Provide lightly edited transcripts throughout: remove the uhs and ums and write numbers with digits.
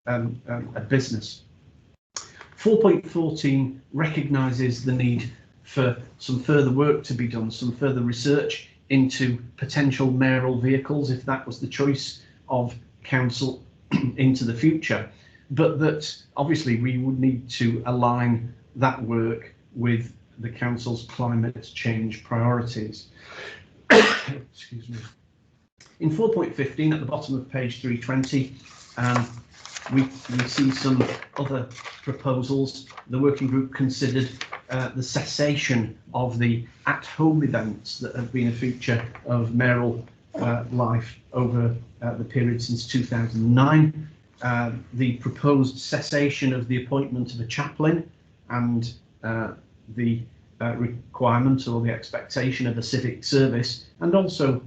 a business. 4.14 recognises the need for some further work to be done, some further research into potential mayoral vehicles, if that was the choice of council into the future, but that obviously we would need to align that work with the council's climate change priorities. Excuse me. In 4.15 at the bottom of page 320, we see some other proposals. The working group considered the cessation of the at-home events that have been a feature of mayoral life over the period since 2009. The proposed cessation of the appointment of a chaplain and the requirement or the expectation of a civic service, and also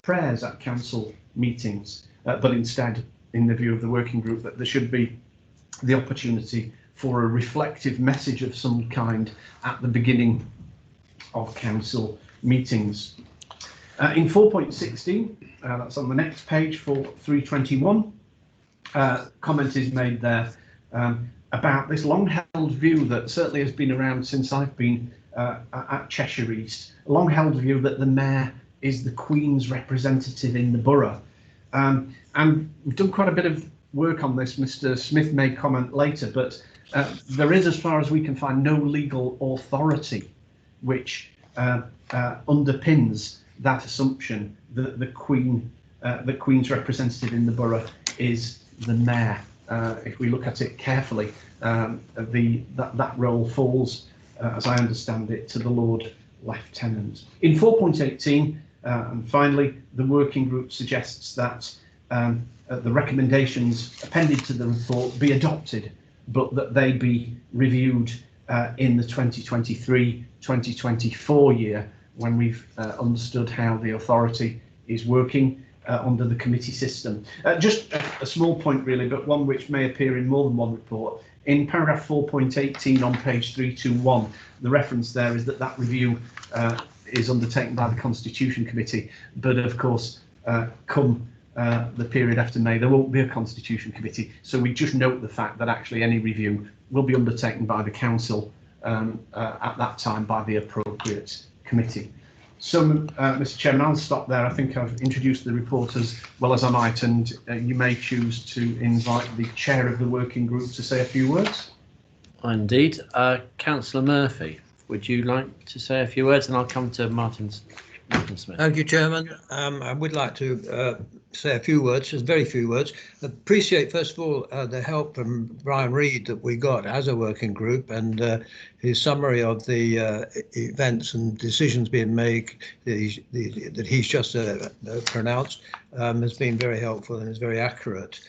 prayers at council meetings, but instead, in the view of the working group, that there should be the opportunity for a reflective message of some kind at the beginning of council meetings. In 4.16, that's on the next page for 321, comment is made there about this long-held view that certainly has been around since I've been at Cheshire East, a long-held view that the mayor is the Queen's representative in the borough. And we've done quite a bit of work on this. Mr. Smith may comment later, but there is, as far as we can find, no legal authority which underpins that assumption that the Queen's representative in the borough is the mayor. If we look at it carefully, that role falls, as I understand it, to the Lord Lieutenant. In 4.18, and finally, the working group suggests that the recommendations appended to the report be adopted, but that they be reviewed in the 2023-2024 year, when we've understood how the authority is working under the committee system. Just a small point really, but one which may appear in more than one report. In paragraph 4.18 on page 321, the reference there is that review is undertaken by the Constitution Committee, but of course, come the period after May, there won't be a Constitution Committee, so we just note the fact that actually any review will be undertaken by the Council at that time by the appropriate committee. So, Mr. Chairman, I'll stop there. I think I've introduced the report as well as I might, and you may choose to invite the chair of the working group to say a few words. Indeed. Councillor Murphy, would you like to say a few words, and I'll come to Martin Smith. Thank you, Chairman. I would like to say a few words, just very few words. Appreciate, first of all, the help from Brian Reid that we got as a working group, and his summary of the events and decisions being made that he's just pronounced has been very helpful and is very accurate.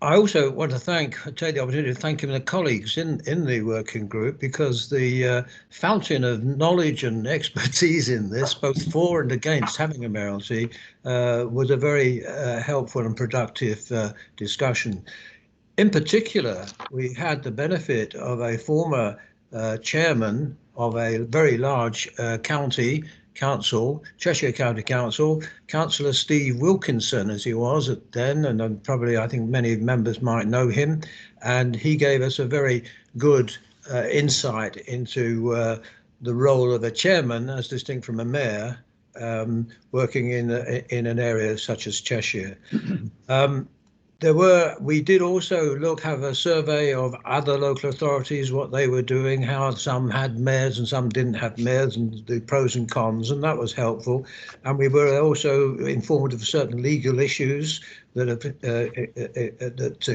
I also want to take the opportunity to thank him and the colleagues in the working group, because the fountain of knowledge and expertise in this, both for and against having a mayoralty, was a very helpful and productive discussion. In particular, we had the benefit of a former chairman of a very large council, Cheshire County Council, Councillor Steve Wilkinson, as he was then, and probably I think many members might know him, and he gave us a very good insight into the role of a chairman as distinct from a mayor, working in an area such as Cheshire. We did also have a survey of other local authorities, what they were doing, how some had mayors and some didn't have mayors, and the pros and cons, and that was helpful. And we were also informed of certain legal issues that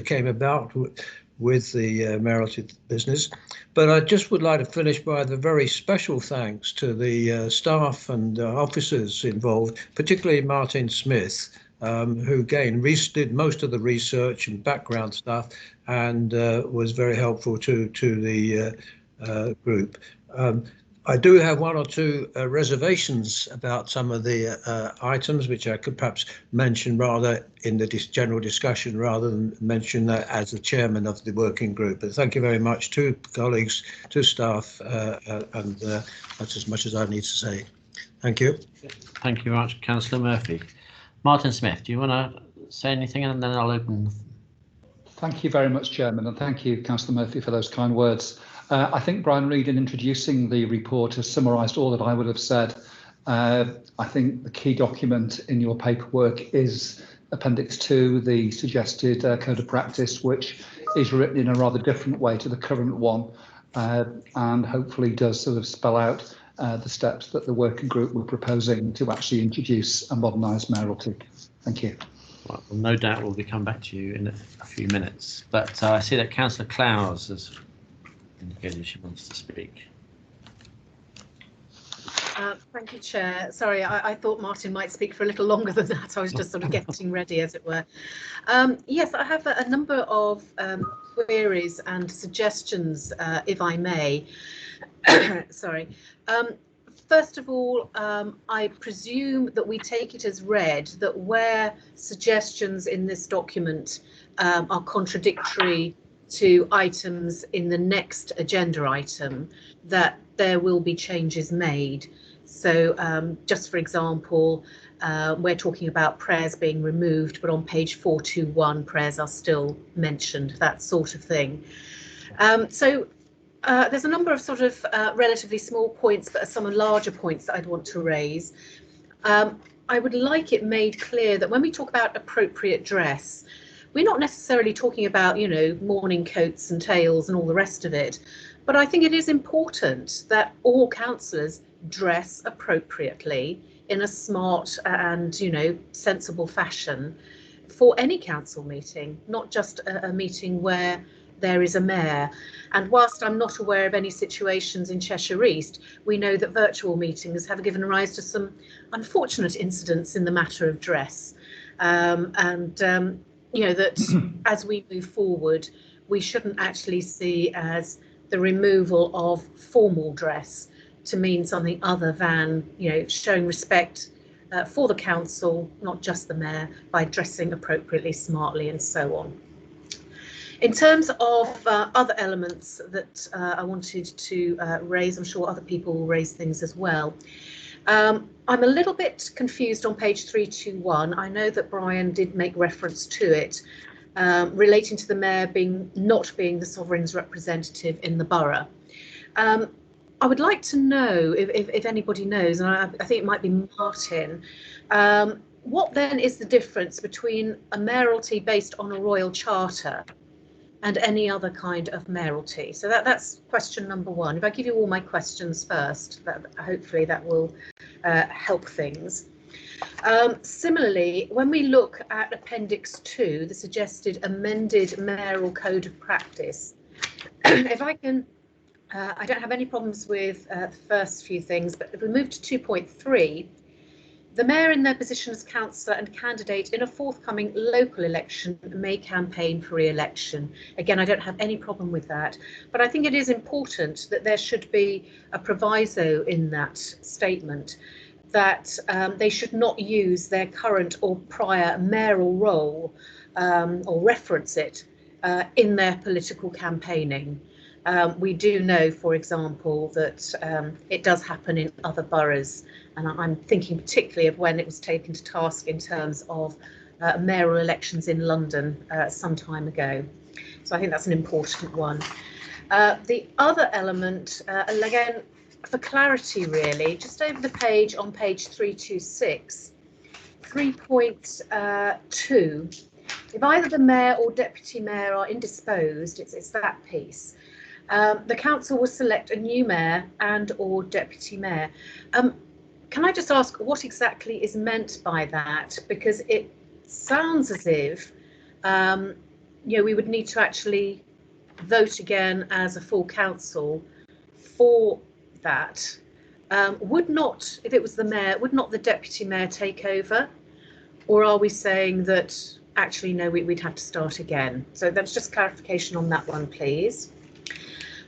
came about with the mayoralty business. But I just would like to finish by the very special thanks to the staff and officers involved, particularly Martin Smith, who again did most of the research and background stuff, and was very helpful to the group. I do have one or two reservations about some of the items, which I could perhaps mention rather in the general discussion, rather than mention that as the chairman of the working group. But thank you very much to colleagues, to staff, and that's as much as I need to say. Thank you. Thank you very much, Councillor Murphy. Martin Smith, do you want to say anything, and then I'll open Thank you very much, Chairman, and thank you, Councillor Murphy, for those kind words. I think Brian Reid, in introducing the report, has summarised all that I would have said. I think the key document in your paperwork is Appendix 2, the suggested Code of Practice, which is written in a rather different way to the current one, and hopefully does sort of spell out the steps that the working group were proposing to actually introduce a modernised mayoralty. Thank you. Well, no doubt we'll be coming back to you in a few minutes, but I see that Councillor Clowes has indicated she wants to speak. Thank you, Chair. Sorry, I thought Martin might speak for a little longer than that. I was just sort of getting ready, as it were. Yes, I have a number of queries and suggestions, if I may. Sorry. First of all, I presume that we take it as read that where suggestions in this document are contradictory to items in the next agenda item, that there will be changes made. So just for example, we're talking about prayers being removed, but on page 421 prayers are still mentioned, that sort of thing. There's a number of sort of relatively small points, but some larger points that I'd want to raise. I would like it made clear that when we talk about appropriate dress, we're not necessarily talking about, you know, morning coats and tails and all the rest of it, but I think it is important that all councillors dress appropriately in a smart and, you know, sensible fashion for any council meeting, not just a meeting where there is a mayor. And whilst I'm not aware of any situations in Cheshire East, we know that virtual meetings have given rise to some unfortunate incidents in the matter of dress. You know, that as we move forward, we shouldn't actually see as the removal of formal dress to mean something other than, you know, showing respect for the council, not just the mayor, by dressing appropriately, smartly and so on. In terms of other elements that I wanted to raise, I'm sure other people will raise things as well. I'm a little bit confused on page 321. I know that Brian did make reference to it relating to the mayor not being the sovereign's representative in the borough. I would like to know if anybody knows, and I think it might be Martin, what then is the difference between a mayoralty based on a royal charter and any other kind of mayoralty? So that's question number one. If I give you all my questions first, hopefully that will help things. Similarly, when we look at Appendix 2, the suggested amended mayoral code of practice, if I can, I don't have any problems with the first few things, but if we move to 2.3, the mayor in their position as councillor and candidate in a forthcoming local election may campaign for re-election. Again, I don't have any problem with that, but I think it is important that there should be a proviso in that statement that they should not use their current or prior mayoral role or reference it in their political campaigning. We do know, for example, that it does happen in other boroughs, and I'm thinking particularly of when it was taken to task in terms of mayoral elections in London some time ago. So I think that's an important one. The other element, again, for clarity really, just over the page on page 326, 3.2, if either the mayor or deputy mayor are indisposed, it's that piece. The council will select a new mayor and or deputy mayor. Can I just ask what exactly is meant by that? Because it sounds as if you know, we would need to actually vote again as a full council for that. Would not, if it was the mayor, would not the deputy mayor take over? Or are we saying that actually no, we'd have to start again? So that's just clarification on that one, please.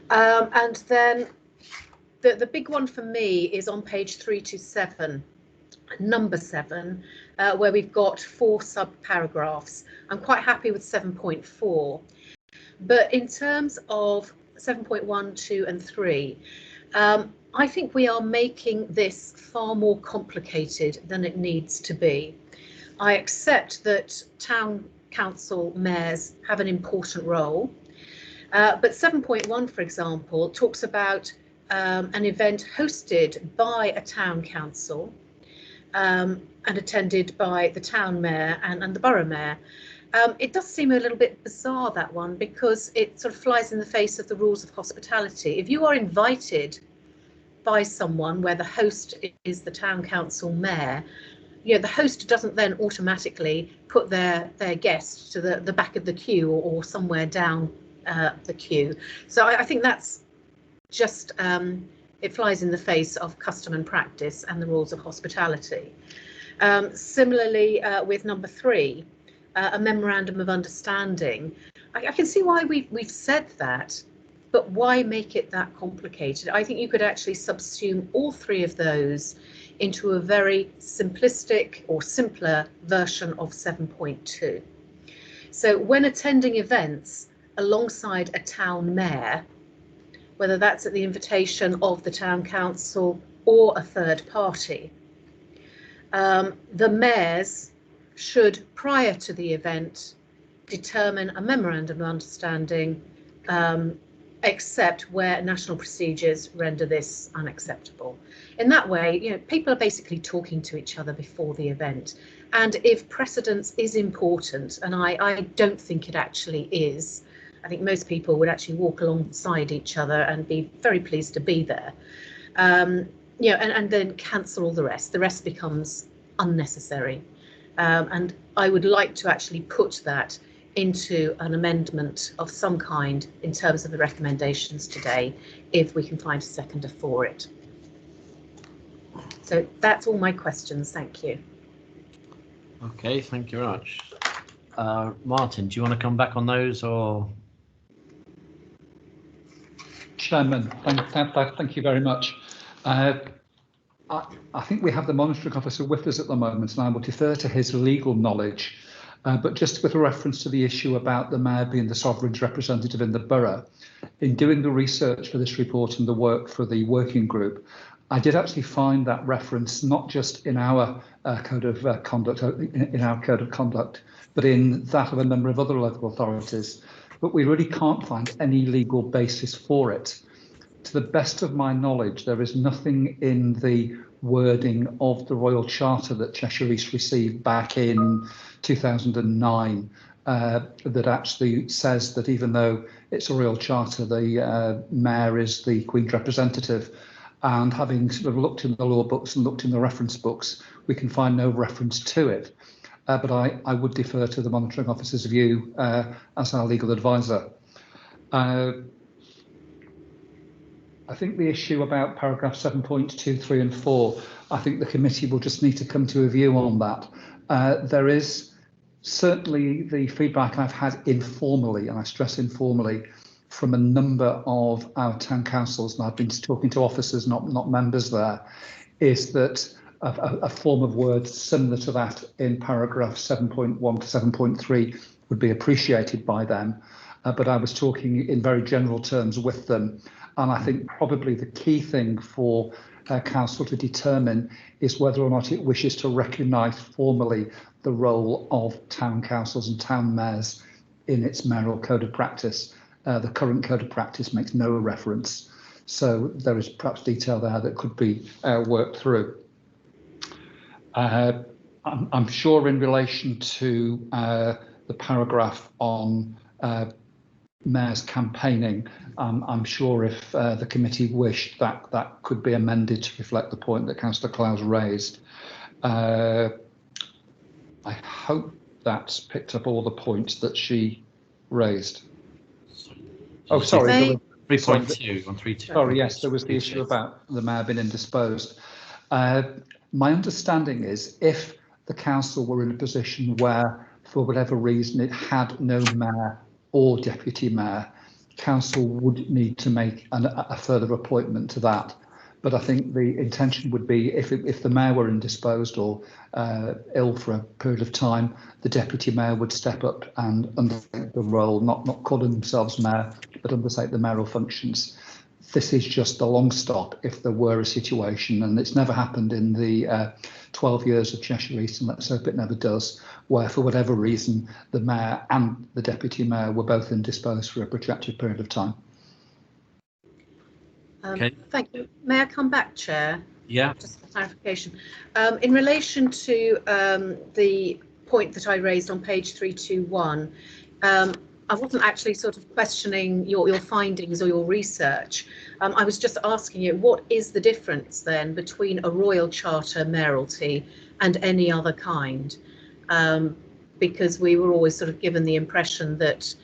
And then the big one for me is on page 327, number 7, where we've got 4 sub-paragraphs. I'm quite happy with 7.4, but in terms of 7.1, 2 and 3, I think we are making this far more complicated than it needs to be. I accept that town council mayors have an important role. But 7.1, for example, talks about an event hosted by a town council and attended by the town mayor and the borough mayor. It does seem a little bit bizarre, that one, because it sort of flies in the face of the rules of hospitality. If you are invited by someone where the host is the town council mayor, you know, the host doesn't then automatically put their guest to the back of the queue or somewhere down the queue. So I think that's just, it flies in the face of custom and practice and the rules of hospitality. Similarly, with number 3, a memorandum of understanding. I can see why we've said that, but why make it that complicated? I think you could actually subsume all 3 of those into a very simplistic or simpler version of 7.2. So when attending events alongside a town mayor, whether that's at the invitation of the town council or a third party, the mayors should, prior to the event, determine a memorandum of understanding, except where national procedures render this unacceptable. In that way, you know, people are basically talking to each other before the event. And if precedence is important, and I don't think it actually is, I think most people would actually walk alongside each other and be very pleased to be there. You know, and then cancel all the rest. The rest becomes unnecessary. And I would like to actually put that into an amendment of some kind in terms of the recommendations today, if we can find a seconder for it. So that's all my questions. Thank you. Okay, thank you very much. Martin, do you want to come back on those, or? Chairman, thank you very much. I think we have the monitoring officer with us at the moment, and I will defer to his legal knowledge. But just with a reference to the issue about the mayor being the sovereign's representative in the borough, in doing the research for this report and the work for the working group, I did actually find that reference not just in our code of conduct, but in that of a number of other local authorities. But we really can't find any legal basis for it. To the best of my knowledge, there is nothing in the wording of the Royal Charter that Cheshire East received back in 2009 that actually says that even though it's a Royal Charter, the mayor is the Queen's representative. And having sort of looked in the law books and looked in the reference books, we can find no reference to it. But I would defer to the monitoring officer's view as our legal advisor. I think the issue about paragraph 7.2, 3 and 4, I think the committee will just need to come to a view on that. There is certainly the feedback I've had informally, and I stress informally, from a number of our town councils, and I've been talking to officers, not members there, is that a form of words similar to that in paragraph 7.1 to 7.3 would be appreciated by them. But I was talking in very general terms with them. And I think probably the key thing for council to determine is whether or not it wishes to recognise formally the role of town councils and town mayors in its mayoral code of practice. The current code of practice makes no reference. So there is perhaps detail there that could be worked through. I'm sure in relation to the paragraph on mayor's campaigning, I'm sure if the committee wished that could be amended to reflect the point that Councillor Clowes raised. I hope that's picked up all the points that she raised. Oh, sorry. 3.2 on 3.2. Sorry, yes, there was the issue about the mayor being indisposed. My understanding is if the council were in a position where, for whatever reason, it had no mayor or deputy mayor, council would need to make a further appointment to that. But I think the intention would be if the mayor were indisposed or ill for a period of time, the deputy mayor would step up and undertake the role, not calling themselves mayor, but undertake the mayoral functions. this is just the long stop if there were a situation, and it's never happened in the 12 years of Cheshire East, and let's hope it never does, where for whatever reason the mayor and the deputy mayor were both indisposed for a protracted period of time. Okay. Thank you. May I come back, Chair? Yeah. Just for clarification. In relation to the point that I raised on page 321, I wasn't actually sort of questioning your findings or your research. I was just asking you, what is the difference then between a Royal Charter mayoralty and any other kind? Because we were always sort of given the impression that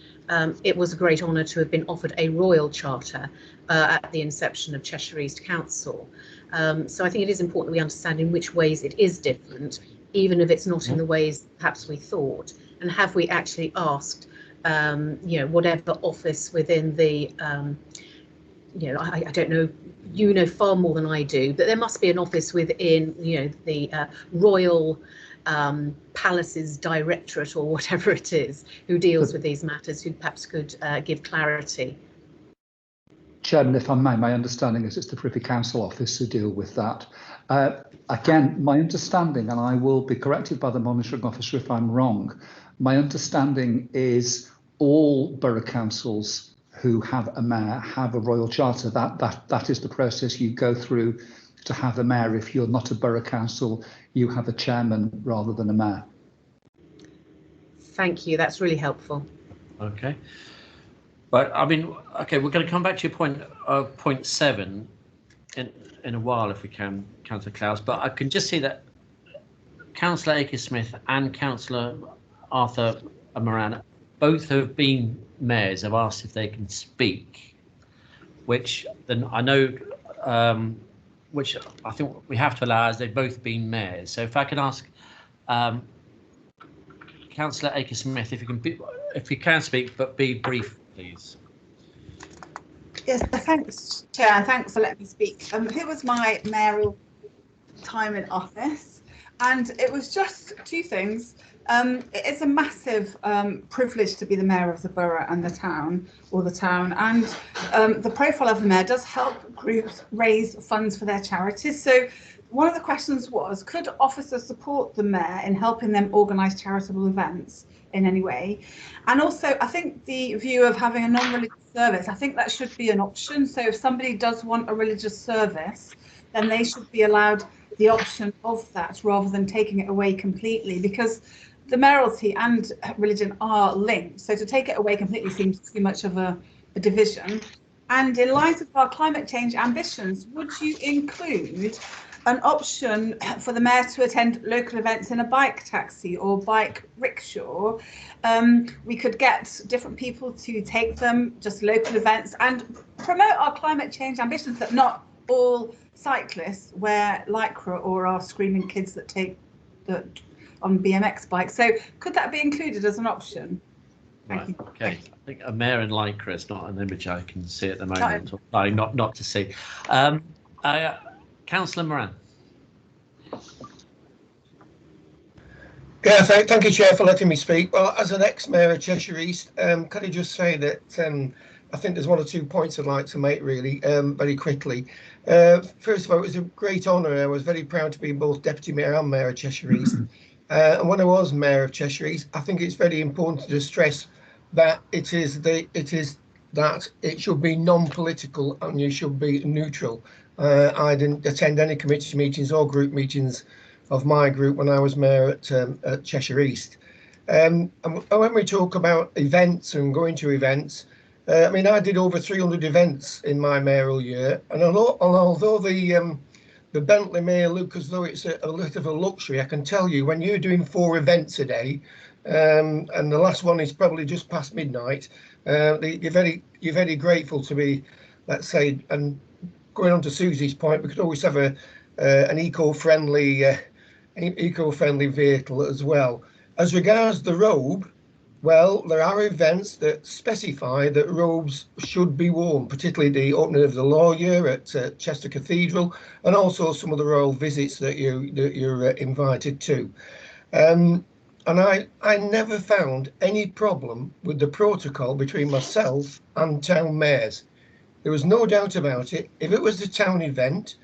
it was a great honour to have been offered a Royal Charter at the inception of Cheshire East Council. So I think it is important that we understand in which ways it is different, even if it's not in the ways perhaps we thought. And have we actually asked, whatever office within the, I don't know, you know far more than I do, but there must be an office within, the Royal Palace's Directorate or whatever it is, who deals with these matters, who perhaps could give clarity. Chairman, if I may, my understanding is it's the Privy Council office who deal with that. Again, my understanding, and I will be corrected by the monitoring officer if I'm wrong, my understanding is all borough councils who have a mayor have a Royal Charter. That is the process you go through to have a mayor. If you're not a borough council, you have a chairman rather than a mayor. Thank you. That's really helpful. Okay. But I mean, okay, we're going to come back to your point 7 in a while if we can, Councillor Clowes. But I can just see that Councillor Akers-Smith and Councillor Arthur Moran, both have been mayors, have asked if they can speak, which then I know, which I think we have to allow as they've both been mayors. So if I could ask Councillor Akers-Smith if you can speak, but be brief, please. Yes, thanks, Chair. Thanks for letting me speak. It was my mayoral time in office, and it was just two things. It's a massive privilege to be the mayor of the borough and the town, and the profile of the mayor does help groups raise funds for their charities. So one of the questions was, could officers support the mayor in helping them organise charitable events in any way? And also, I think the view of having a non-religious service, I think that should be an option. So if somebody does want a religious service, then they should be allowed the option of that rather than taking it away completely, because the mayoralty and religion are linked. So to take it away completely seems too much of a division. And in light of our climate change ambitions, would you include an option for the mayor to attend local events in a bike taxi or bike rickshaw? We could get different people to take them, just local events, and promote our climate change ambitions, that not all cyclists wear Lycra or are screaming kids that take on BMX bikes. So could that be included as an option? Thank you. Okay, I think a mayor in Lycra is not an image I can see at the moment, or not to see. Councillor Moran. Yeah, thank you, Chair, for letting me speak. Well, as an ex-mayor of Cheshire East, can I just say that I think there's one or two points I'd like to make, really, very quickly. First of all, it was a great honour. I was very proud to be both Deputy Mayor and Mayor of Cheshire East. And when I was Mayor of Cheshire East, I think it's very important to stress that it should be non-political and you should be neutral. I didn't attend any committee meetings or group meetings of my group when I was mayor at Cheshire East. And when we talk about events and going to events, I mean, I did over 300 events in my mayoral year, and although the Bentley may look as though it's a little of a luxury, I can tell you when you're doing 4 events a day, and the last one is probably just past midnight, you're very grateful to be, let's say, and going on to Susie's point, we could always have an eco-friendly vehicle as well. As regards the robe, well, there are events that specify that robes should be worn, particularly the opening of the law year at Chester Cathedral, and also some of the royal visits that you're invited to. And I never found any problem with the protocol between myself and town mayors. there was no doubt about it. If it was a town event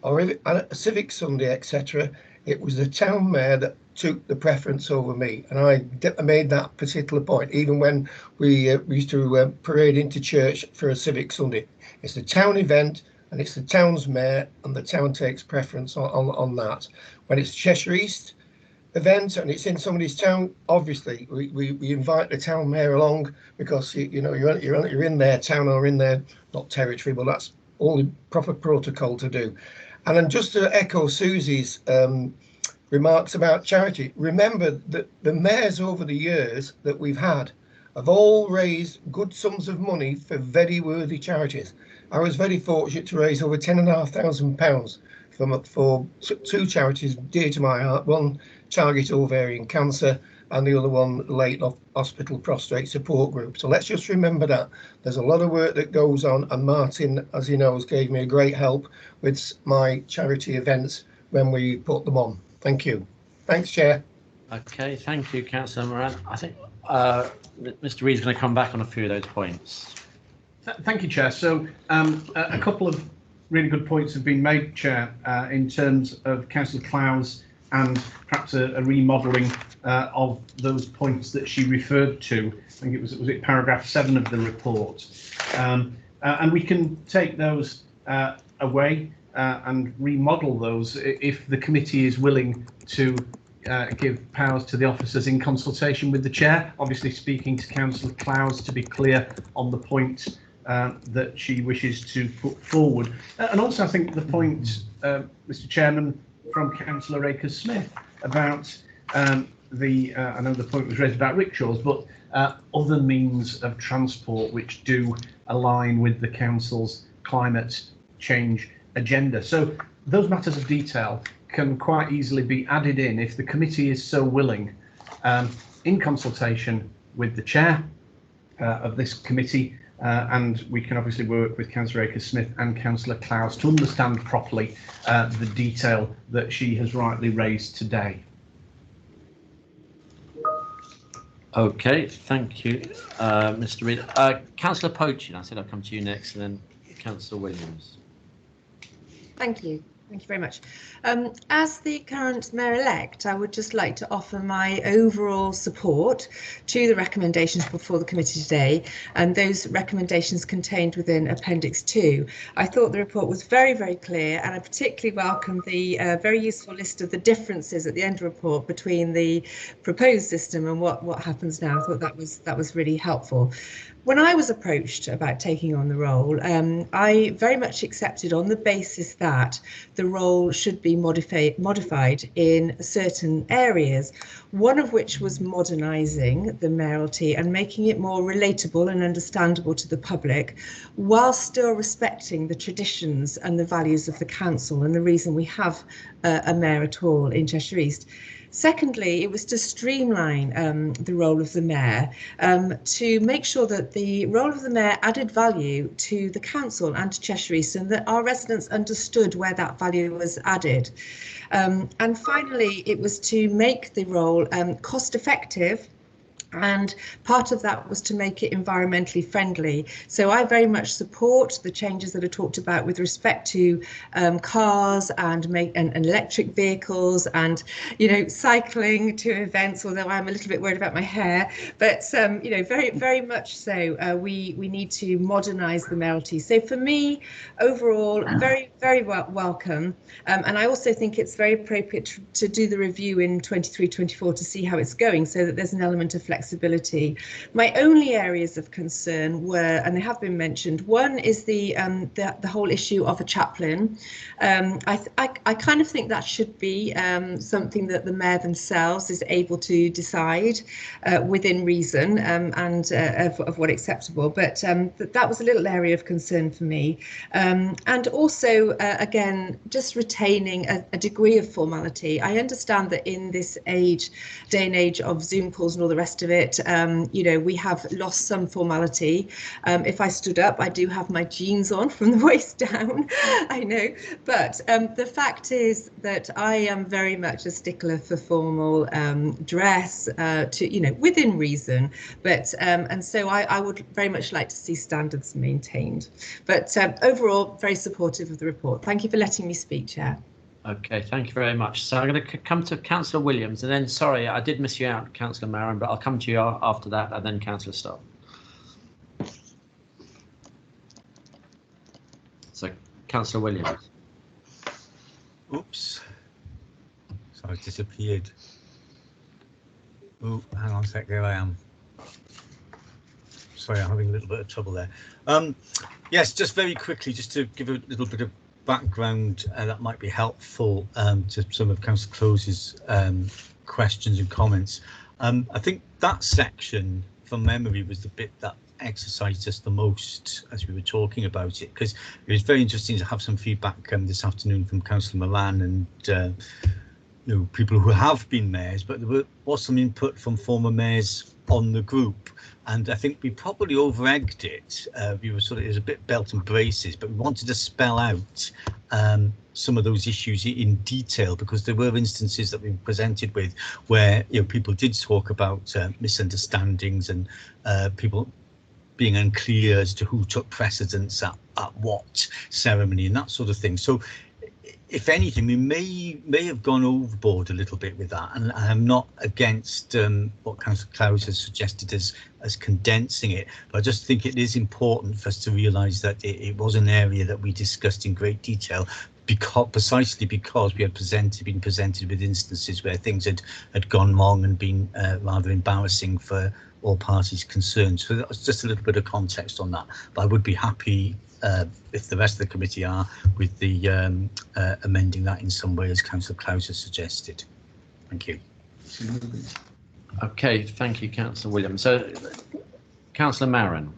or if a civic Sunday, etc., it was the town mayor that took the preference over me. And I made that particular point, even when we used to parade into church for a civic Sunday. It's the town event and it's the town's mayor, and the town takes preference on that. When it's Cheshire East event and it's in somebody's town, obviously we invite the town mayor along, because you're in their town or in their, not territory, but that's all the proper protocol to do. And then just to echo Susie's remarks about charity, remember that the mayors over the years that we've had have all raised good sums of money for very worthy charities. I was very fortunate to raise over £10,500 for two charities dear to my heart. One, Target Ovarian Cancer, and the other one, Leighton Hospital Prostate Support Group. So let's just remember that there's a lot of work that goes on, and Martin, as he knows, gave me a great help with my charity events when we put them on. Thank you. Thanks, Chair. Okay, thank you, Councillor Moran. I think Mr. Reid's going to come back on a few of those points. Thank you, Chair. So a couple of really good points have been made, Chair, in terms of Councillor Clowes and perhaps a remodelling of those points that she referred to. I think was it paragraph 7 of the report. And we can take those away and remodel those if the committee is willing to give powers to the officers in consultation with the chair, obviously speaking to Councillor Clowes to be clear on the point that she wishes to put forward. And also I think the point, Mr. Chairman, from Councillor Akers-Smith about I know the point was raised about rickshaws, but other means of transport which do align with the council's climate change agenda. So those matters of detail can quite easily be added in if the committee is so willing, in consultation with the chair of this committee, and we can obviously work with Councillor Akers-Smith and Councillor Clowes to understand properly the detail that she has rightly raised today. Okay, thank you, Mr. Reid. Councillor Pochin, I said I'll come to you next, and then Councillor Williams. Thank you. Thank you very much. As the current mayor-elect, I would just like to offer my overall support to the recommendations before the committee today, and those recommendations contained within Appendix 2. I thought the report was very, very clear, and I particularly welcome the very useful list of the differences at the end of the report between the proposed system and what happens now. I thought that was really helpful. When I was approached about taking on the role, I very much accepted on the basis that the role should be modified in certain areas, one of which was modernising the mayoralty and making it more relatable and understandable to the public, while still respecting the traditions and the values of the council and the reason we have a mayor at all in Cheshire East. Secondly, it was to streamline the role of the mayor, to make sure that the role of the mayor added value to the council and to Cheshire East, and that our residents understood where that value was added. And finally, it was to make the role cost effective. And part of that was to make it environmentally friendly. So I very much support the changes that are talked about with respect to cars and electric vehicles and, cycling to events, although I'm a little bit worried about my hair. But, very, very much so, we need to modernise the mayoralty. So for me, overall, very, very welcome. And I also think it's very appropriate to do the review in 23-24 to see how it's going, so that there's an element of flexibility. My only areas of concern were, and they have been mentioned, one is the whole issue of a chaplain. I kind of think that should be something that the mayor themselves is able to decide within reason and of what acceptable. But that was a little area of concern for me. And also, again, just retaining a degree of formality. I understand that in this day and age of Zoom calls and all the rest of of it. You know, we have lost some formality. If I stood up, I do have my jeans on from the waist down, I know. But the fact is that I am very much a stickler for formal dress, to, you know, within reason. But and so I would very much like to see standards maintained. But overall, very supportive of the report. Thank you for letting me speak, Chair. Okay, thank you very much. So I'm going to come to Councillor Williams, and then, sorry, I did miss you out, Councillor Marin, but I'll come to you after that, and then Councillor Stock. So, Councillor Williams. Oops. So I've disappeared. Oh, hang on a sec, there I am. Sorry, I'm having a little bit of trouble there. Yes, just very quickly, just to give a little bit of background that might be helpful to some of Councillor Close's questions and comments. I think that section, from memory, was the bit that exercised us the most as we were talking about it, because it was very interesting to have some feedback this afternoon from Councillor Moran and you know, people who have been mayors, but there was some input from former mayors on the group, and I think we probably over-egged it. We were sort of, it was a bit belt and braces, but we wanted to spell out some of those issues in detail, because there were instances that we were presented with where, you know, people did talk about misunderstandings and people being unclear as to who took precedence at what ceremony and that sort of thing. So if anything, we may have gone overboard a little bit with that, and I'm not against what Councillor Clowes has suggested as condensing it, but I just think it is important for us to realise that it was an area that we discussed in great detail, precisely because we had been presented with instances where things had gone wrong and been rather embarrassing for all parties concerned. So that was just a little bit of context on that, but I would be happy if the rest of the committee are, with the amending that in some way, as Councillor Clowes has suggested. Thank you. Okay, thank you, Councillor Williams. So, Councillor Marin.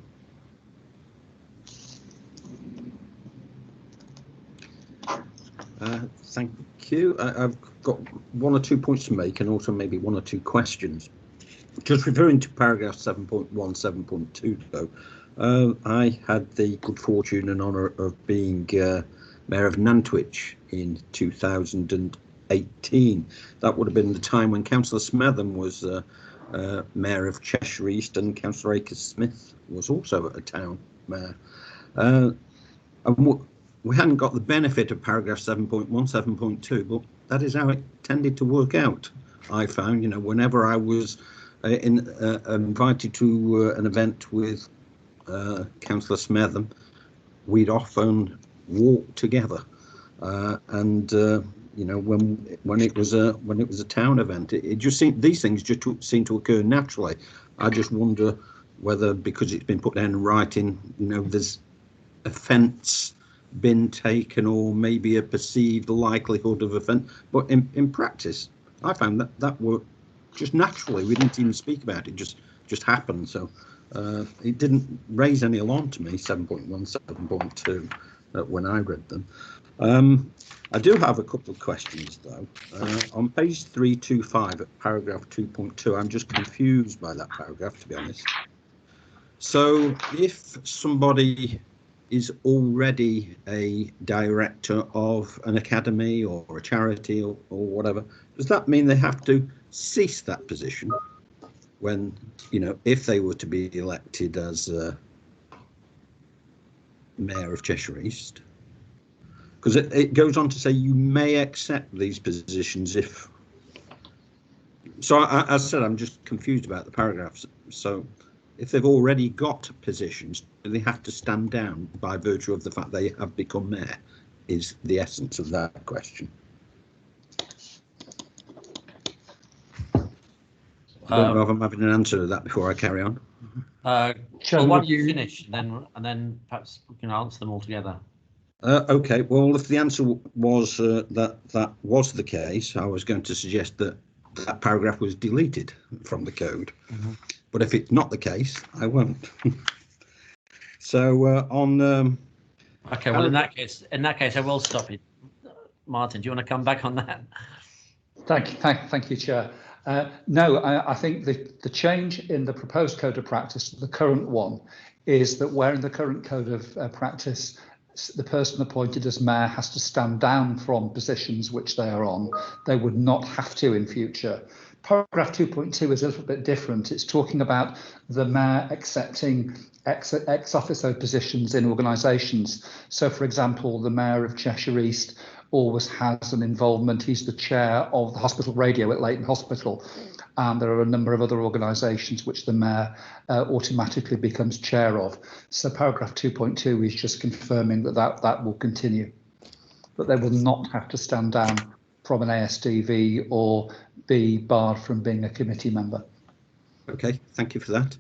Thank you. I've got 1 or 2 points to make, and also maybe 1 or 2 questions. Just referring to paragraph 7.1, 7.2 though. I had the good fortune and honour of being Mayor of Nantwich in 2018. That would have been the time when Councillor Smetham was Mayor of Cheshire East, and Councillor Akers-Smith was also a town mayor. And we hadn't got the benefit of paragraph 7.1, 7.2, but that is how it tended to work out. I found, you know, whenever I was invited to an event with Councillor Smetham, we'd often walk together, and you know, when it was a town event, it just seemed, these things just seem to occur naturally. I just wonder whether, because it's been put down in writing, you know, there's offence been taken, or maybe a perceived likelihood of offence. But in practice, I found that worked just naturally. We didn't even speak about it; just happened. So. It didn't raise any alarm to me, 7.1, 7.2, when I read them. I do have a couple of questions, though. On page 325 at paragraph 2.2, I'm just confused by that paragraph, to be honest. So if somebody is already a director of an academy or a charity or whatever, does that mean they have to cease that position when, you know, if they were to be elected as Mayor of Cheshire East? Because it goes on to say you may accept these positions if. So as I said, I'm just confused about the paragraphs. So if they've already got positions, do they have to stand down by virtue of the fact they have become mayor, is the essence of that question. I don't know if I'm having an answer to that before I carry on. Well, why don't you finish, and then perhaps we can answer them all together. Okay, well, if the answer was that was the case, I was going to suggest that that paragraph was deleted from the code. Mm-hmm. But if it's not the case, I won't. So on. Okay, well, in that case, I will stop it. Martin, do you want to come back on that? Thank you, Chair. No, I think the change in the proposed code of practice to the current one is that where in the current code of practice the person appointed as mayor has to stand down from positions which they are on, they would not have to in future. Paragraph 2.2 is a little bit different. It's talking about the mayor accepting ex officio positions in organisations. So, for example, the mayor of Cheshire East always has an involvement. He's the chair of the hospital radio at Leighton Hospital. And there are a number of other organisations which the mayor automatically becomes chair of. So paragraph 2.2 is just confirming that will continue, but they will not have to stand down from an ASDV or be barred from being a committee member. Okay, thank you for that.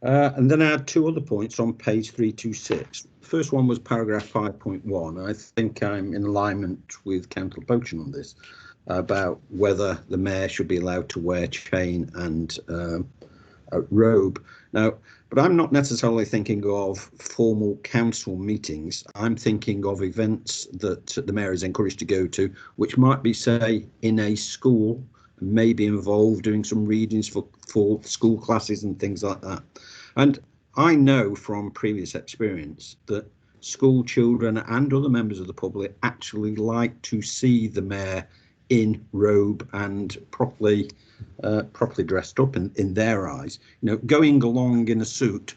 And then I had two other points on page 326. First one was paragraph 5.1. I think I'm in alignment with Councillor Beauchamp on this, about whether the mayor should be allowed to wear chain and a robe. Now, but I'm not necessarily thinking of formal council meetings. I'm thinking of events that the mayor is encouraged to go to, which might be, say, in a school, maybe involve doing some readings for school classes and things like that. And I know from previous experience that school children and other members of the public actually like to see the mayor in robe and properly dressed up in their eyes. You know, going along in a suit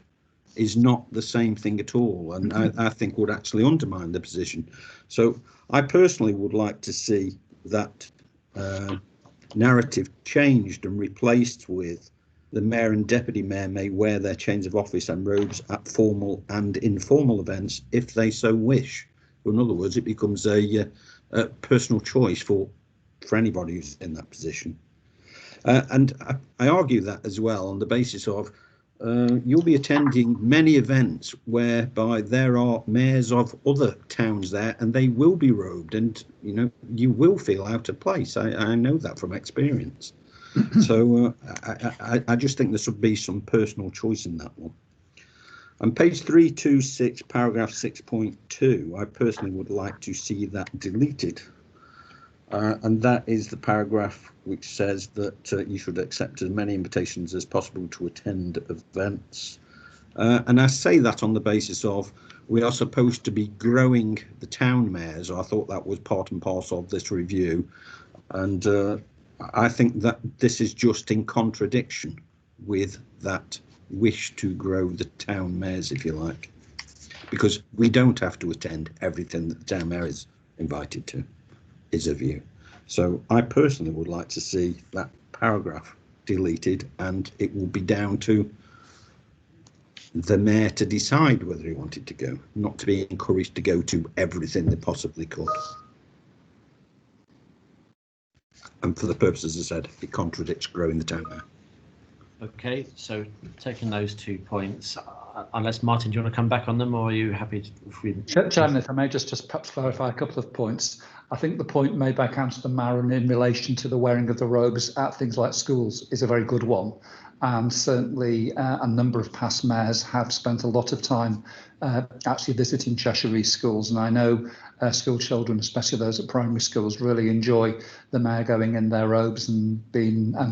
is not the same thing at all, and I think would actually undermine the position. So I personally would like to see that narrative changed and replaced with the mayor and deputy mayor may wear their chains of office and robes at formal and informal events if they so wish. In other words, it becomes a personal choice for anybody who's in that position. And I argue that as well on the basis of you'll be attending many events whereby there are mayors of other towns there and they will be robed, and you know, you will feel out of place. I know that from experience. So I just think there should be some personal choice in that one. On page 326, paragraph 6.2, I personally would like to see that deleted. And that is the paragraph which says that you should accept as many invitations as possible to attend events. And I say that on the basis of we are supposed to be growing the town mayors. I thought that was part and parcel of this review. And I think that this is just in contradiction with that wish to grow the town mayors, if you like, because we don't have to attend everything that the town mayor is invited to, is a view. So I personally would like to see that paragraph deleted, and it will be down to the mayor to decide whether he wanted to go, not to be encouraged to go to everything they possibly could. And for the purposes, as I said, it contradicts growing the town mayor. Okay, so taking those 2 points, unless Martin, do you want to come back on them, or are you happy to, if we... Chairman, if I may just perhaps clarify a couple of points. I think the point made by Councillor Maron in relation to the wearing of the robes at things like schools is a very good one. And certainly a number of past mayors have spent a lot of time actually visiting Cheshire East schools. And I know school children, especially those at primary schools, really enjoy the mayor going in their robes and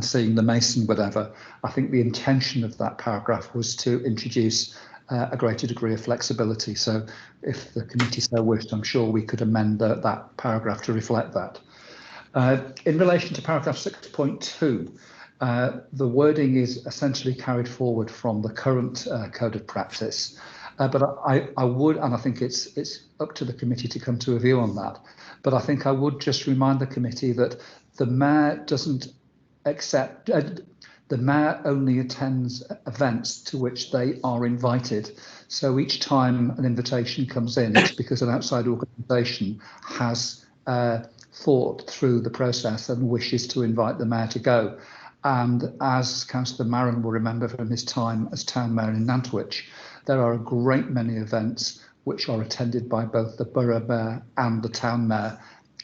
seeing the mason, whatever. I think the intention of that paragraph was to introduce a greater degree of flexibility. So if the committee so wished, I'm sure we could amend that paragraph to reflect that. In relation to paragraph 6.2, the wording is essentially carried forward from the current code of practice. But I would, and I think it's up to the committee to come to a view on that, but I think I would just remind the committee that the mayor doesn't accept, the mayor only attends events to which they are invited. So each time an invitation comes in, it's because an outside organisation has thought through the process and wishes to invite the mayor to go. And as Councillor Maron will remember from his time as town mayor in Nantwich, there are a great many events which are attended by both the borough mayor and the town mayor,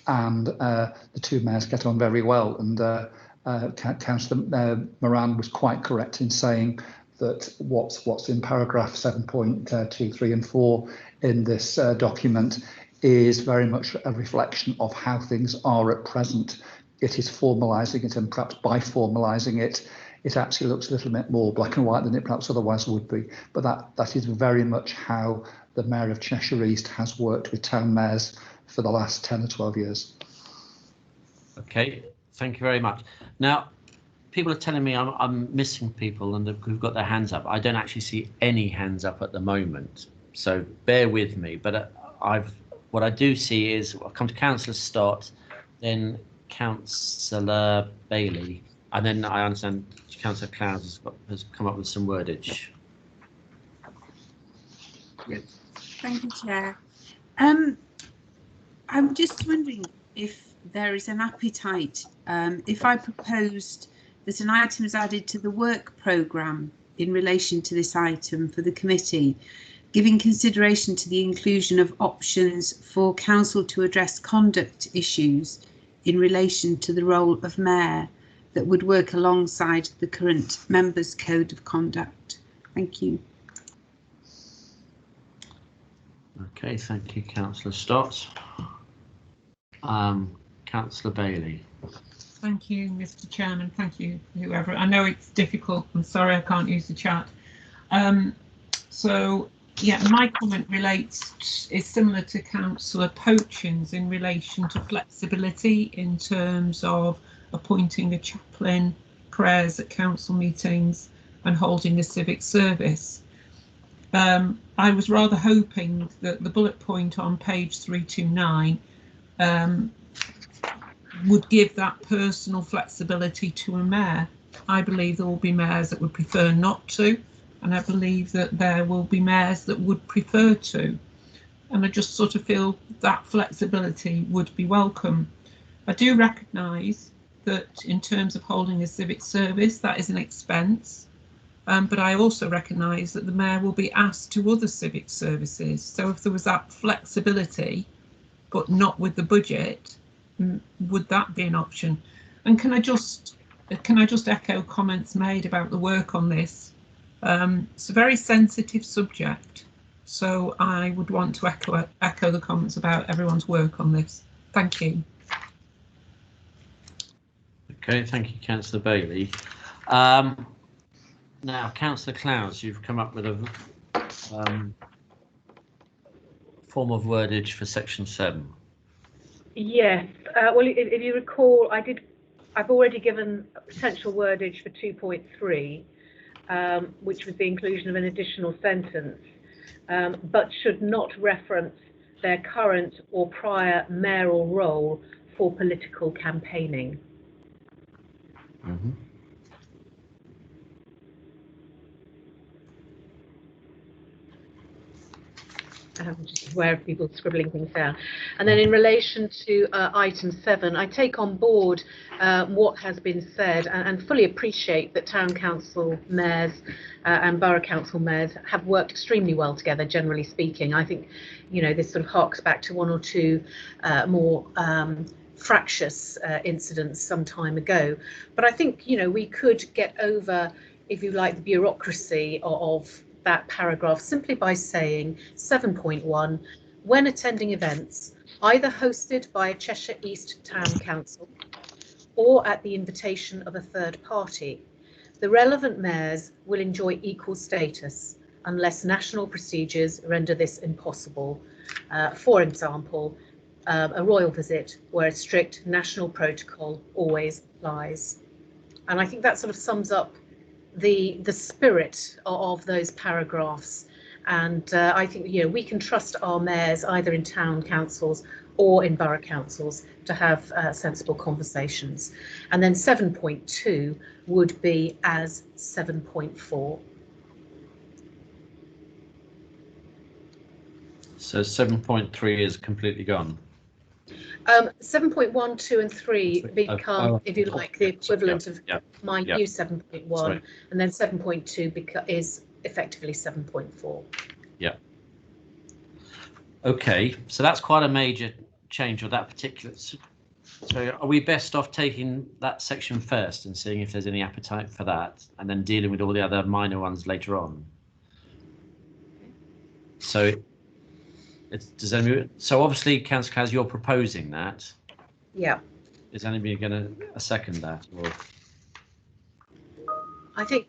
and the two mayors get on very well. And Councillor Moran was quite correct in saying that what's in paragraph 7.2, 3 and 4 in this document is very much a reflection of how things are at present it is formalising it, and perhaps by formalising it, it actually looks a little bit more black and white than it perhaps otherwise would be. But that is very much how the Mayor of Cheshire East has worked with town mayors for the last 10 or 12 years. Okay, thank you very much. Now, people are telling me I'm missing people and who've got their hands up. I don't actually see any hands up at the moment, so bear with me. But what I do see is I'll come to Councillor Stott, then Councillor Bailey, and then I understand Councillor Clowes has come up with some wordage. Yes. Thank you, Chair. I'm just wondering if there is an appetite, if I proposed that an item is added to the work programme in relation to this item for the committee, giving consideration to the inclusion of options for council to address conduct issues in relation to the role of mayor that would work alongside the current members' code of conduct. Thank you. Okay, thank you, Councillor Stott. Councillor Bailey. Thank you, Mr. Chairman. Thank you, whoever. I know it's difficult. I'm sorry I can't use the chat. So, yeah, my comment is similar to Councillor Pochin's in relation to flexibility in terms of appointing a chaplain, prayers at council meetings and holding a civic service. I was rather hoping that the bullet point on page 329 would give that personal flexibility to a mayor. I believe there will be mayors that would prefer not to, and I believe that there will be mayors that would prefer to. And I just sort of feel that flexibility would be welcome. I do recognise that in terms of holding a civic service, that is an expense. But I also recognise that the mayor will be asked to other civic services. So if there was that flexibility, but not with the budget, would that be an option? And can I just echo comments made about the work on this? It's a very sensitive subject, so I would want to echo the comments about everyone's work on this. Thank you. Okay, thank you, Councillor Bailey. Now, Councillor Clowes, you've come up with a form of wordage for section 7. Yes, well, if you recall, I've already given potential wordage for 2.3, which was the inclusion of an additional sentence, but should not reference their current or prior mayoral role for political campaigning. Mm-hmm. I'm just aware of people scribbling things down. And then in relation to item 7, I take on board what has been said and fully appreciate that town council mayors and borough council mayors have worked extremely well together, generally speaking. I think, you know, this sort of harks back to one or two more fractious incidents some time ago. But I think, you know, we could get over, if you like, the bureaucracy of that paragraph simply by saying 7.1, when attending events either hosted by a Cheshire East Town Council or at the invitation of a third party, the relevant mayors will enjoy equal status unless national procedures render this impossible. For example, a royal visit where a strict national protocol always applies. And I think that sort of sums up the spirit of those paragraphs, and I think, you know, we can trust our mayors either in town councils or in borough councils to have sensible conversations. And then 7.2 would be as 7.4. So 7.3 is completely gone. 7.1, 2 and 3 become, if you like, the equivalent of my new 7.1, and then 7.2 is effectively 7.4. Yeah. Okay, so that's quite a major change of that particular. So are we best off taking that section first and seeing if there's any appetite for that, and then dealing with all the other minor ones later on? So does anyone, so obviously, Councillor Clowes, you're proposing that. Yeah. Is anybody going to second that? Or? I think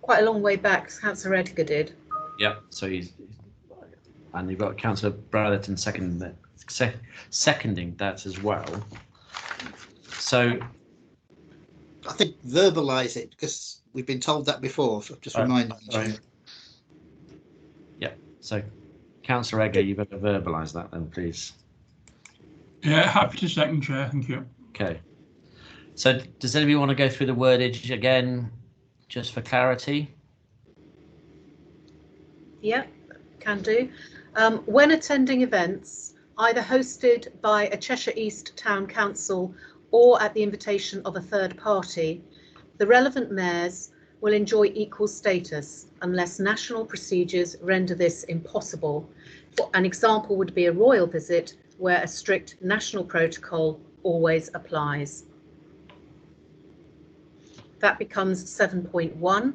quite a long way back, Councillor Edgar did. Yep. So and you've got Councillor Brotherton seconding that as well. So I think verbalise it, because we've been told that before. So just reminding you. Yep. So Councillor Edgar, you better verbalise that then, please. Yeah, happy to second, Chair. Thank you. Okay. So does anybody want to go through the wordage again, just for clarity? Yeah, can do. When attending events, either hosted by a Cheshire East Town Council or at the invitation of a third party, the relevant mayors will enjoy equal status unless national procedures render this impossible. An example would be a royal visit where a strict national protocol always applies. That becomes 7.1,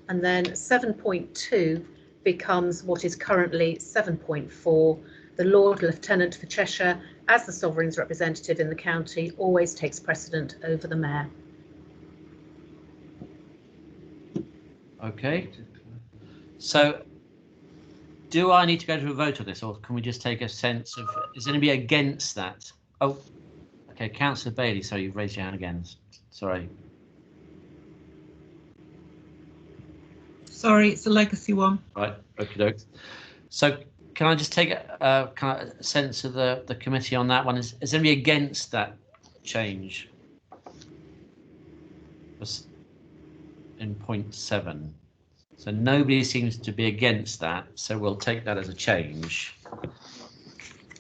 and then 7.2 becomes what is currently 7.4. The Lord Lieutenant for Cheshire, as the Sovereign's representative in the county, always takes precedent over the Mayor. Okay. So do I need to go to a vote on this, or can we just take a sense of, is anybody against that? Oh, okay, Councillor Bailey, sorry, you've raised your hand again. Sorry. Sorry, it's a legacy one. Right, okie doke. So can I just take a kind of sense of the committee on that one? Is anybody against that change? In point 7. So nobody seems to be against that, so we'll take that as a change.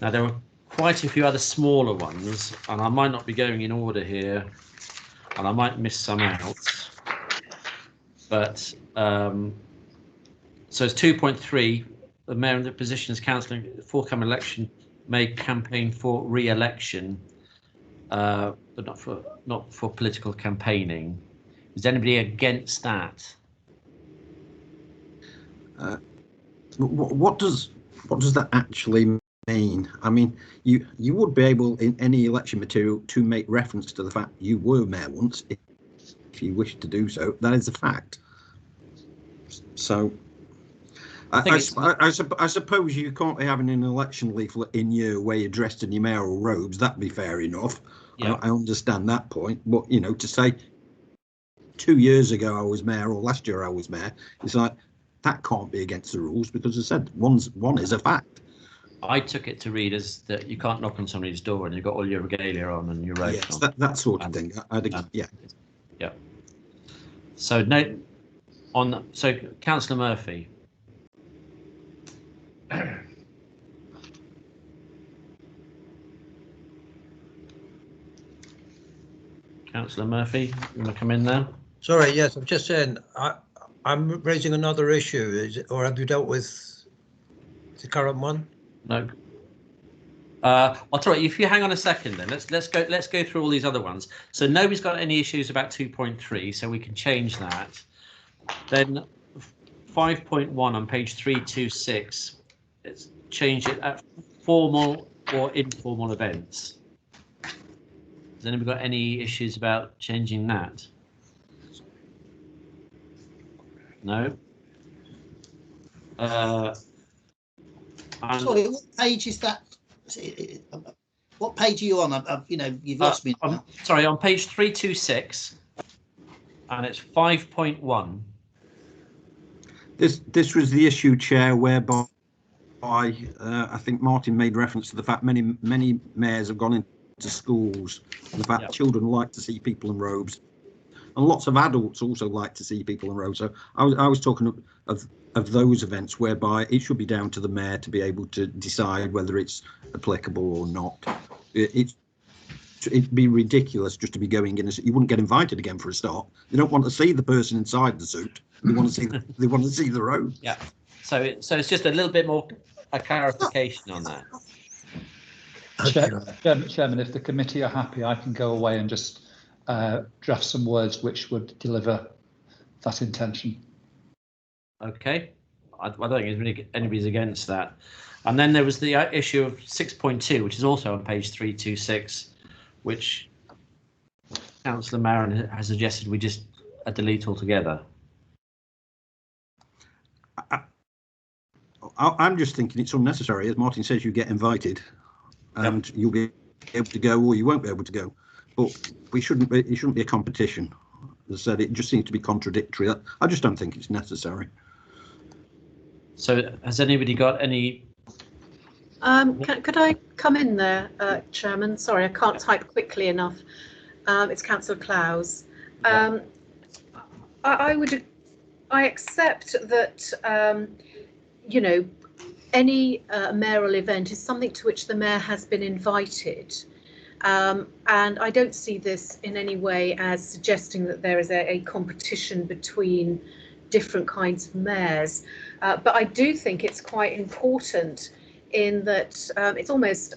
Now there are quite a few other smaller ones, and I might not be going in order here, and I might miss some out. But so it's 2.3. The mayor in the position as councillor in the forthcoming election may campaign for re-election, but not for political campaigning. Is anybody against that? What does that actually mean? I mean, you would be able in any election material to make reference to the fact you were mayor once, if you wish to do so. That is a fact. So I suppose you can't be having an election leaflet in you where you're dressed in your mayoral robes. That'd be fair enough. Yeah. I understand that point, but you know, to say 2 years ago I was mayor or last year I was mayor, it's like that can't be against the rules, because as I said, one is a fact. I took it to read as that you can't knock on somebody's door and you've got all your regalia on and your robes yes, on. That sort of thing. Yeah. Yeah. So so Councillor Murphy. Councillor Murphy, you want to come in there? Sorry, yes, I'm just saying, I'm raising another issue, or have you dealt with the current one? No. I'll tell you, if you hang on a second, then let's go through all these other ones. So nobody's got any issues about 2.3, so we can change that. Then 5.1 on page 326. Let's change it at formal or informal events. Has anybody got any issues about changing that? No. Sorry, what page is that? What page are you on? You've lost me. Sorry, on page 326, and it's 5.1. This was the issue, Chair, whereby I think Martin made reference to the fact many mayors have gone into schools, and the fact children like to see people in robes, and lots of adults also like to see people in robes. So I was talking of those events whereby it should be down to the mayor to be able to decide whether it's applicable or not. It'd be ridiculous just to be going in. You wouldn't get invited again for a start. They don't want to see the person inside the suit. They want to see the robe. Yeah. So it's just a little bit more a clarification on that. Chairman, if the committee are happy, I can go away and just draft some words which would deliver that intention. Okay, I don't think anybody's against that. And then there was the issue of 6.2, which is also on page 326, which Councillor Marin has suggested we just delete altogether. I'm just thinking it's unnecessary. As Martin says, you get invited and you'll be able to go or you won't be able to go. But it shouldn't be a competition. As I said, it just seems to be contradictory. I just don't think it's necessary. So has anybody got any? Could I come in there, Chairman? Sorry, I can't type quickly enough. It's Councillor Clowes. I accept that, you know, any mayoral event is something to which the mayor has been invited. And I don't see this in any way as suggesting that there is a competition between different kinds of mayors. But I do think it's quite important in that it's almost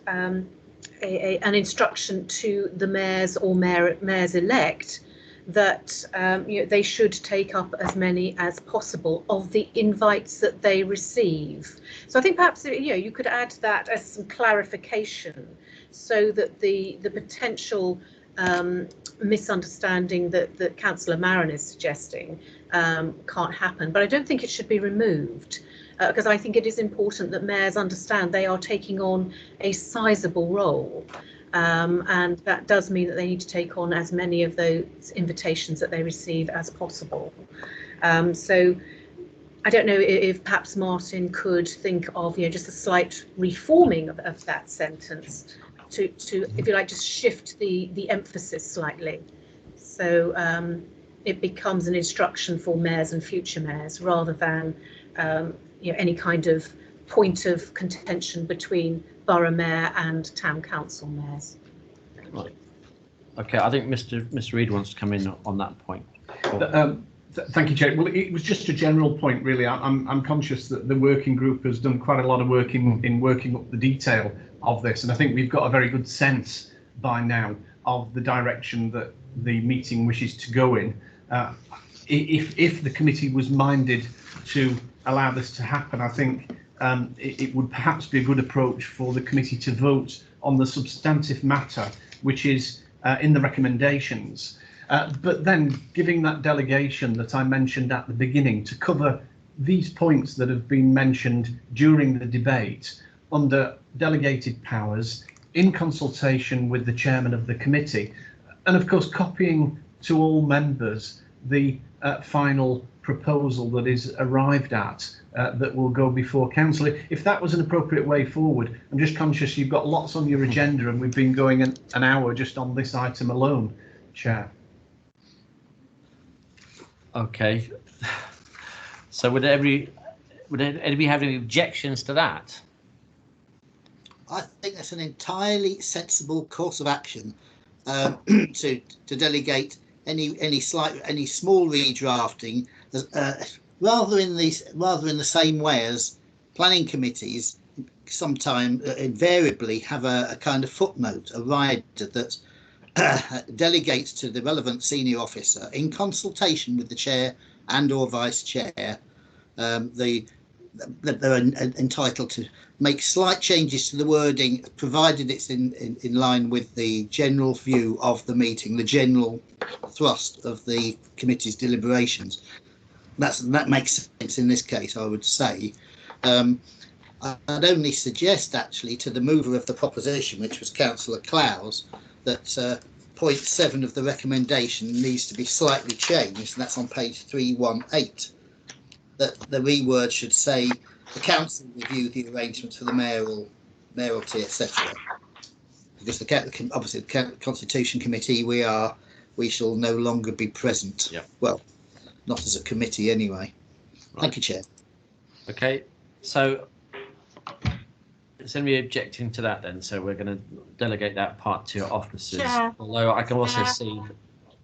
an instruction to the mayors or mayors-elect that you know, they should take up as many as possible of the invites that they receive. So I think perhaps you could add that as some clarification, so that the potential misunderstanding that Councillor Marin is suggesting can't happen. But I don't think it should be removed, because I think it is important that mayors understand they are taking on a sizable role. And that does mean that they need to take on as many of those invitations that they receive as possible. So I don't know if perhaps Martin could think of just a slight reforming of that sentence to if you like, just shift the emphasis slightly. So it becomes an instruction for mayors and future mayors rather than any kind of point of contention between borough mayor and town council mayors. Right. Okay, I think Mr. Reid wants to come in on that point. Thank you, Chair. Well, it was just a general point, really. I'm conscious that the working group has done quite a lot of work in working up the detail of this, and I think we've got a very good sense by now of the direction that the meeting wishes to go in. If the committee was minded to allow this to happen, I think it would perhaps be a good approach for the committee to vote on the substantive matter, which is in the recommendations, but then giving that delegation that I mentioned at the beginning to cover these points that have been mentioned during the debate under delegated powers in consultation with the chairman of the committee, and of course copying to all members the final proposal that is arrived at that will go before council. If that was an appropriate way forward, I'm just conscious you've got lots on your agenda and we've been going an hour just on this item alone, Chair. Okay. So would anybody have any objections to that? I think that's an entirely sensible course of action to delegate any small redrafting, rather in the same way as planning committees sometimes invariably have a kind of footnote, a rider that delegates to the relevant senior officer in consultation with the chair and or vice chair. They're entitled to make slight changes to the wording, provided it's in line with the general view of the meeting, the general thrust of the committee's deliberations. That makes sense in this case, I would say. I'd only suggest actually to the mover of the proposition, which was Councillor Clowes, that point 7 of the recommendation needs to be slightly changed, and that's on page 318. That the reword should say the council review the arrangements for the mayoralty, etc. Because obviously the Constitution Committee, we shall no longer be present. Yep. Well, not as a committee anyway. Right. Thank you, Chair. Okay, so is anybody objecting to that then? So we're going to delegate that part to your officers. Chair. Although I can also see.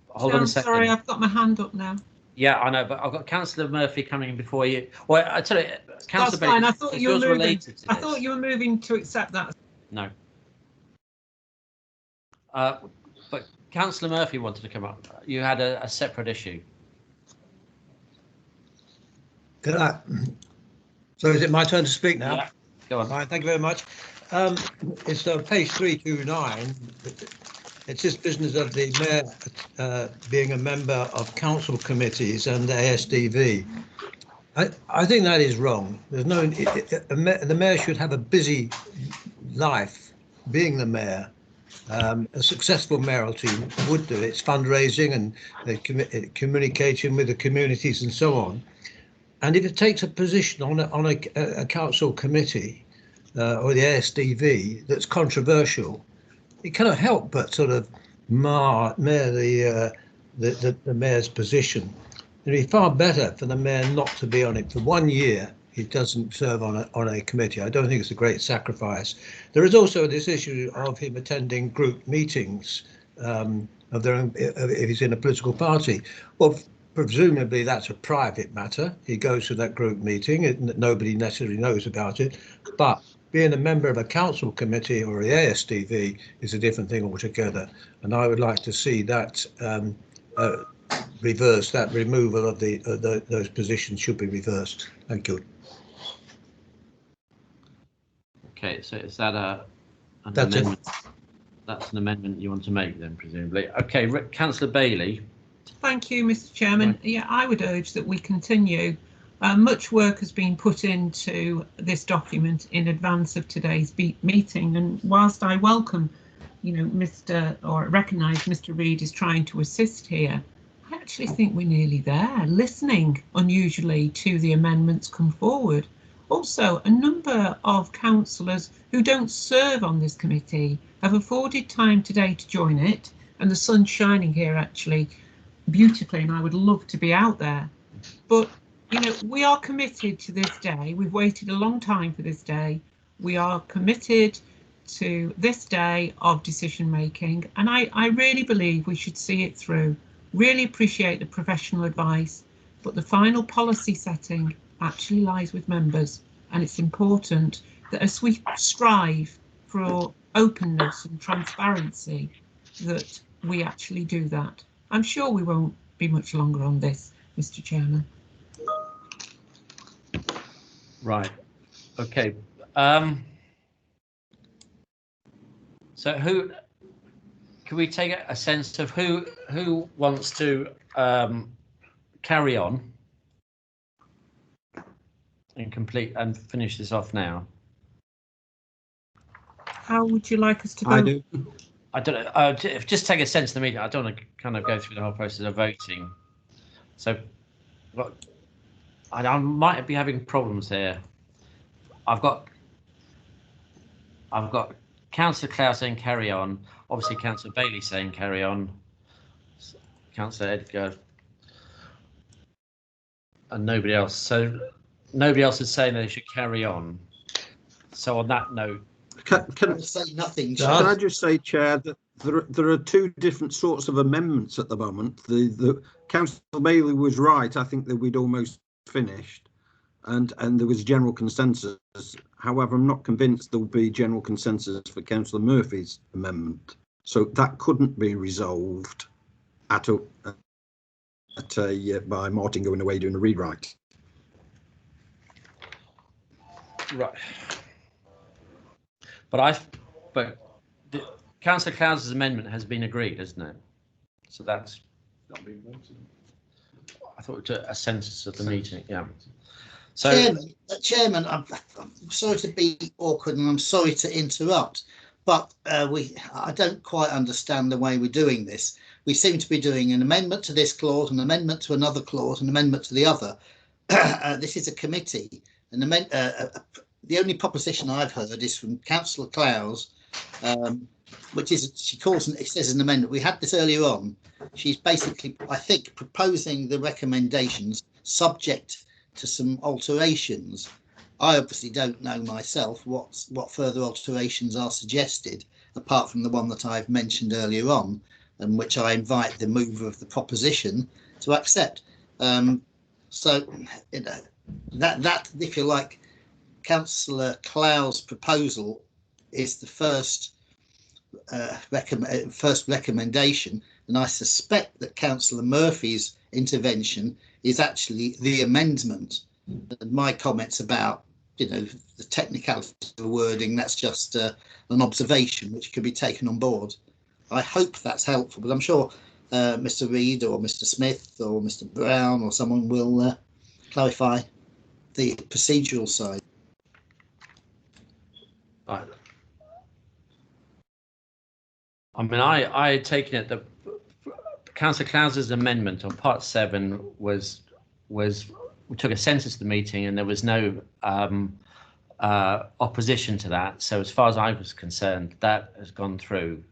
Hold on a second. Sorry, I've got my hand up now. Yeah, I know, but I've got Councillor Murphy coming in before you. Well, I tell you, Councillor That's fine. Bates, I thought you were moving. I this. thought you were moving to accept that. No. But Councillor Murphy wanted to come up. You had a separate issue. Good night. So is it my turn to speak now? Yeah. Go on. Right, thank you very much. It's page 329. It's this business of the mayor being a member of council committees and ASDV. I think that is wrong. There's no, the mayor should have a busy life being the mayor. A successful mayoralty would do its fundraising and communication with the communities and so on. And if it takes a position on a council committee or the ASDV that's controversial, it cannot help but sort of mar the mayor's position. It'd be far better for the mayor not to be on it for 1 year. He doesn't serve on a committee. I don't think it's a great sacrifice. There is also this issue of him attending group meetings of their own, if he's in a political party. Well, presumably that's a private matter. He goes to that group meeting, nobody necessarily knows about it. But being a member of a council committee or the ASDV is a different thing altogether. And I would like to see that reversed. That removal of those positions should be reversed. Thank you. Okay, so is that an amendment? That's an amendment you want to make then, presumably. Okay, Councillor Bailey. Thank you, Mr. Chairman. Right. Yeah, I would urge that we continue. Much work has been put into this document in advance of today's meeting, and whilst I welcome, recognise Mr. Reid is trying to assist here, I actually think we're nearly there, listening unusually to the amendments come forward. Also, a number of councillors who don't serve on this committee have afforded time today to join it, and the sun's shining here actually beautifully, and I would love to be out there. But, we are committed to this day. We've waited a long time for this day. We are committed to this day of decision making, and I really believe we should see it through. Really appreciate the professional advice, but the final policy setting actually lies with members, and it's important that as we strive for openness and transparency, that we actually do that. I'm sure we won't be much longer on this, Mr. Chairman. Right. Okay. So who can we take a sense of who wants to carry on and complete and finish this off now? How would you like us to go? I don't know. Just take a sense of the meeting. I don't want to kind of go through the whole process of voting. So, I might be having problems here. I've got Councillor Clouse saying carry on. Obviously, Councillor Bailey saying carry on. Councillor Edgar, and nobody else. So nobody else is saying they should carry on. So on that note, can I say nothing? Can I just say, Chair, that there are two different sorts of amendments at the moment. The Councillor Bailey was right. I think that we'd almost finished, and there was general consensus. However, I'm not convinced there will be general consensus for Councillor Murphy's amendment. So that couldn't be resolved by Martin going away doing a rewrite. Right. But Councillor Clouse's amendment has been agreed, hasn't it? So that's not been voted. I thought it was a census of the meeting. Yeah. So, Chairman, I'm sorry to be awkward and I'm sorry to interrupt, but I don't quite understand the way we're doing this. We seem to be doing an amendment to this clause, an amendment to another clause, an amendment to the other. This is a committee, and the only proposition I've heard is from Councillor Clowes, which is it says an amendment. We had this earlier on. She's basically, I think, proposing the recommendations subject to some alterations. I obviously don't know myself what further alterations are suggested, apart from the one that I've mentioned earlier on, and which I invite the mover of the proposition to accept. So that if you like, Councillor Clowes' proposal is the first recommendation, and I suspect that Councillor Murphy's intervention is actually the amendment. And my comments about the technicality of the wording, that's just an observation which could be taken on board. I hope that's helpful, but I'm sure Mr. Reid or Mr. Smith or Mr. Brown or someone will clarify the procedural side. Right. I mean, I had taken it that Councillor Clowes' amendment on Part 7 was we took a census of the meeting and there was no opposition to that. So as far as I was concerned, that has gone through.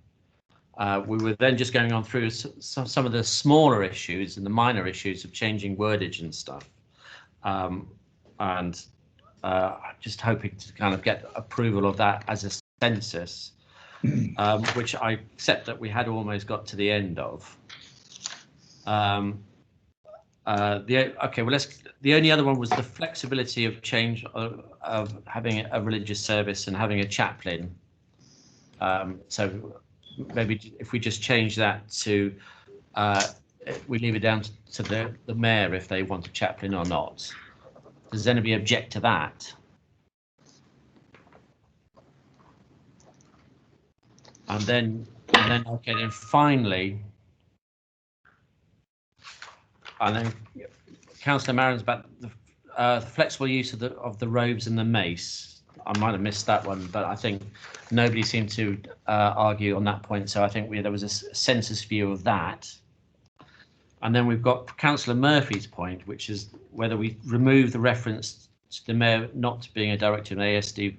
We were then just going on through some of the smaller issues and the minor issues of changing wordage and stuff. And just hoping to kind of get approval of that as a census, which I accept that we had almost got to the end of. The only other one was the flexibility of change of having a religious service and having a chaplain. So maybe if we just change that to we leave it down to the mayor if they want a chaplain or not. Does anybody object to that? And then okay, then finally, and then Councillor Marron's about the flexible use of the robes and the mace. I might have missed that one, but I think nobody seemed to argue on that point. So I think there was a census view of that. And then we've got Councillor Murphy's point, which is whether we remove the reference to the mayor not being a director of an ASD,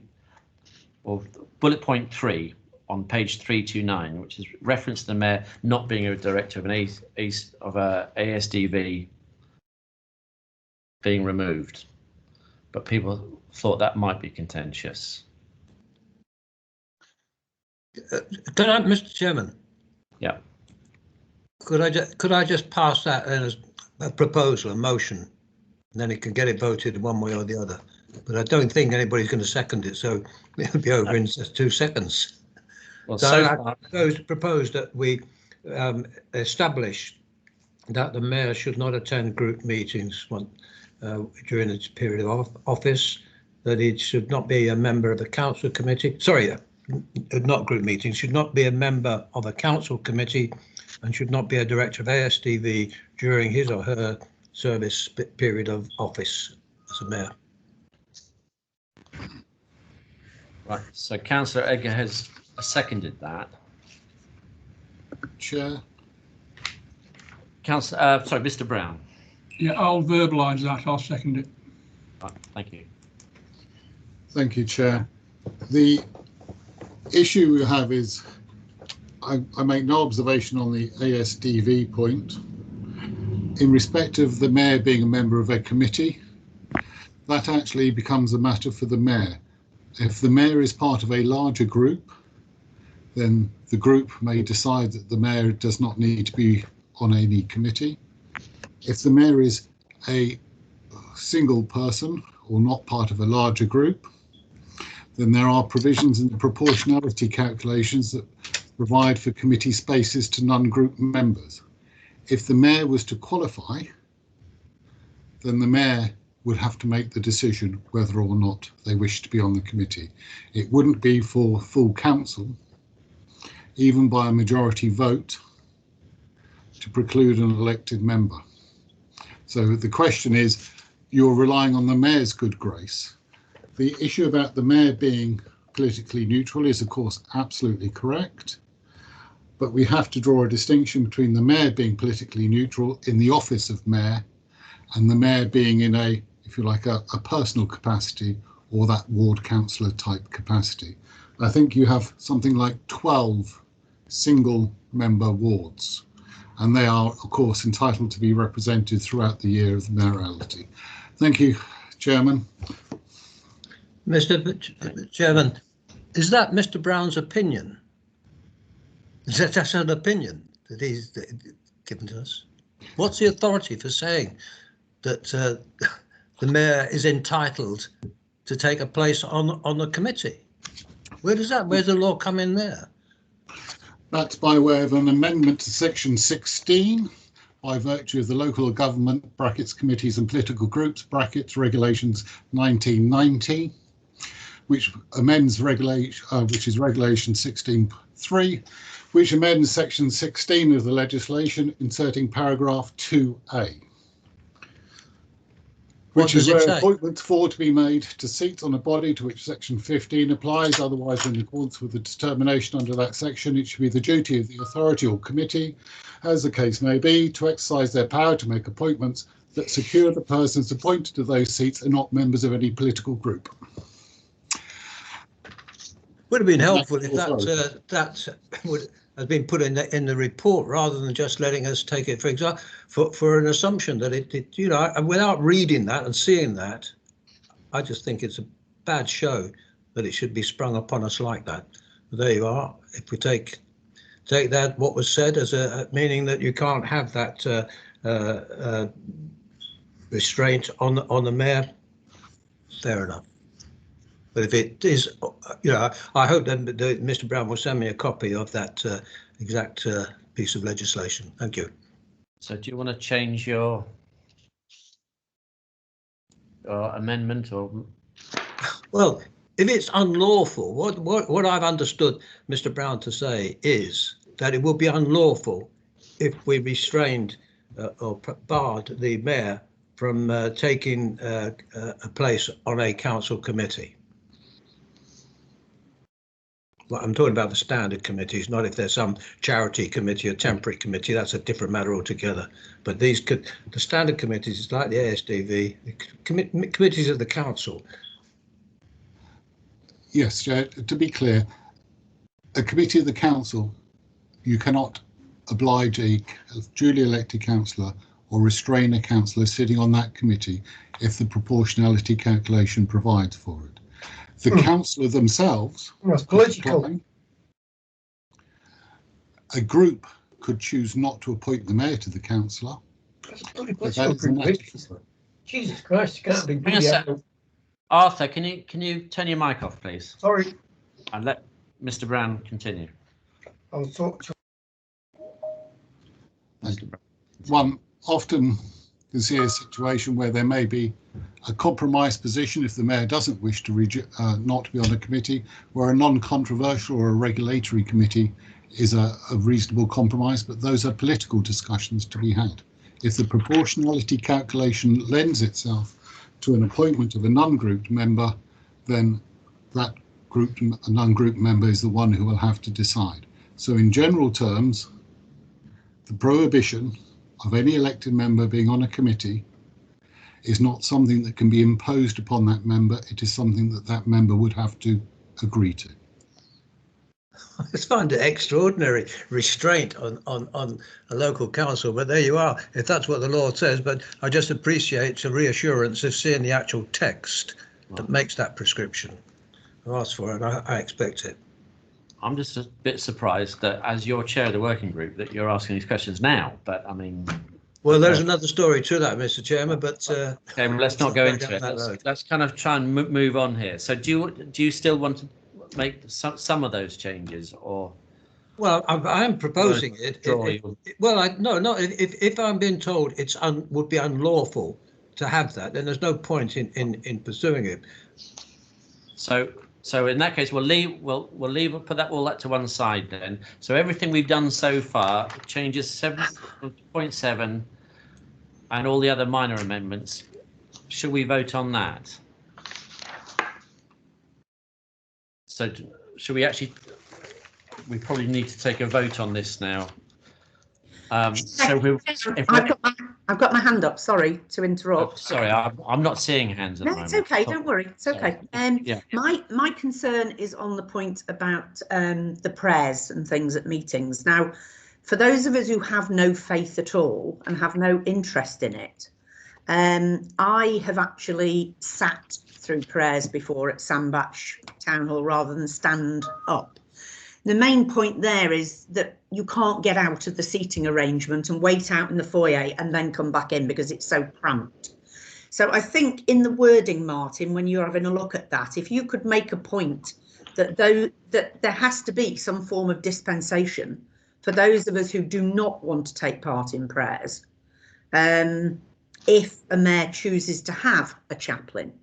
or bullet point 3 on page 329, which is reference to the mayor not being a director of an ASDV being removed. But people thought that might be contentious. Can I, Mr. Chairman? Yeah. Could I just pass that as a proposal, a motion, and then it can get it voted one way or the other? But I don't think anybody's going to second it, so it'll be over in just 2 seconds. Well, so I propose that we establish that the mayor should not attend group meetings during its period of office, that it should not be a member of a council committee. Sorry, not group meetings, should not be a member of a council committee and should not be a director of ASDV during his or her service period of office as a mayor. Right, so Councillor Edgar has seconded that. Chair. Sorry, Mr. Brown. Yeah, I'll verbalise that. I'll second it. Right, thank you. Thank you, Chair. The issue we have is I make no observation on the ASDV point. In respect of the mayor being a member of a committee, that actually becomes a matter for the mayor. If the mayor is part of a larger group, then the group may decide that the mayor does not need to be on any committee. If the mayor is a single person or not part of a larger group, then there are provisions in the proportionality calculations that provide for committee spaces to non-group members. If the mayor was to qualify, then the mayor would have to make the decision whether or not they wish to be on the committee. It wouldn't be for full council, even by a majority vote, to preclude an elected member. So the question is, you're relying on the mayor's good grace. The issue about the mayor being politically neutral is, of course, absolutely correct. But we have to draw a distinction between the mayor being politically neutral in the office of mayor and the mayor being in a, if you like, a personal capacity or that ward councillor type capacity. I think you have something like 12 single member wards, and they are, of course, entitled to be represented throughout the year of the mayoralty. Thank you, Chairman. Mr. Chairman, is that Mr. Brown's opinion? That's an opinion that he's given to us. What's the authority for saying that the mayor is entitled to take a place on the committee? Where's the law come in there? That's by way of an amendment to section 16 by virtue of the Local Government (brackets committees and political groups) (brackets regulations 1990), which amends regulation, which is regulation 16.3, which amends section 16 of the legislation, inserting paragraph 2A. Which is where appointments for to be made to seats on a body to which section 15 applies. Otherwise, in accordance with the determination under that section, it should be the duty of the authority or committee, as the case may be, to exercise their power to make appointments that secure the persons appointed to those seats are not members of any political group. Would have been helpful if that has been put in the report, rather than just letting us take it, for example, for an assumption that it you know, without reading that and seeing that, I just think it's a bad show that it should be sprung upon us like that. But there you are. If we take that what was said as a meaning that you can't have that restraint on the mayor, fair enough. But if it is, you know, I hope that Mr. Brown will send me a copy of that exact piece of legislation. Thank you. So do you want to change your amendment, or? Well, if it's unlawful, what I've understood Mr. Brown to say is that it would be unlawful if we restrained or barred the mayor from taking a place on a council committee. Well, I'm talking about the standard committees, not if there's some charity committee or temporary committee. That's a different matter altogether. But the standard committees, it's like the ASDV, the committees of the council. Yes, Chair, to be clear, a committee of the council, you cannot oblige a duly elected councillor or restrain a councillor sitting on that committee if the proportionality calculation provides for it. The councillor themselves, that's political. A group could choose not to appoint the mayor to the councillor. Jesus Christ, you can't be Arthur, can you turn your mic off, please? Sorry. And let Mr. Brown continue. I'll talk to Mr. Brown. One often can see a situation where there may be a compromise position if the mayor doesn't wish to not to be on a committee, where a non-controversial or a regulatory committee is a reasonable compromise, but those are political discussions to be had. If the proportionality calculation lends itself to an appointment of a non-grouped member, then that non-grouped member is the one who will have to decide. So in general terms, the prohibition of any elected member being on a committee is not something that can be imposed upon that member. It is something that that member would have to agree to. I just find it extraordinary restraint on a local council, but there you are, if that's what the law says. But I just appreciate the reassurance of seeing the actual text that makes that prescription. I asked for it, I expect it. I'm just a bit surprised that as you're chair of the working group that you're asking these questions now, but I mean... Well, there's another story to that, Mr. Chairman, but... okay, well, let's not go into it. Let's kind of try and move on here. So do you still want to make some of those changes, or? Well, I am proposing it. No. If I'm being told it's would be unlawful to have that, then there's no point in pursuing it. So in that case, we'll put that all to one side then. So everything we've done so far, changes 7.7 and all the other minor amendments. Should we vote on that? So should we actually? We probably need to take a vote on this now. So I've got my hand up. Sorry to interrupt. Oh, sorry, I'm not seeing hands at the moment. No, it's okay. Don't worry. It's okay. Yeah. My concern is on the point about the prayers and things at meetings. Now, for those of us who have no faith at all and have no interest in it, I have actually sat through prayers before at Sandbach Town Hall rather than stand up. The main point there is that you can't get out of the seating arrangement and wait out in the foyer and then come back in because it's so cramped. So I think in the wording, Martin, when you're having a look at that, if you could make a point that there has to be some form of dispensation for those of us who do not want to take part in prayers, if a mayor chooses to have a chaplain,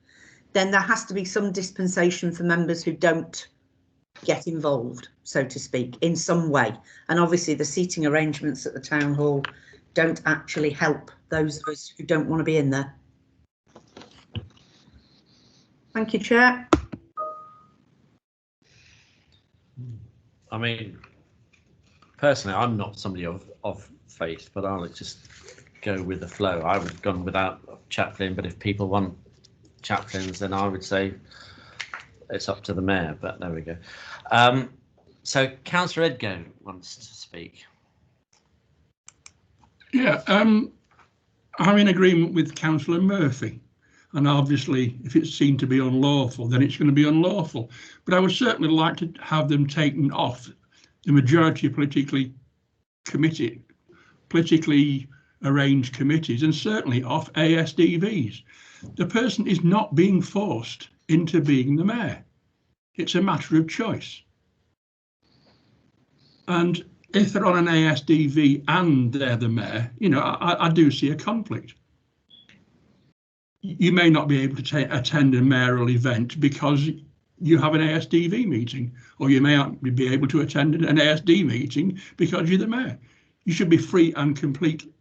then there has to be some dispensation for members who don't get involved, so to speak, in some way. And obviously the seating arrangements at the town hall don't actually help those of us who don't want to be in there. Thank you, Chair. I mean, personally, I'm not somebody of faith, but I'll just go with the flow. I would have gone without a chaplain, but if people want chaplains, then I would say it's up to the mayor, but there we go. So Councillor Edgo wants to speak. Yeah, I'm in agreement with Councillor Murphy. And obviously, if it's seen to be unlawful, then it's going to be unlawful. But I would certainly like to have them taken off the majority of politically arranged committees, and certainly off ASDVs. The person is not being forced into being the mayor. It's a matter of choice. And if they're on an ASDV and they're the mayor, you know, I do see a conflict. You may not be able to attend a mayoral event because you have an ASDV meeting, or you may not be able to attend an ASD meeting because you're the mayor. You should be free and complete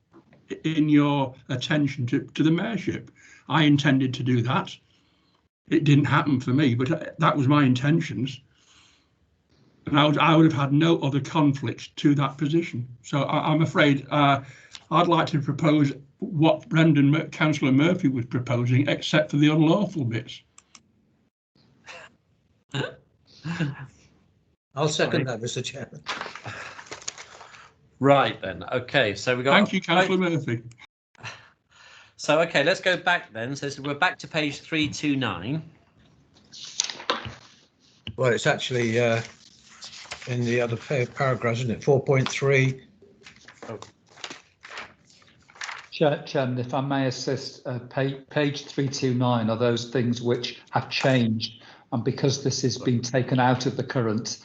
in your attention to the mayorship. I intended to do that. It didn't happen for me, but that was my intentions. And I would have had no other conflict to that position. So I'm afraid I'd like to propose what Councillor Murphy was proposing, except for the unlawful bits. I'll second that, Mr. Chairman. Right then. Okay, so we got. Thank you, Councillor Murphy. So okay, let's go back then. So we're back to page 329. Well, it's actually in the other paragraph, isn't it? 4.3. Oh. Chairman, if I may assist, page 329 are those things which have changed, and because this has been taken out of the current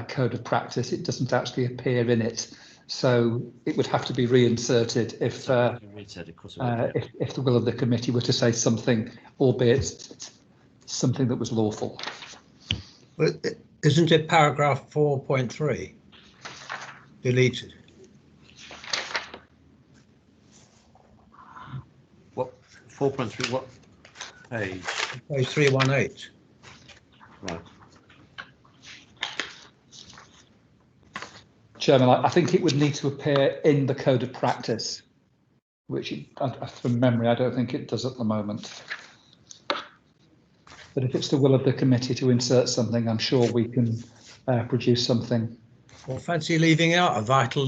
code of practice, it doesn't actually appear in it. So it would have to be reinserted if the will of the committee were to say something, albeit something that was lawful. Well, isn't it paragraph 4.3 deleted? What 4.3? What page? Page 318. Right. Chairman, I think it would need to appear in the code of practice, which from memory, I don't think it does at the moment. But if it's the will of the committee to insert something, I'm sure we can produce something. Well, fancy leaving out a vital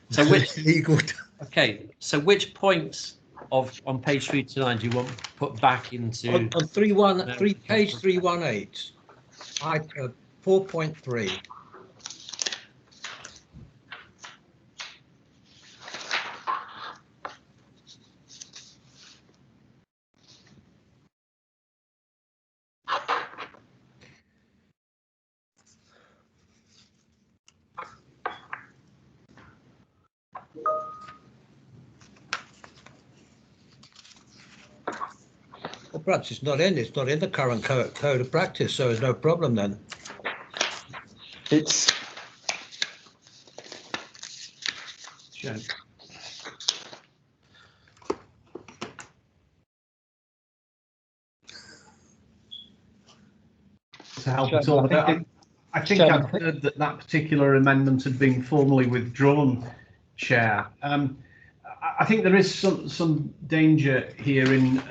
so which legal. Okay, so which points on page 329 do you want put back into on page 318, 4.3. Well, perhaps it's not in the current code of practice, so there's no problem then. It's Sure. To help us all. I think I've heard that particular amendment had been formally withdrawn, Chair. I think there is some danger here in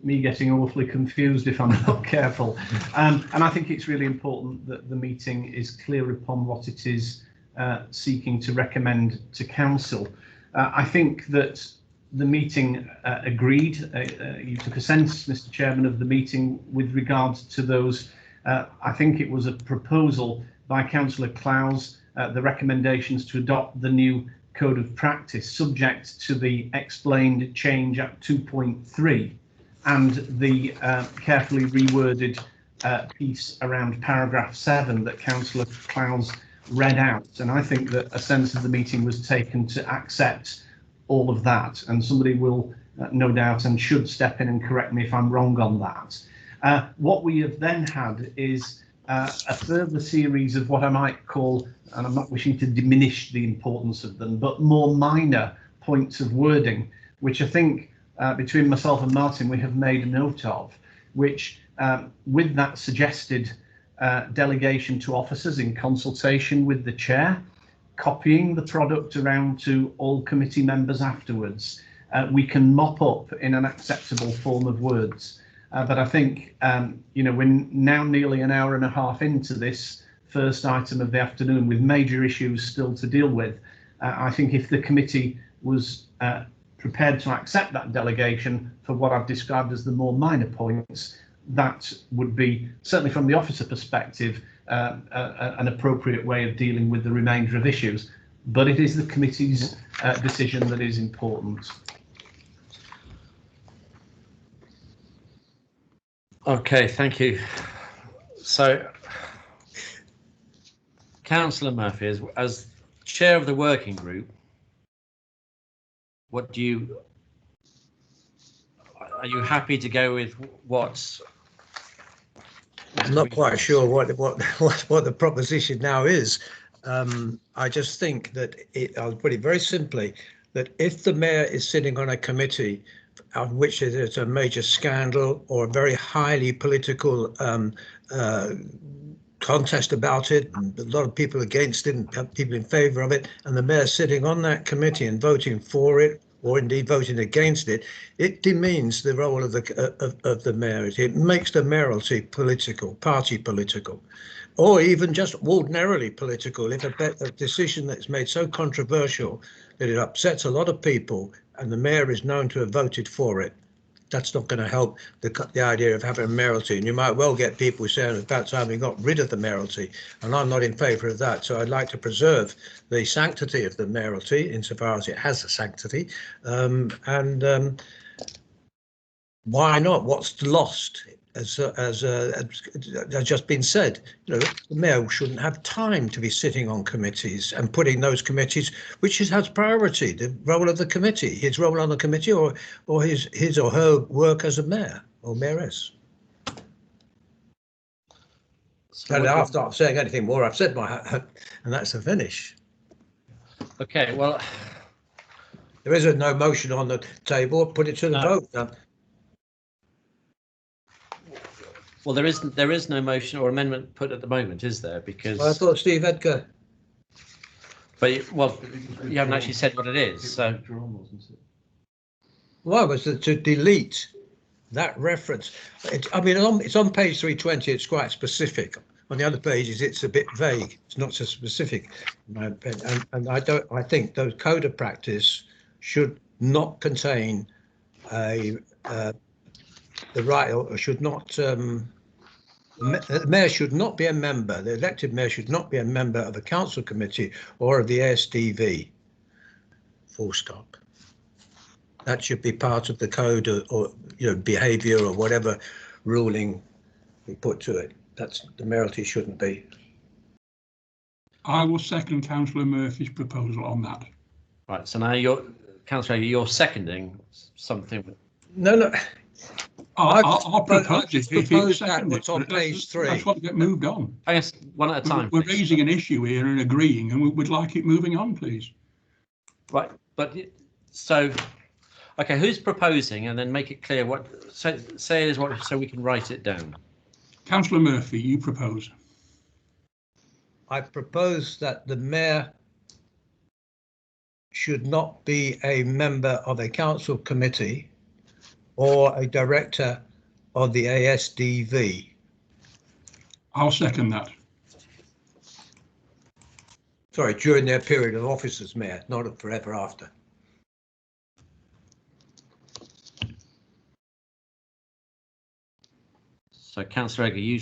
me getting awfully confused if I'm not careful. And I think it's really important that the meeting is clear upon what it is seeking to recommend to council. I think that the meeting agreed, you took a sense, Mr. Chairman, of the meeting with regards to those. I think it was a proposal by Councillor Clowes, the recommendations to adopt the new code of practice subject to the explained change at 2.3 and the carefully reworded piece around paragraph 7 that Councillor Clowes read out. And I think that a sense of the meeting was taken to accept all of that, and somebody will no doubt and should step in and correct me if I'm wrong on that. What we have then had is a further series of what I might call, and I'm not wishing to diminish the importance of them, but more minor points of wording, which I think between myself and Martin we have made a note of, which with that suggested delegation to officers in consultation with the chair, copying the product around to all committee members afterwards, we can mop up in an acceptable form of words. But I think, you know, we're now nearly an hour and a half into this first item of the afternoon with major issues still to deal with. I think if the committee was prepared to accept that delegation for what I've described as the more minor points, that would be, certainly from the officer perspective, an appropriate way of dealing with the remainder of issues. But it is the committee's decision that is important. Okay, thank you. So, Councillor Murphy, as chair of the working group, what do you, are you happy to go with what's? I'm not quite sure what the proposition now is. I just think that I'll put it very simply, that if the mayor is sitting on a committee on which there's a major scandal or a very highly political contest about it, and a lot of people against it and people in favour of it, and the mayor sitting on that committee and voting for it, or indeed voting against it, it demeans the role of the mayor. It makes the mayoralty political, party political, or even just ordinarily political. If a decision that's made so controversial that it upsets a lot of people and the mayor is known to have voted for it, that's not going to help the idea of having a mayoralty. And you might well get people saying at that time we got rid of the mayoralty, and I'm not in favour of that. So I'd like to preserve the sanctity of the mayoralty insofar as it has a sanctity. Why not? What's lost? As just been said, you know, the mayor shouldn't have time to be sitting on committees and putting those committees, which has priority, the role of the committee, his role on the committee, or his or her work as a mayor or mayoress. So and after I'm saying anything more, I've said my, and that's the finish. Okay, well, there is no motion on the table. Put it to the vote. Well, there is no motion or amendment put at the moment, is there? Because well, I thought Steve Edgar. But you haven't actually said what it is. So why was it to delete that reference? I mean, it's on page 320. It's quite specific. On the other pages, it's a bit vague. It's not so specific, in my opinion. And I think those code of practice should not contain the right, or should not. The mayor should not be a member. The elected mayor should not be a member of a council committee or of the ASDV. Full stop. That should be part of the code, or you know, behaviour or whatever ruling we put to it. That's the mayoralty shouldn't be. I will second Councillor Murphy's proposal on that. Right. So now you're seconding something. No. I'll propose it if it's what's on page 3. That's what get moved on. I guess one at a time. We're raising an issue here and agreeing, and we would like it moving on, please. Right, but so, okay, who's proposing, and then make it clear what. So say it is what, so we can write it down. Councillor Murphy, you propose. I propose that the mayor should not be a member of a council committee or a director of the ASDV. I'll second that. Sorry, during their period of office as mayor, not forever after. So, Councillor Egger,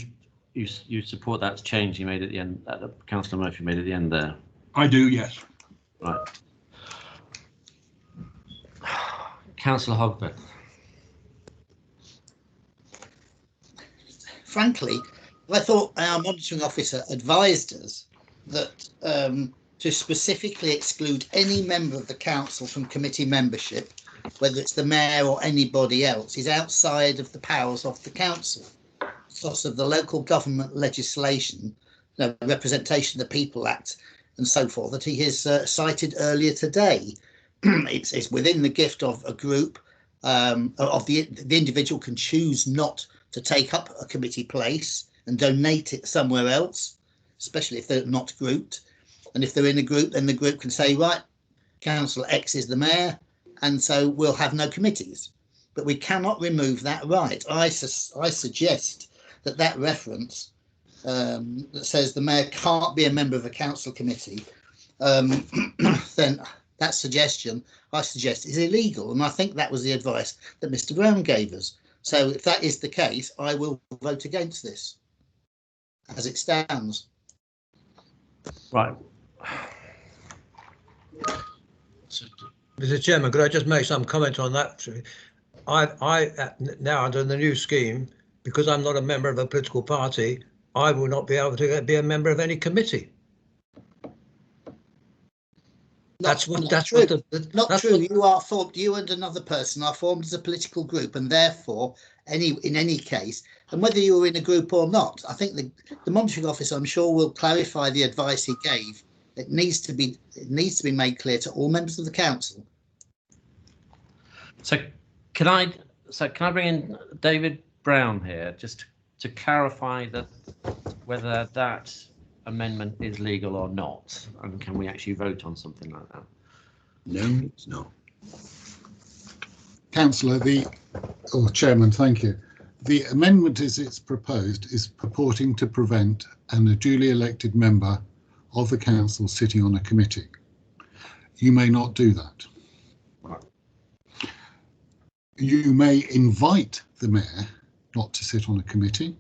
you support that change you made at the end, that Councillor Murphy made at the end there? I do, yes. Right. Councillor Hogbert. Frankly, I thought our monitoring officer advised us that to specifically exclude any member of the council from committee membership, whether it's the mayor or anybody else, is outside of the powers of the council. ethos of the Local Government Legislation, Representation of the People Act, and so forth, that he has cited earlier today. It's within the gift of a group, of the individual can choose not to take up a committee place and donate it somewhere else, especially if they're not grouped. And if they're in a group, then the group can say, right, Councillor X is the mayor, and so we'll have no committees. But we cannot remove that right. I suggest that reference that says the mayor can't be a member of a council committee, then that suggestion, I suggest, is illegal. And I think that was the advice that Mr. Brown gave us. So if that is the case, I will vote against this as it stands. Right. Mr. Chairman, could I just make some comment on that? I now under the new scheme, because I'm not a member of a political party, I will not be able to be a member of any committee. Not true. You are formed. You and another person are formed as a political group, and therefore, in any case, and whether you were in a group or not, I think the monitoring officer, I'm sure, will clarify the advice he gave. It needs to be made clear to all members of the council. So can I bring in David Brown here just to clarify that whether that amendment is legal or not, and can we actually vote on something like that? No, it's not. Councillor, Chairman, thank you. The amendment as it's proposed is purporting to prevent a duly elected member of the council sitting on a committee. You may not do that. You may invite the mayor not to sit on a committee.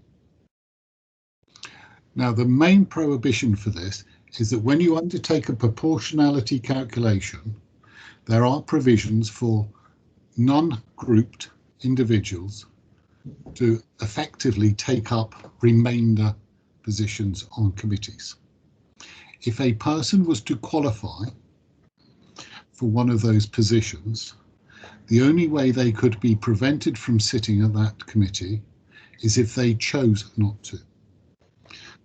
Now, the main prohibition for this is that when you undertake a proportionality calculation, there are provisions for non-grouped individuals to effectively take up remainder positions on committees. If a person was to qualify for one of those positions, the only way they could be prevented from sitting at that committee is if they chose not to.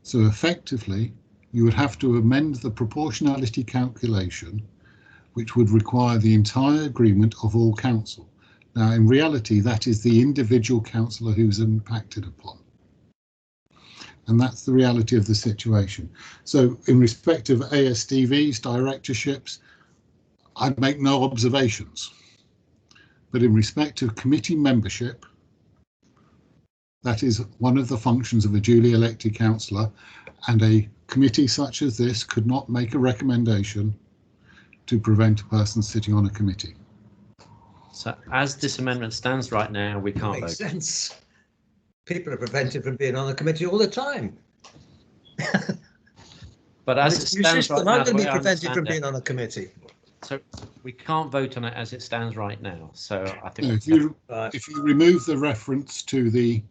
So effectively, you would have to amend the proportionality calculation, which would require the entire agreement of all council. Now, in reality, that is the individual councillor who's impacted upon. And that's the reality of the situation. So in respect of ASDVs, directorships, I'd make no observations. But in respect of committee membership, that is one of the functions of a duly elected councillor, and a committee such as this could not make a recommendation to prevent a person sitting on a committee. So as this amendment stands right now, we can't vote. Makes sense. People are prevented from being on the committee all the time. But as it stands right now, I'm going to be prevented from being on a committee. So we can't vote on it as it stands right now. So I think if you remove the reference to the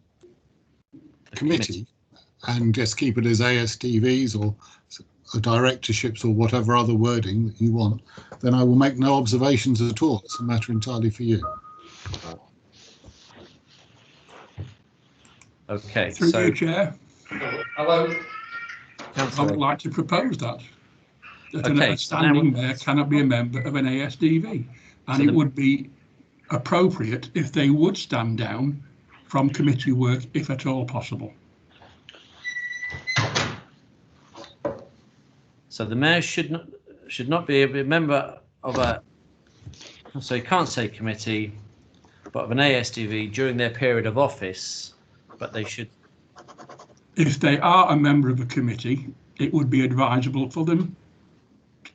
committee and just keep it as ASDVs or directorships or whatever other wording that you want, then I will make no observations at all. It's a matter entirely for you. Okay. Through so you, Chair. Hello. I would like to propose that Okay, a standing mayor cannot be a member of an ASDV, and it would be appropriate if they would stand down from committee work if at all possible. So the mayor should not be a member of a, so you can't say committee, but of an ASDV during their period of office, but they should. If they are a member of a committee, it would be advisable for them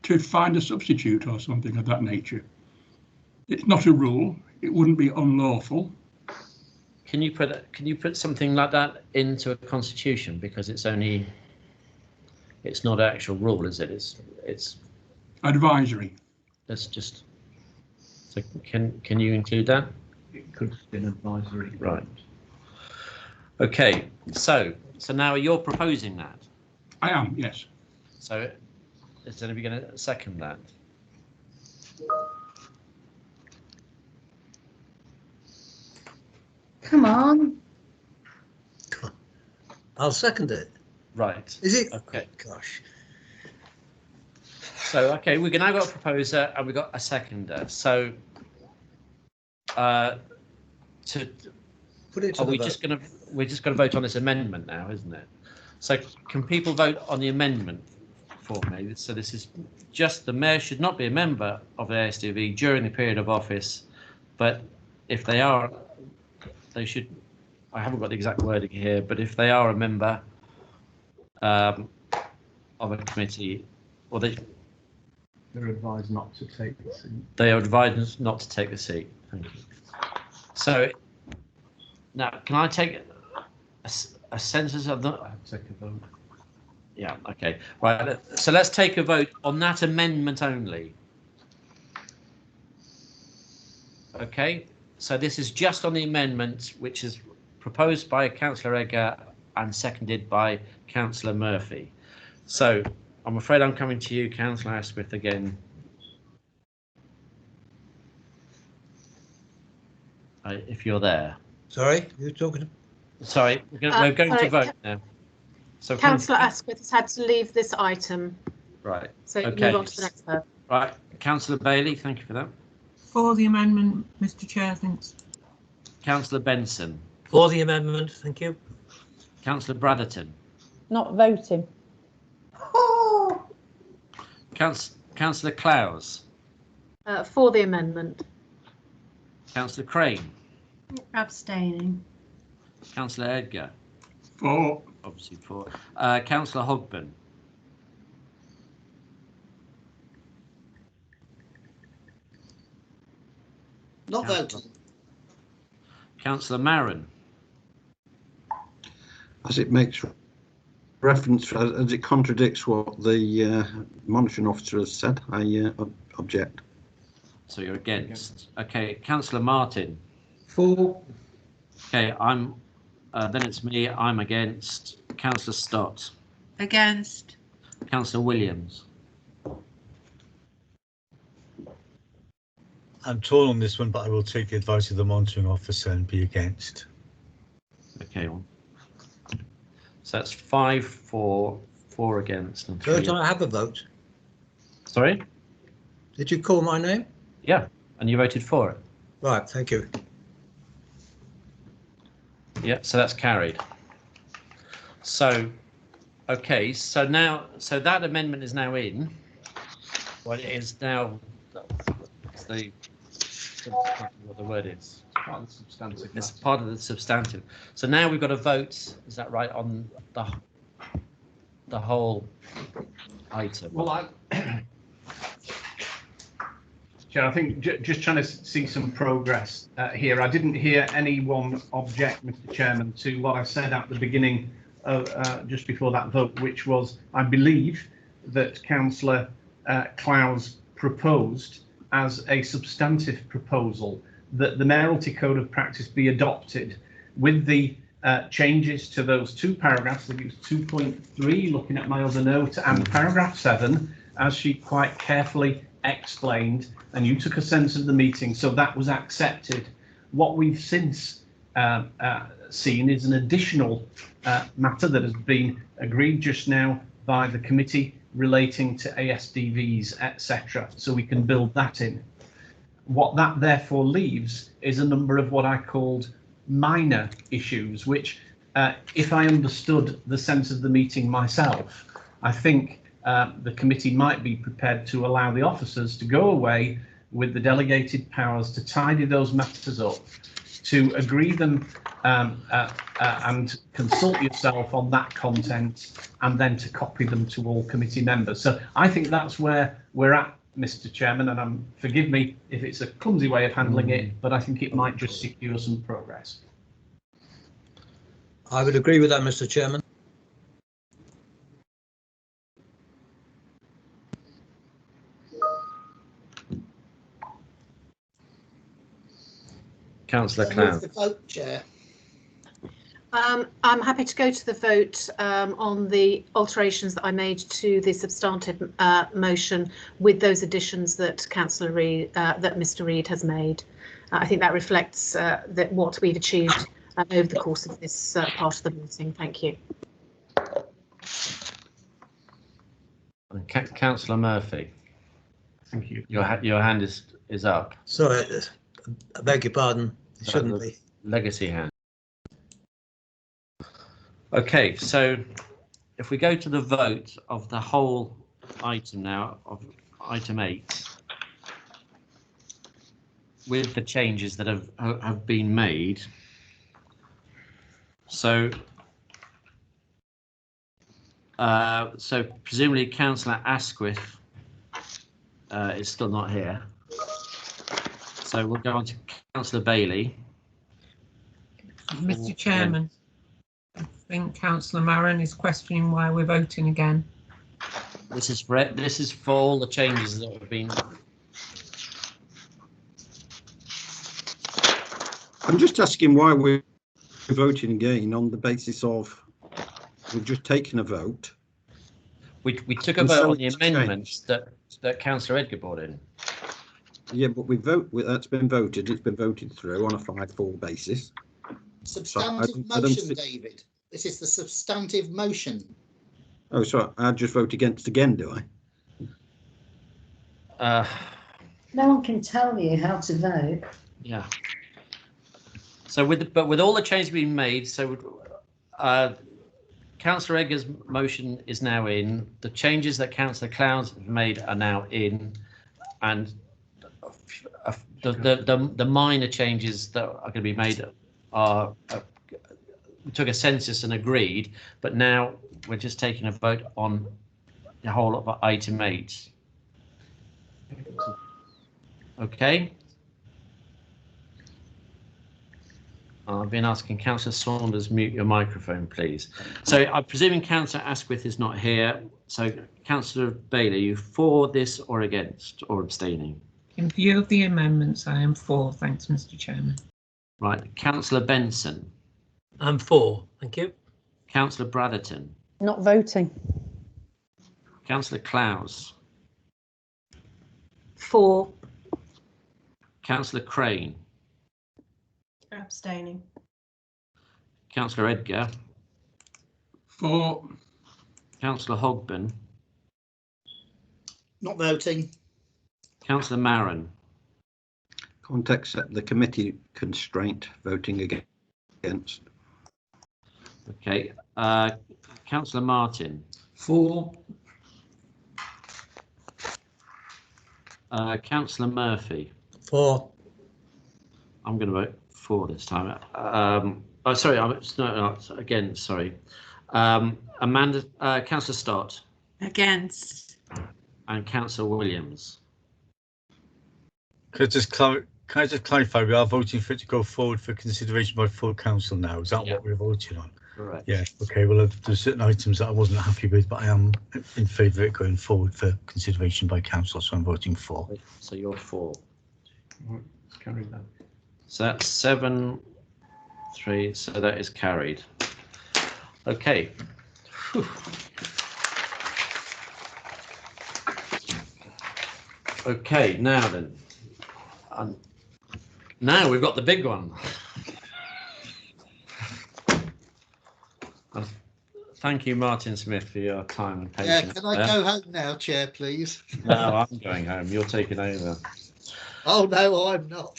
to find a substitute or something of that nature. It's not a rule. It wouldn't be unlawful. Can you put something like that into a constitution, because it's not an actual rule, is it? It's advisory. That's just. So can you include that? It could be an advisory. Right. Okay. So now you're proposing that. I am, yes. So is anybody going to second that? Come on. I'll second it. Right. Is it? Okay. Gosh. So, okay, we've now got a proposer and we've got a seconder. So, to put it to are the we vote. we're just going to vote on this amendment now, isn't it? So, can people vote on the amendment for me? So, this is just the mayor should not be a member of the ASDV during the period of office, but if they are, they should. I haven't got the exact wording here, but if they are a member of a committee, or they're advised not to take the seat. They are advised not to take the seat. Thank you. So now, can I take a census of the? I'll take a vote. Yeah. Okay. Right. So let's take a vote on that amendment only. Okay. So this is just on the amendment, which is proposed by Councillor Egger and seconded by Councillor Murphy. So I'm afraid I'm coming to you, Councillor Asquith, again. If you're there. Sorry, you're talking. Sorry, we're going to vote now. So Councillor Asquith has had to leave this item. Right. So okay. move on to the next vote. Right. Councillor Bailey, thank you for that. For the amendment, Mr. Chair, thanks. Councillor Benson. For the amendment, thank you. Councillor Bradderton. Not voting. Councillor Clowes. For the amendment. Councillor Crane. Abstaining. Councillor Edgar. For. Obviously for. Councillor Hogben. Not voting. Councillor Marin. As it makes reference, as it contradicts what the monitoring officer has said, I object. So you're against. Okay, Councillor Martin. For. Okay, I'm. Then it's me. I'm against. Councillor Stott. Against. Councillor Williams. I'm torn on this one, but I will take the advice of the monitoring officer and be against. Okay. So that's 5 for, 4 against, and 3. So don't I have a vote? Sorry? Did you call my name? Yeah, and you voted for it. Right, thank you. Yeah, so that's carried. So, okay, so now, so that amendment is now in. Well, it is now. It's the what the word is. Part of the substantive. It's part of the substantive. So now we've got to vote. Is that right on the whole item? Well, Chair, I think just trying to see some progress here. I didn't hear anyone object, Mr. Chairman, to what I said at the beginning of just before that vote, which was I believe that Councillor Clowes proposed as a substantive proposal that the Mayoralty Code of Practice be adopted with the changes to those 2 paragraphs. I think it was 2.3, looking at my other note, and paragraph 7, as she quite carefully explained, and you took a sense of the meeting, so that was accepted. What we've since seen is an additional matter that has been agreed just now by the committee relating to ASDVs, etc. So we can build that in. What that therefore leaves is a number of what I called minor issues, which, if I understood the sense of the meeting myself, I think the committee might be prepared to allow the officers to go away with the delegated powers to tidy those matters up, to agree them and consult yourself on that content, and then to copy them to all committee members. So I think that's where we're at, Mr. Chairman, and forgive me if it's a clumsy way of handling it, but I think it might just secure some progress. I would agree with that, Mr. Chairman. Councillor Move Clown. the vote, Chair. I'm happy to go to the vote on the alterations that I made to the substantive motion with those additions that Councillor Reid, that Mr. Reid has made. I think that reflects that what we've achieved over the course of this part of the meeting. Thank you. And Councillor Murphy. Thank you. Your hand is up. Sorry, I beg your pardon. It shouldn't be. Legacy hand. Okay, so if we go to the vote of the whole item now, of item 8, with the changes that have been made. So presumably Councillor Asquith is still not here. So we'll go on to Councillor Bailey. Mr. Chairman, I think Councillor Marin is questioning why we're voting again. This is for all the changes that have been. I'm just asking why we're voting again on the basis of we've just taken a vote. We took a vote on the amendments that Councillor Edgar brought in. Yeah, but that's been voted. It's been voted through on a 5-4 basis. Substantive motion, David. This is the substantive motion. Oh, sorry. I just vote against again, do I? No one can tell you how to vote. Yeah. So with all the changes being made, so Councillor Edgar's motion is now in. The changes that Councillor Clowes have made are now in, and the minor changes that are going to be made are we took a census and agreed, but now we're just taking a vote on the whole of item 8. Okay. I've been asking Councillor Saunders, mute your microphone, please. So I'm presuming Councillor Asquith is not here. So Councillor Bailey, are you for this or against or abstaining? In view of the amendments, I am for. Thanks, Mr. Chairman. Right. Councillor Benson. I'm for. Thank you. Councillor Bratherton. Not voting. Councillor Clowes. For. Councillor Crane. Abstaining. Councillor Edgar. For. Councillor Hogben. Not voting. Councillor Marin. Context the committee constraint, voting against. Okay. Councillor Martin. For. Councillor Murphy. For. I'm going to vote for this time. Oh, sorry. No, again, sorry. Amanda, Councillor Stott. Against. And Councillor Williams. Can I just clarify? We are voting for it to go forward for consideration by full council now. Is that what we're voting on? Correct. Yeah. Okay. Well, there's certain items that I wasn't happy with, but I am in favour of it going forward for consideration by council, so I'm voting for. So you're for. Carry that. So that's 7-3. So that is carried. Okay. Whew. Okay. Now then. Now we've got the big one. Thank you, Martin Smith, for your time and patience. Yeah, can I go home now, Chair, please? No, I'm going home. You're taking over. Oh no, I'm not.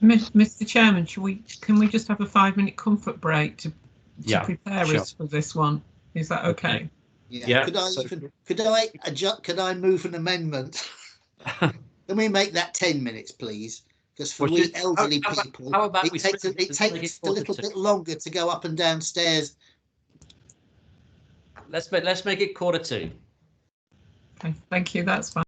Mr. Chairman, can we just have a 5-minute comfort break to prepare sure. us for this one? Is that okay? Yeah. Could I move an amendment? Can we make that 10 minutes, please? Because for we elderly people, it takes a little bit longer to go up and downstairs. Let's make it 1:45. Okay, thank you. That's fine.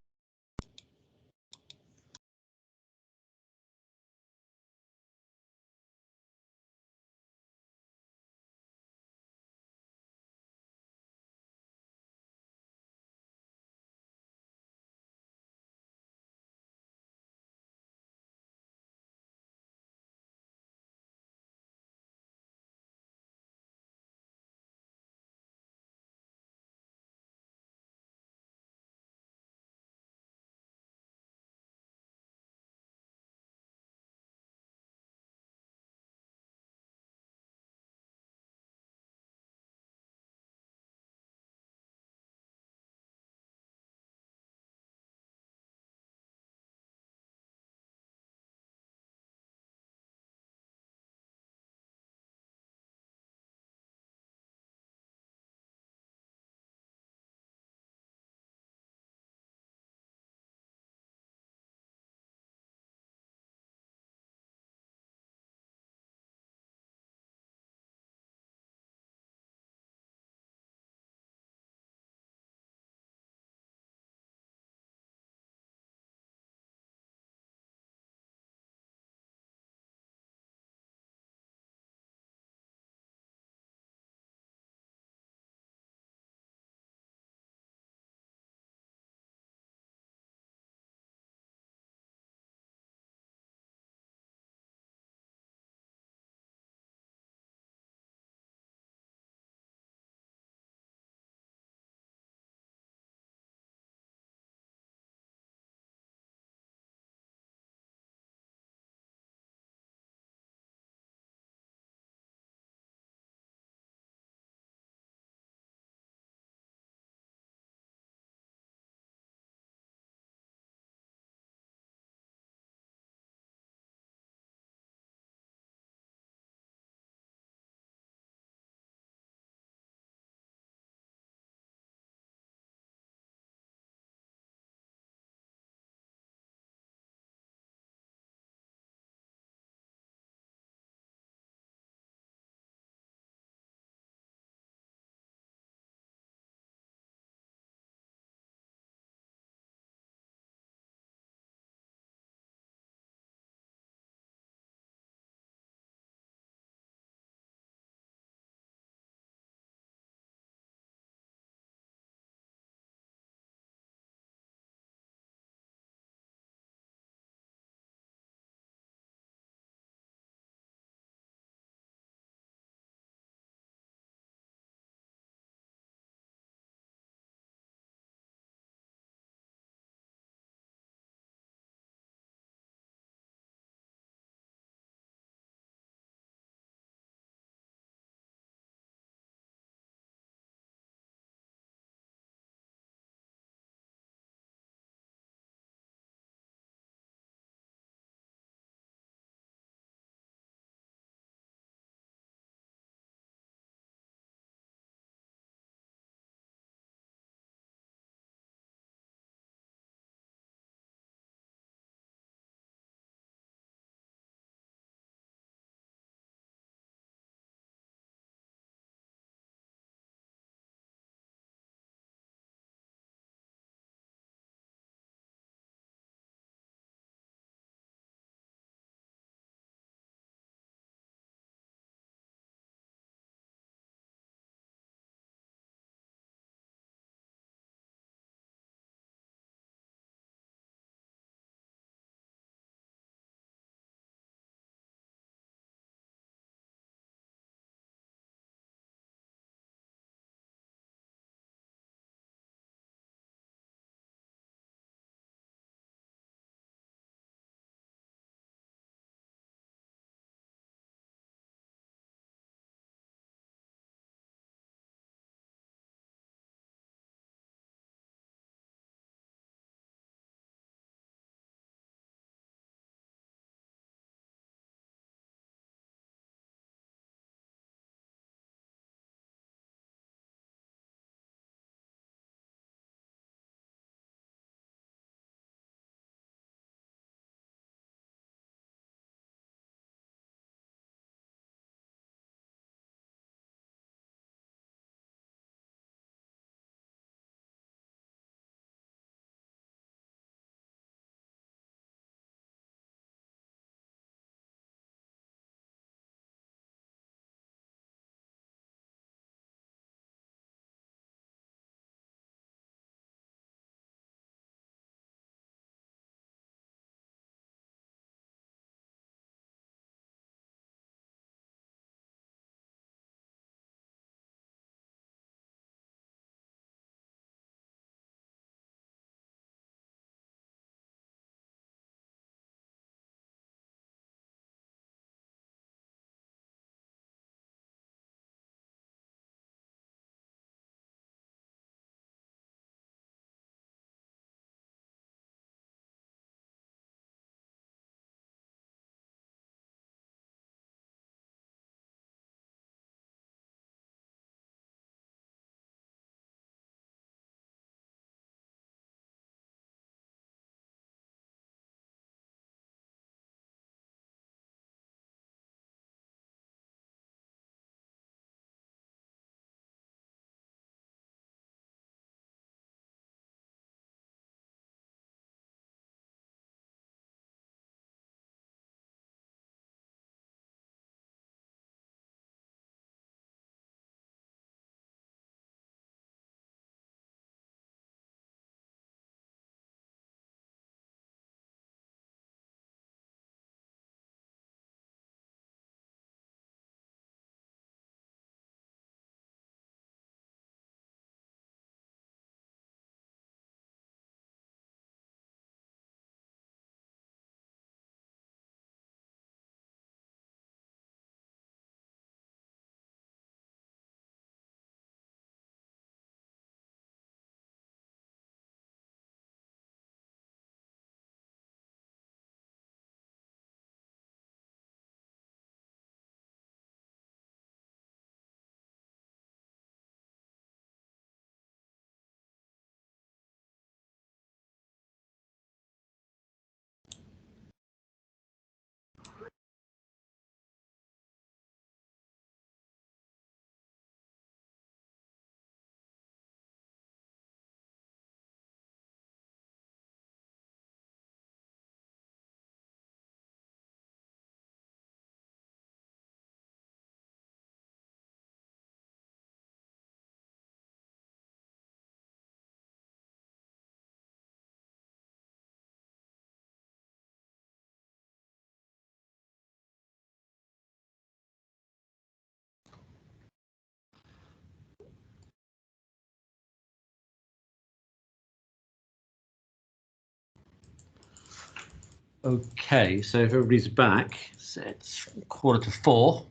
Okay, so if everybody's back, so it's 3:45.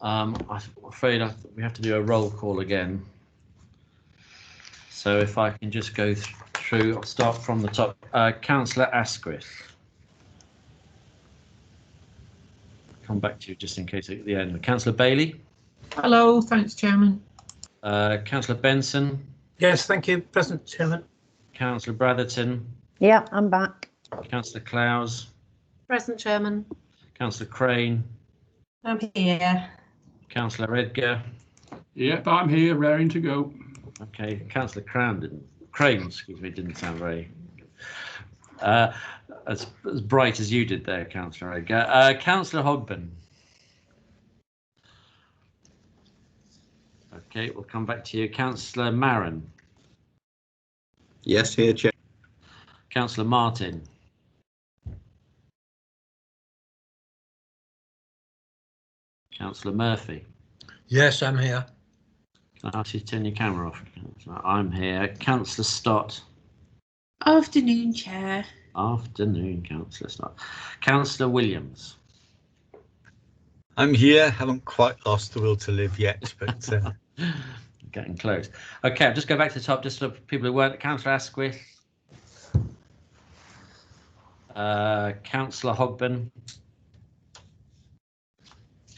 I'm afraid we have to do a roll call again. So if I can just go through, I'll start from the top. Councillor Asquith. Come back to you just in case at the end. Councillor Bailey. Hello, thanks, Chairman. Councillor Benson. Yes, thank you, President Chairman. Councillor Bratherton. Yeah, I'm back. Councillor Clowes. Present, Chairman. Councillor Crane. I'm here. Councillor Edgar. Yep, I'm here, raring to go. Okay, Councillor Crane, excuse me, didn't sound very as bright as you did there, Councillor Edgar. Councillor Hogben. Okay, we'll come back to you. Councillor Marin. Yes, here, Chair. Councillor Martin. Councillor Murphy. Yes, I'm here. Can I ask you to turn your camera off? I'm here. Councillor Stott. Afternoon, Chair. Afternoon, Councillor Stott. Councillor Williams. I'm here. Haven't quite lost the will to live yet, but getting close. Okay, I'll just go back to the top, just for people who weren't. Councillor Asquith. Councillor Hogben.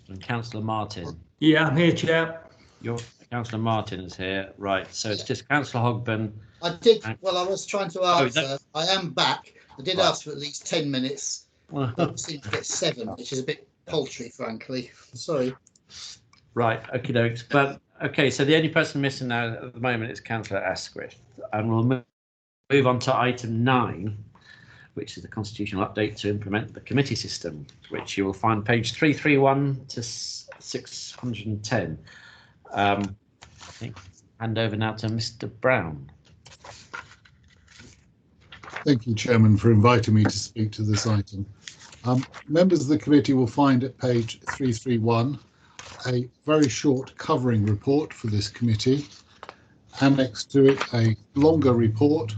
And Councillor Martin. Yeah, I'm here, Chair. Your Councillor Martin is here, right? So it's just Councillor Hogben. I did. Well, I was trying to answer. Oh, I am back. I did ask for at least 10 minutes. But seemed to get 7, which is a bit paltry, frankly. Sorry. Right. Okay, dokes. But okay, so the only person missing now at the moment is Councillor Asquith, and we'll move on to item 9, which is the constitutional update to implement the committee system, which you will find page 331 to 610. I think hand over now to Mr. Brown. Thank you, Chairman, for inviting me to speak to this item. Members of the committee will find at page 331 a very short covering report for this committee. Annexed to it a longer report,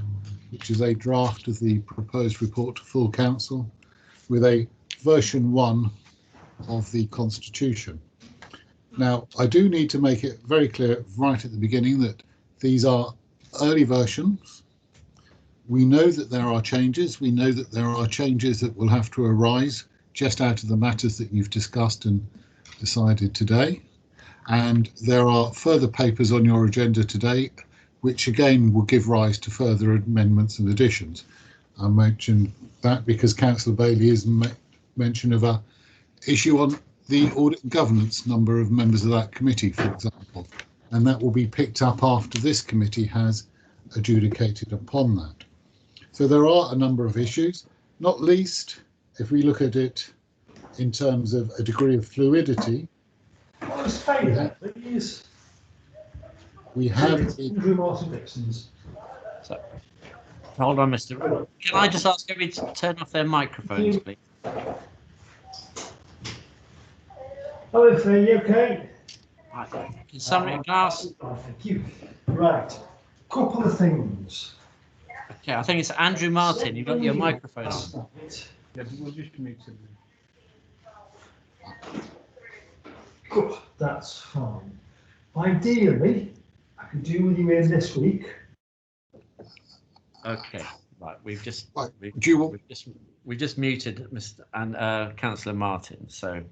which is a draft of the proposed report to full council, with a version 1 of the Constitution. Now, I do need to make it very clear right at the beginning that these are early versions. We know that there are changes. We know that there are changes that will have to arise just out of the matters that you've discussed and decided today. And there are further papers on your agenda today, which again will give rise to further amendments and additions. I mentioned that because Councillor Bailey has mentioned of a issue on the audit and governance number of members of that committee, for example, and that will be picked up after this committee has adjudicated upon that. So there are a number of issues, not least if we look at it in terms of a degree of fluidity. Please. We have Andrew Martin Dixon's. So, hold on, Mr. Can I just ask everybody to turn off their microphones, please? Hello, Faye, you okay? Can somebody ask? Thank you. Right, couple of things. Okay, I think it's Andrew Martin. You've got your microphone on. Yeah, we'll just mute him. Good, that's fine. Ideally, I could do with you in this week. Okay, right. We've just we've just muted Mr. and Councillor Martin. So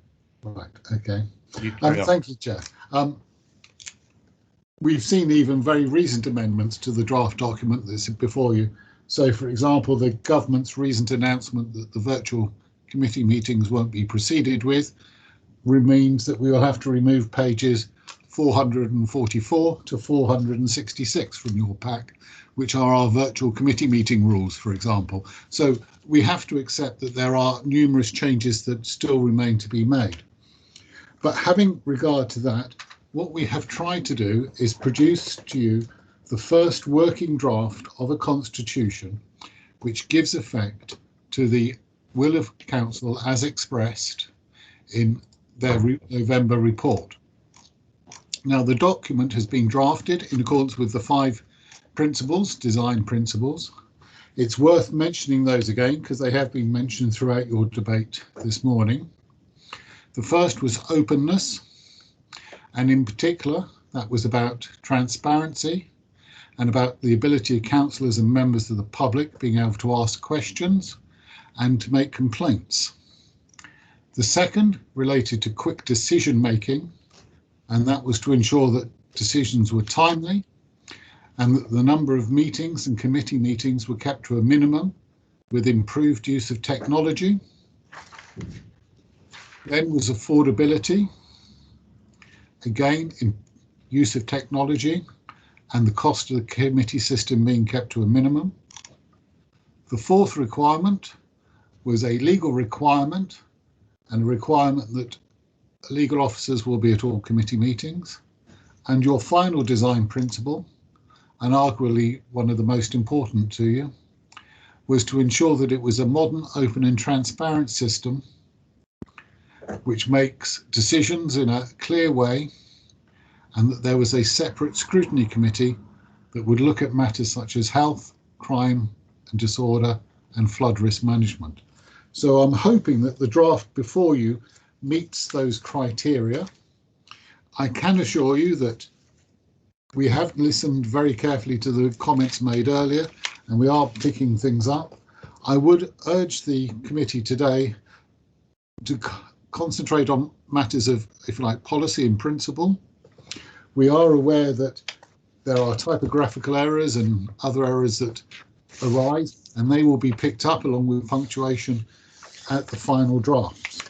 right, okay. Thank Thank you, Chair. We've seen even very recent amendments to the draft document that's before you. So, for example, the government's recent announcement that the virtual committee meetings won't be proceeded with means that we will have to remove pages 444 to 466 from your pack, which are our virtual committee meeting rules, for example. So we have to accept that there are numerous changes that still remain to be made. But having regard to that, what we have tried to do is produce to you the first working draft of a constitution which gives effect to the will of council as expressed in their November report. Now, the document has been drafted in accordance with the 5 principles, design principles. It's worth mentioning those again because they have been mentioned throughout your debate this morning. The first was openness, and in particular that was about transparency and about the ability of councillors and members of the public being able to ask questions and to make complaints. The second related to quick decision making, and that was to ensure that decisions were timely and that the number of meetings and committee meetings were kept to a minimum with improved use of technology. Then was affordability, again in use of technology and the cost of the committee system being kept to a minimum. The fourth requirement was a legal requirement and a requirement that legal officers will be at all committee meetings. And your final design principle, and arguably one of the most important to you, was to ensure that it was a modern, open and transparent system which makes decisions in a clear way, and that there was a separate scrutiny committee that would look at matters such as health, crime and disorder and flood risk management. So I'm hoping that the draft before you meets those criteria. I can assure you that we have listened very carefully to the comments made earlier and we are picking things up. I would urge the committee today to concentrate on matters of, if you like, policy and principle. We are aware that there are typographical errors and other errors that arise, and they will be picked up along with punctuation at the final drafts.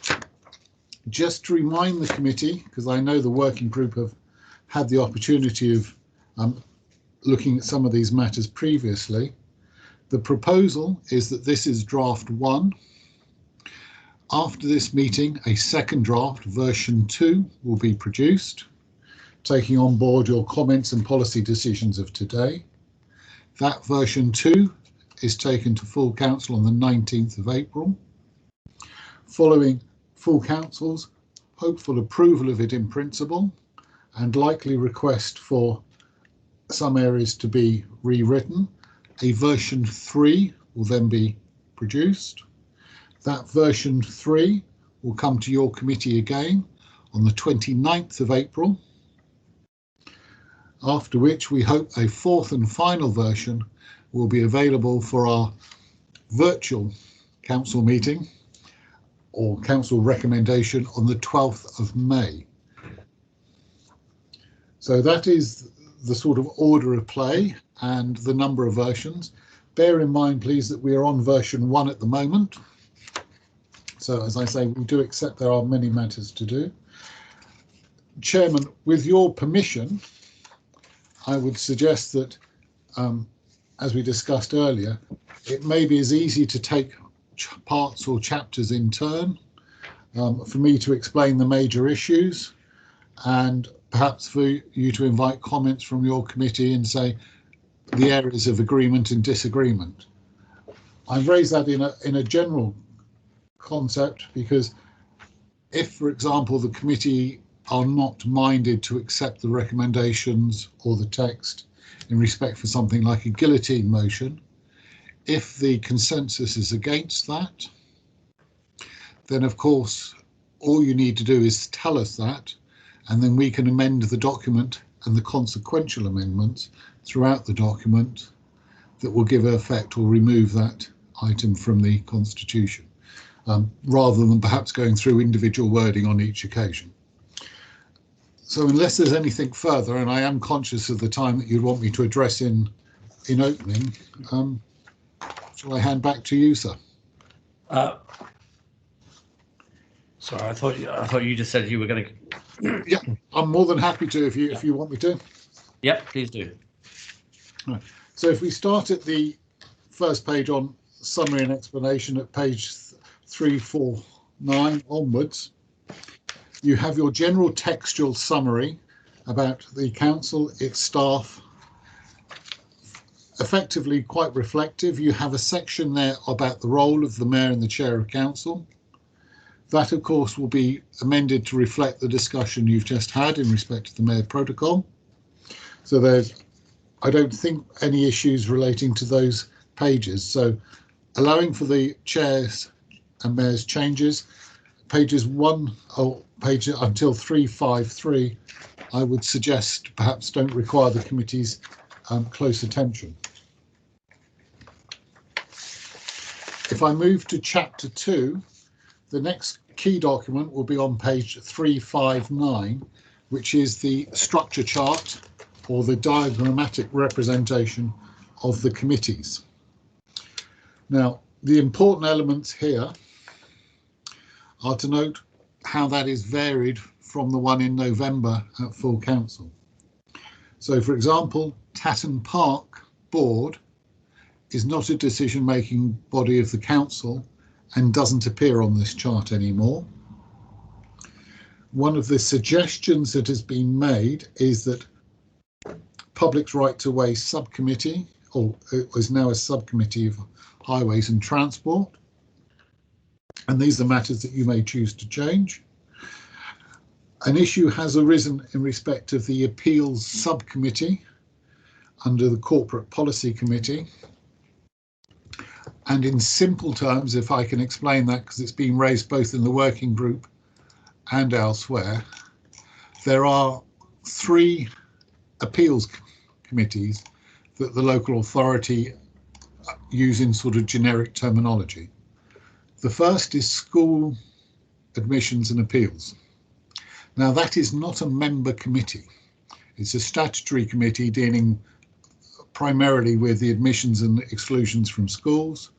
Just to remind the committee, because I know the working group have had the opportunity of looking at some of these matters previously, the proposal is that this is draft 1. After this meeting, a second draft, version 2, will be produced, taking on board your comments and policy decisions of today. That version 2 is taken to full council on the 19th of April. Following full council's hopeful approval of it in principle and likely request for some areas to be rewritten, a version 3 will then be produced. That version 3 will come to your committee again on the 29th of April, after which we hope a fourth and final version will be available for our virtual council meeting or council recommendation on the 12th of May. So that is the sort of order of play and the number of versions. Bear in mind, please, that we are on version 1 at the moment. So as I say, we do accept there are many matters to do. Chairman, with your permission, I would suggest that, as we discussed earlier, it may be as easy to take parts or chapters in turn, for me to explain the major issues and perhaps for you to invite comments from your committee and say the areas of agreement and disagreement. I've raised that in a general concept because if, for example, the committee are not minded to accept the recommendations or the text in respect for something like a guillotine motion, if the consensus is against that, then of course all you need to do is tell us that, and then we can amend the document and the consequential amendments throughout the document that will give effect or remove that item from the Constitution, rather than perhaps going through individual wording on each occasion. So unless there's anything further, and I am conscious of the time that you'd want me to address in opening, shall I hand back to you, sir? Sorry, I thought you just said you were going to. Yeah, I'm more than happy to if you want me to. Yep, please do. Right. So if we start at the first page on summary and explanation at page 349 onwards, you have your general textual summary about the council, its staff, effectively quite reflective. You have a section there about the role of the mayor and the chair of council. That, of course, will be amended to reflect the discussion you've just had in respect to the mayor protocol. So there's, I don't think, any issues relating to those pages. So allowing for the chairs and mayors changes, pages until 353, I would suggest perhaps don't require the committee's close attention. If I move to chapter 2, the next key document will be on page 359, which is the structure chart or the diagrammatic representation of the committees. Now, the important elements here are to note how that is varied from the one in November at full council. So, for example, Tatton Park Board is not a decision-making body of the council and doesn't appear on this chart anymore. One of the suggestions that has been made is that Public's Right to Way Subcommittee, or it is now a subcommittee of Highways and Transport, and these are matters that you may choose to change. An issue has arisen in respect of the Appeals Subcommittee under the Corporate Policy Committee. And in simple terms, if I can explain that, because it's been raised both in the working group and elsewhere, there are 3 appeals committees that the local authority use in sort of generic terminology. The first is School Admissions and Appeals. Now, that is not a member committee. It's a statutory committee dealing primarily with the admissions and exclusions from schools,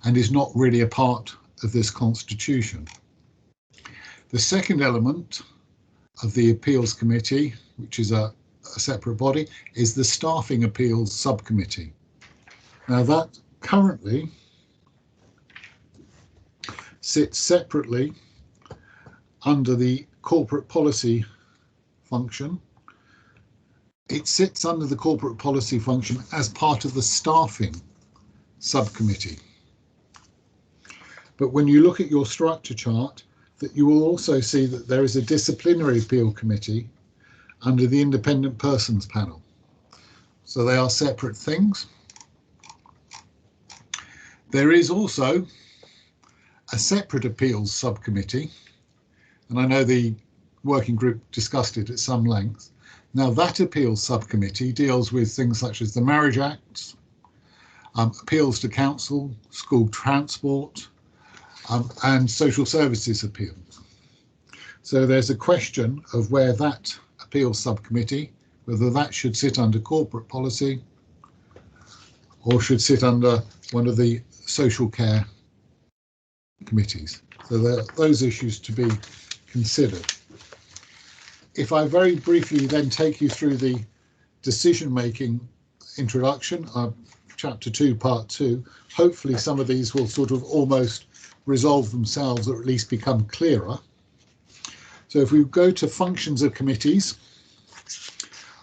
and is not really a part of this constitution. The second element of the appeals committee, which is a separate body, is the staffing appeals subcommittee. Now, that currently sits separately under the corporate policy function. It sits under the corporate policy function as part of the staffing subcommittee. But when you look at your structure chart, that you will also see that there is a disciplinary appeal committee under the independent persons panel. So they are separate things. There is also a separate appeals subcommittee, and I know the working group discussed it at some length. Now, that appeals subcommittee deals with things such as the Marriage Acts, appeals to council, school transport, and social services appeals. So there's a question of where that appeals subcommittee, whether that should sit under corporate policy or should sit under one of the social care committees. So there are those issues to be considered. If I very briefly then take you through the decision-making introduction, chapter 2, part 2, hopefully some of these will sort of almost resolve themselves or at least become clearer. So if we go to functions of committees,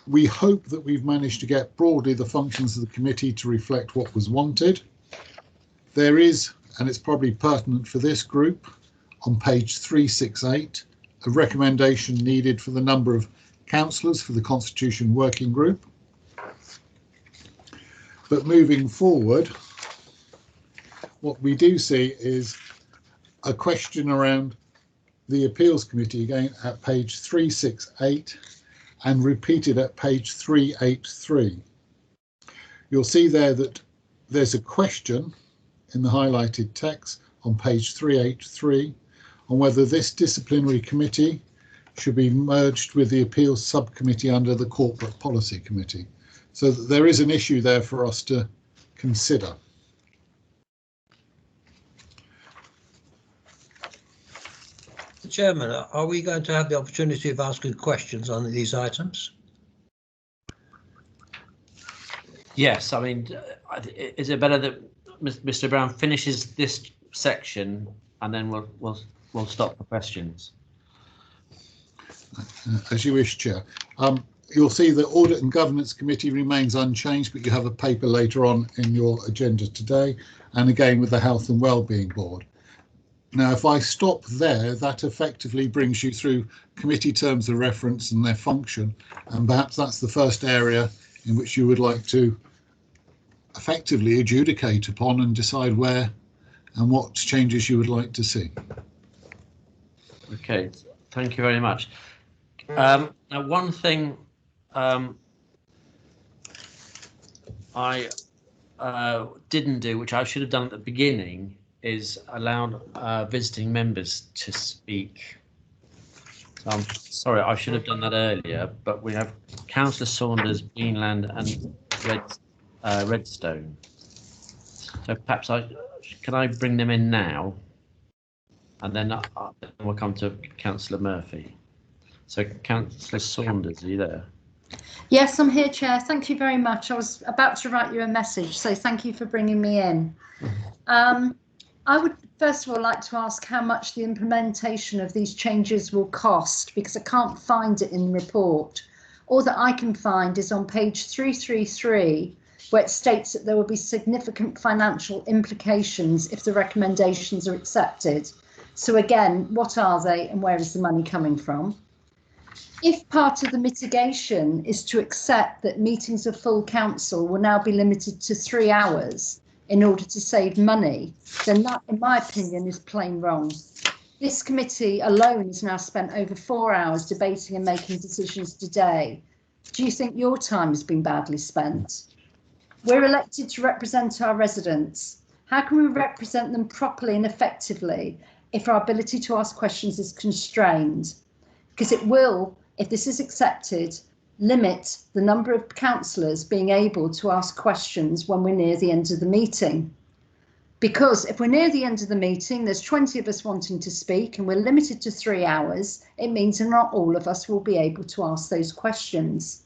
we hope that we've managed to get broadly the functions of the committee to reflect what was wanted. There is, and it's probably pertinent for this group, on page 368, a recommendation needed for the number of councillors for the Constitution Working Group. But moving forward, what we do see is a question around the Appeals Committee, again at page 368 and repeated at page 383. You'll see there that there's a question in the highlighted text on page 383 on whether this disciplinary committee should be merged with the appeals subcommittee under the corporate policy committee. So that there is an issue there for us to consider. Mr. Chairman, are we going to have the opportunity of asking questions on these items? Yes, I mean, is it better that Mr. Brown finishes this section and then we'll stop for questions? As you wish, Chair. You'll see the Audit and Governance Committee remains unchanged, but you have a paper later on in your agenda today, and again with the Health and Wellbeing Board. Now, if I stop there, that effectively brings you through committee terms of reference and their function, and perhaps that's the first area in which you would like to effectively adjudicate upon and decide where and what changes you would like to see. Okay, thank you very much. Now, one thing I didn't do, which I should have done at the beginning, is allowed visiting members to speak. So I'm sorry, I should have done that earlier, but we have Councillor Saunders, Beanland and Redstone. So perhaps can I bring them in now? And then we'll come to Councillor Murphy. So Councillor Saunders, are you there? Yes, I'm here, Chair. Thank you very much. I was about to write you a message, so thank you for bringing me in. I would first of all like to ask how much the implementation of these changes will cost, because I can't find it in the report. All that I can find is on page 333, where it states that there will be significant financial implications if the recommendations are accepted. So again, what are they and where is the money coming from? If part of the mitigation is to accept that meetings of full council will now be limited to 3 hours in order to save money, then that, in my opinion, is plain wrong. This committee alone has now spent over 4 hours debating and making decisions today. Do you think your time has been badly spent? We're elected to represent our residents. How can we represent them properly and effectively if our ability to ask questions is constrained? Because it will, if this is accepted, limit the number of councillors being able to ask questions when we're near the end of the meeting. Because if we're near the end of the meeting, there's 20 of us wanting to speak and we're limited to 3 hours, it means that not all of us will be able to ask those questions.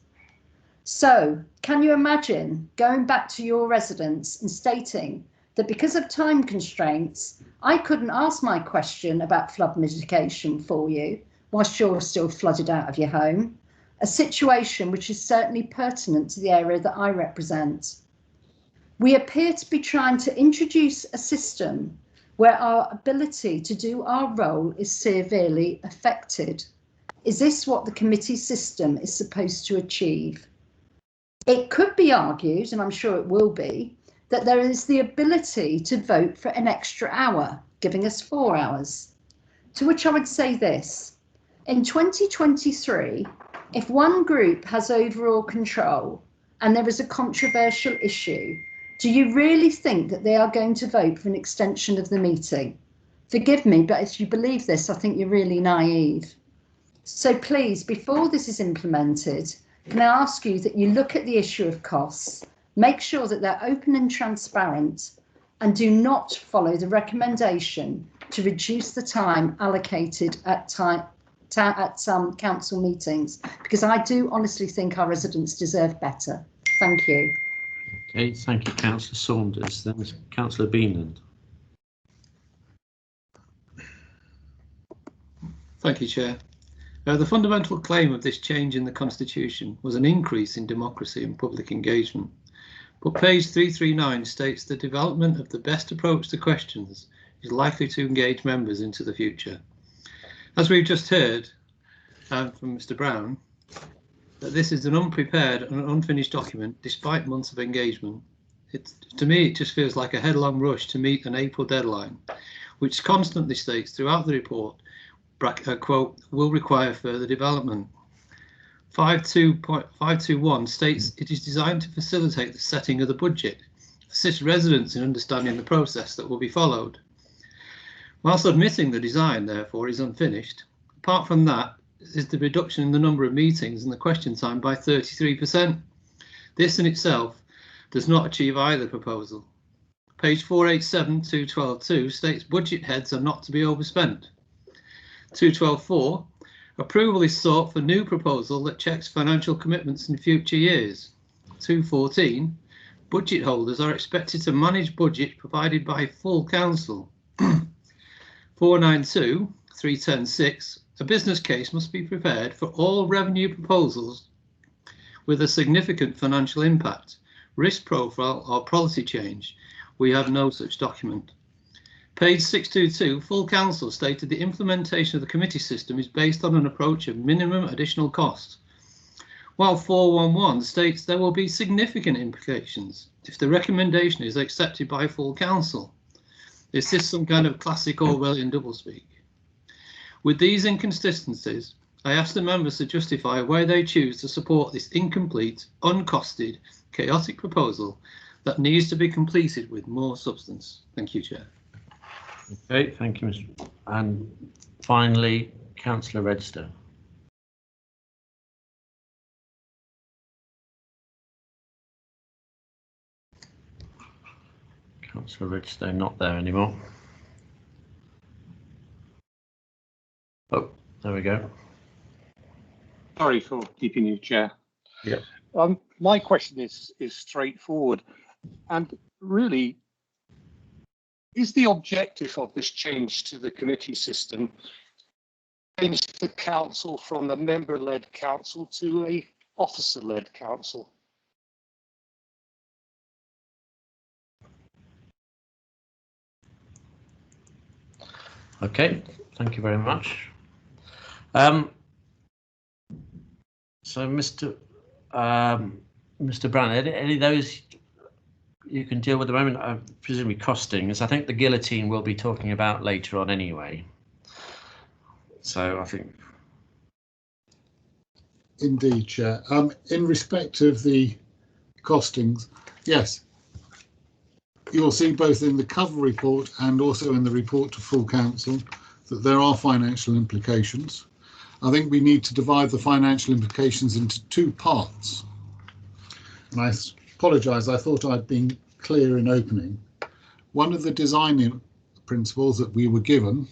So can you imagine going back to your residents and stating that because of time constraints, I couldn't ask my question about flood mitigation for you whilst you're still flooded out of your home? A situation which is certainly pertinent to the area that I represent. We appear to be trying to introduce a system where our ability to do our role is severely affected. Is this what the committee system is supposed to achieve? It could be argued, and I'm sure it will be, that there is the ability to vote for an extra hour, giving us 4 hours. To which I would say this: in 2023, if one group has overall control and there is a controversial issue, do you really think that they are going to vote for an extension of the meeting? Forgive me, but if you believe this, I think you're really naive. So please, before this is implemented, can I ask you that you look at the issue of costs, make sure that they're open and transparent, and do not follow the recommendation to reduce the time allocated at some council meetings, because I do honestly think our residents deserve better. Thank you. Okay, thank you, Councillor Saunders. Then Councillor Beanland. Thank you, Chair. The fundamental claim of this change in the Constitution was an increase in democracy and public engagement. But page 339 states the development of the best approach to questions is likely to engage members into the future. As we've just heard from Mr. Brown, that this is an unprepared and unfinished document despite months of engagement. To me, it just feels like a headlong rush to meet an April deadline, which constantly states throughout the report, quote, will require further development. 521 states it is designed to facilitate the setting of the budget, assist residents in understanding the process that will be followed. Whilst admitting the design, therefore, is unfinished, apart from that is the reduction in the number of meetings and the question time by 33%. This in itself does not achieve either proposal. Page 487-212-2 states budget heads are not to be overspent. 212.4, approval is sought for new proposal that checks financial commitments in future years. 214, budget holders are expected to manage budget provided by full council. 492, 310.6, a business case must be prepared for all revenue proposals with a significant financial impact, risk profile or policy change. We have no such document. Page 622, full council stated the implementation of the committee system is based on an approach of minimum additional cost, while 411 states there will be significant implications. if the recommendation is accepted by full council. Is this some kind of classic Orwellian doublespeak? With these inconsistencies, I ask the members to justify why they choose to support this incomplete, uncosted, chaotic proposal that needs to be completed with more substance. Thank you, Chair. Okay, thank you, Mr. And finally, Councillor Redster. Councillor Redster not there anymore. Oh, there we go. Sorry for keeping you, Chair. Yep. My question is straightforward, and really, is the objective of this change to the committee system change the council from a member-led council to a officer-led council? Okay, thank you very much. So, Mr. Brown, any of those you can deal with at the moment? Presumably costings. I think the guillotine we'll be talking about later on anyway. So I think. Indeed, Chair. In respect of the costings, yes, you'll see both in the cover report and also in the report to full council that there are financial implications. I think we need to divide the financial implications into two parts. And I apologise, I thought I'd been clear in opening. One of the design principles that we were given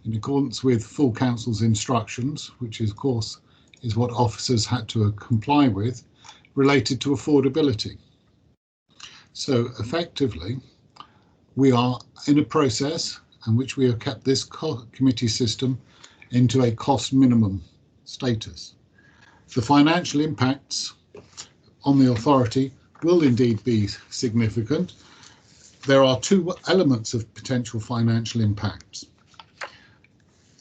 in accordance with full council's instructions, which of course is what officers had to comply with, related to affordability. So effectively, we are in a process in which we have kept this committee system into a cost minimum status. The financial impacts on the authority will indeed be significant. There are two elements of potential financial impacts.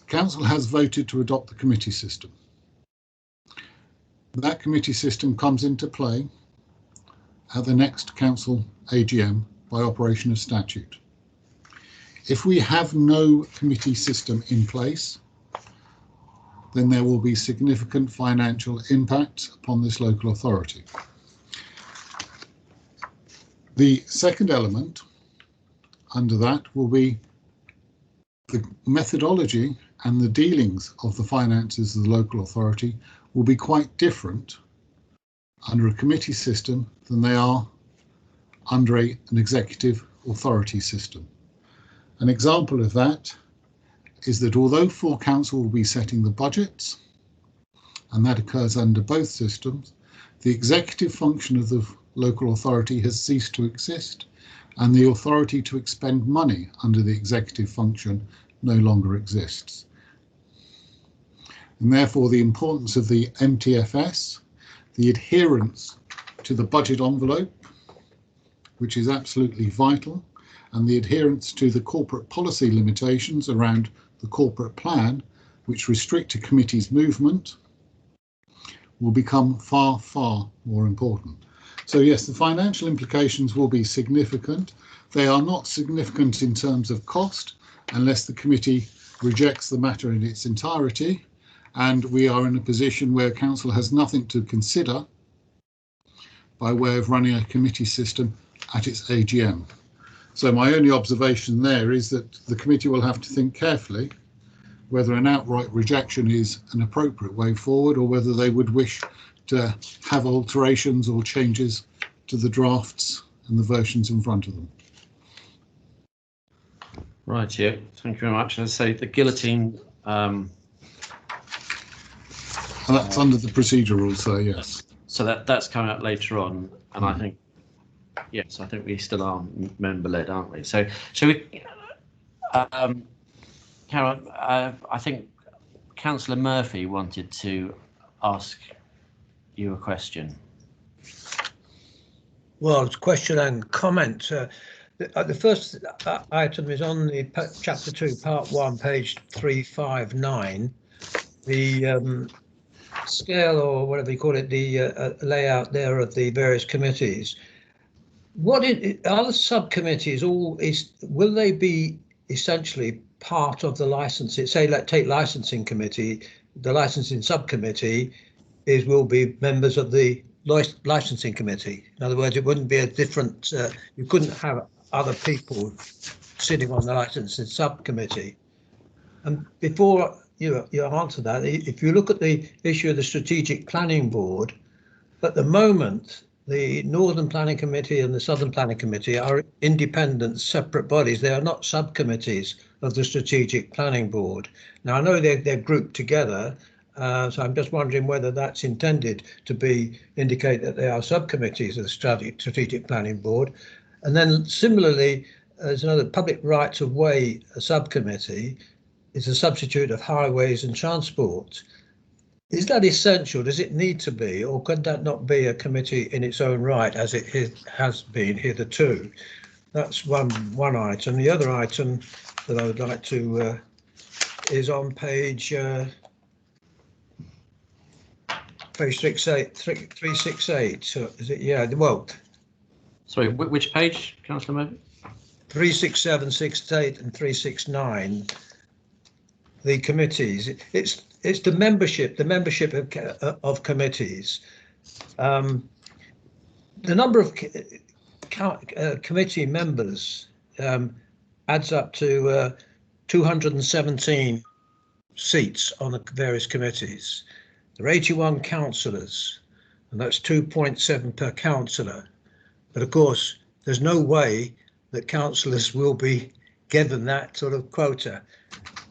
Council has voted to adopt the committee system. That committee system comes into play at the next council AGM by operation of statute. If we have no committee system in place, then there will be significant financial impact upon this local authority. The second element under that will be the methodology and the dealings of the finances of the local authority will be quite different under a committee system than they are under an executive authority system. An example of that is that although full council will be setting the budgets, and that occurs under both systems, the executive function of the local authority has ceased to exist, and the authority to expend money under the executive function no longer exists. And therefore the importance of the MTFS, the adherence to the budget envelope, which is absolutely vital, and the adherence to the corporate policy limitations around the corporate plan, which restrict a committee's movement, will become far, far more important. So yes, the financial implications will be significant. They are not significant in terms of cost, unless the committee rejects the matter in its entirety, and we are in a position where council has nothing to consider by way of running a committee system at its AGM. So my only observation there is that the committee will have to think carefully whether an outright rejection is an appropriate way forward, or whether they would wish to have alterations or changes to the drafts and the versions in front of them. Right, yeah, thank you very much. As I say, the guillotine. That's under the procedure rules, so yes. So that's coming up later on, and I think, yes, I think we still are member-led, aren't we? So, shall we? Karen, I think Councillor Murphy wanted to ask you a question. Well, it's a question and comment. The first item is on the chapter 2, part 1, page 359. The scale, or whatever you call it, the layout there of the various committees. Are the subcommittees will they be essentially part of the licensing? Say, take licensing committee, the licensing subcommittee will be members of the licensing committee. In other words, it wouldn't be a different, you couldn't have other people sitting on the licensing subcommittee. And before you answer that, if you look at the issue of the strategic planning board, at the moment, the Northern Planning Committee and the Southern Planning Committee are independent, separate bodies. They are not subcommittees of the Strategic Planning Board. Now, I know they're grouped together, so I'm just wondering whether that's intended to indicate that they are subcommittees of the Strategic Planning Board. And then similarly, there's another Public Rights of Way subcommittee. It's a substitute of Highways and Transport. Is that essential? Does it need to be, or could that not be a committee in its own right, as it has been hitherto? That's one item. The other item that I would like to is on page 368. So is it? Yeah. Well. Sorry, which page, Councillor Murphy? 367, 68, and 369. The committees. It's the membership of committees. The number of committee members adds up to 217 seats on the various committees. There are 81 councillors, and that's 2.7 per councillor. But of course, there's no way that councillors will be given that sort of quota.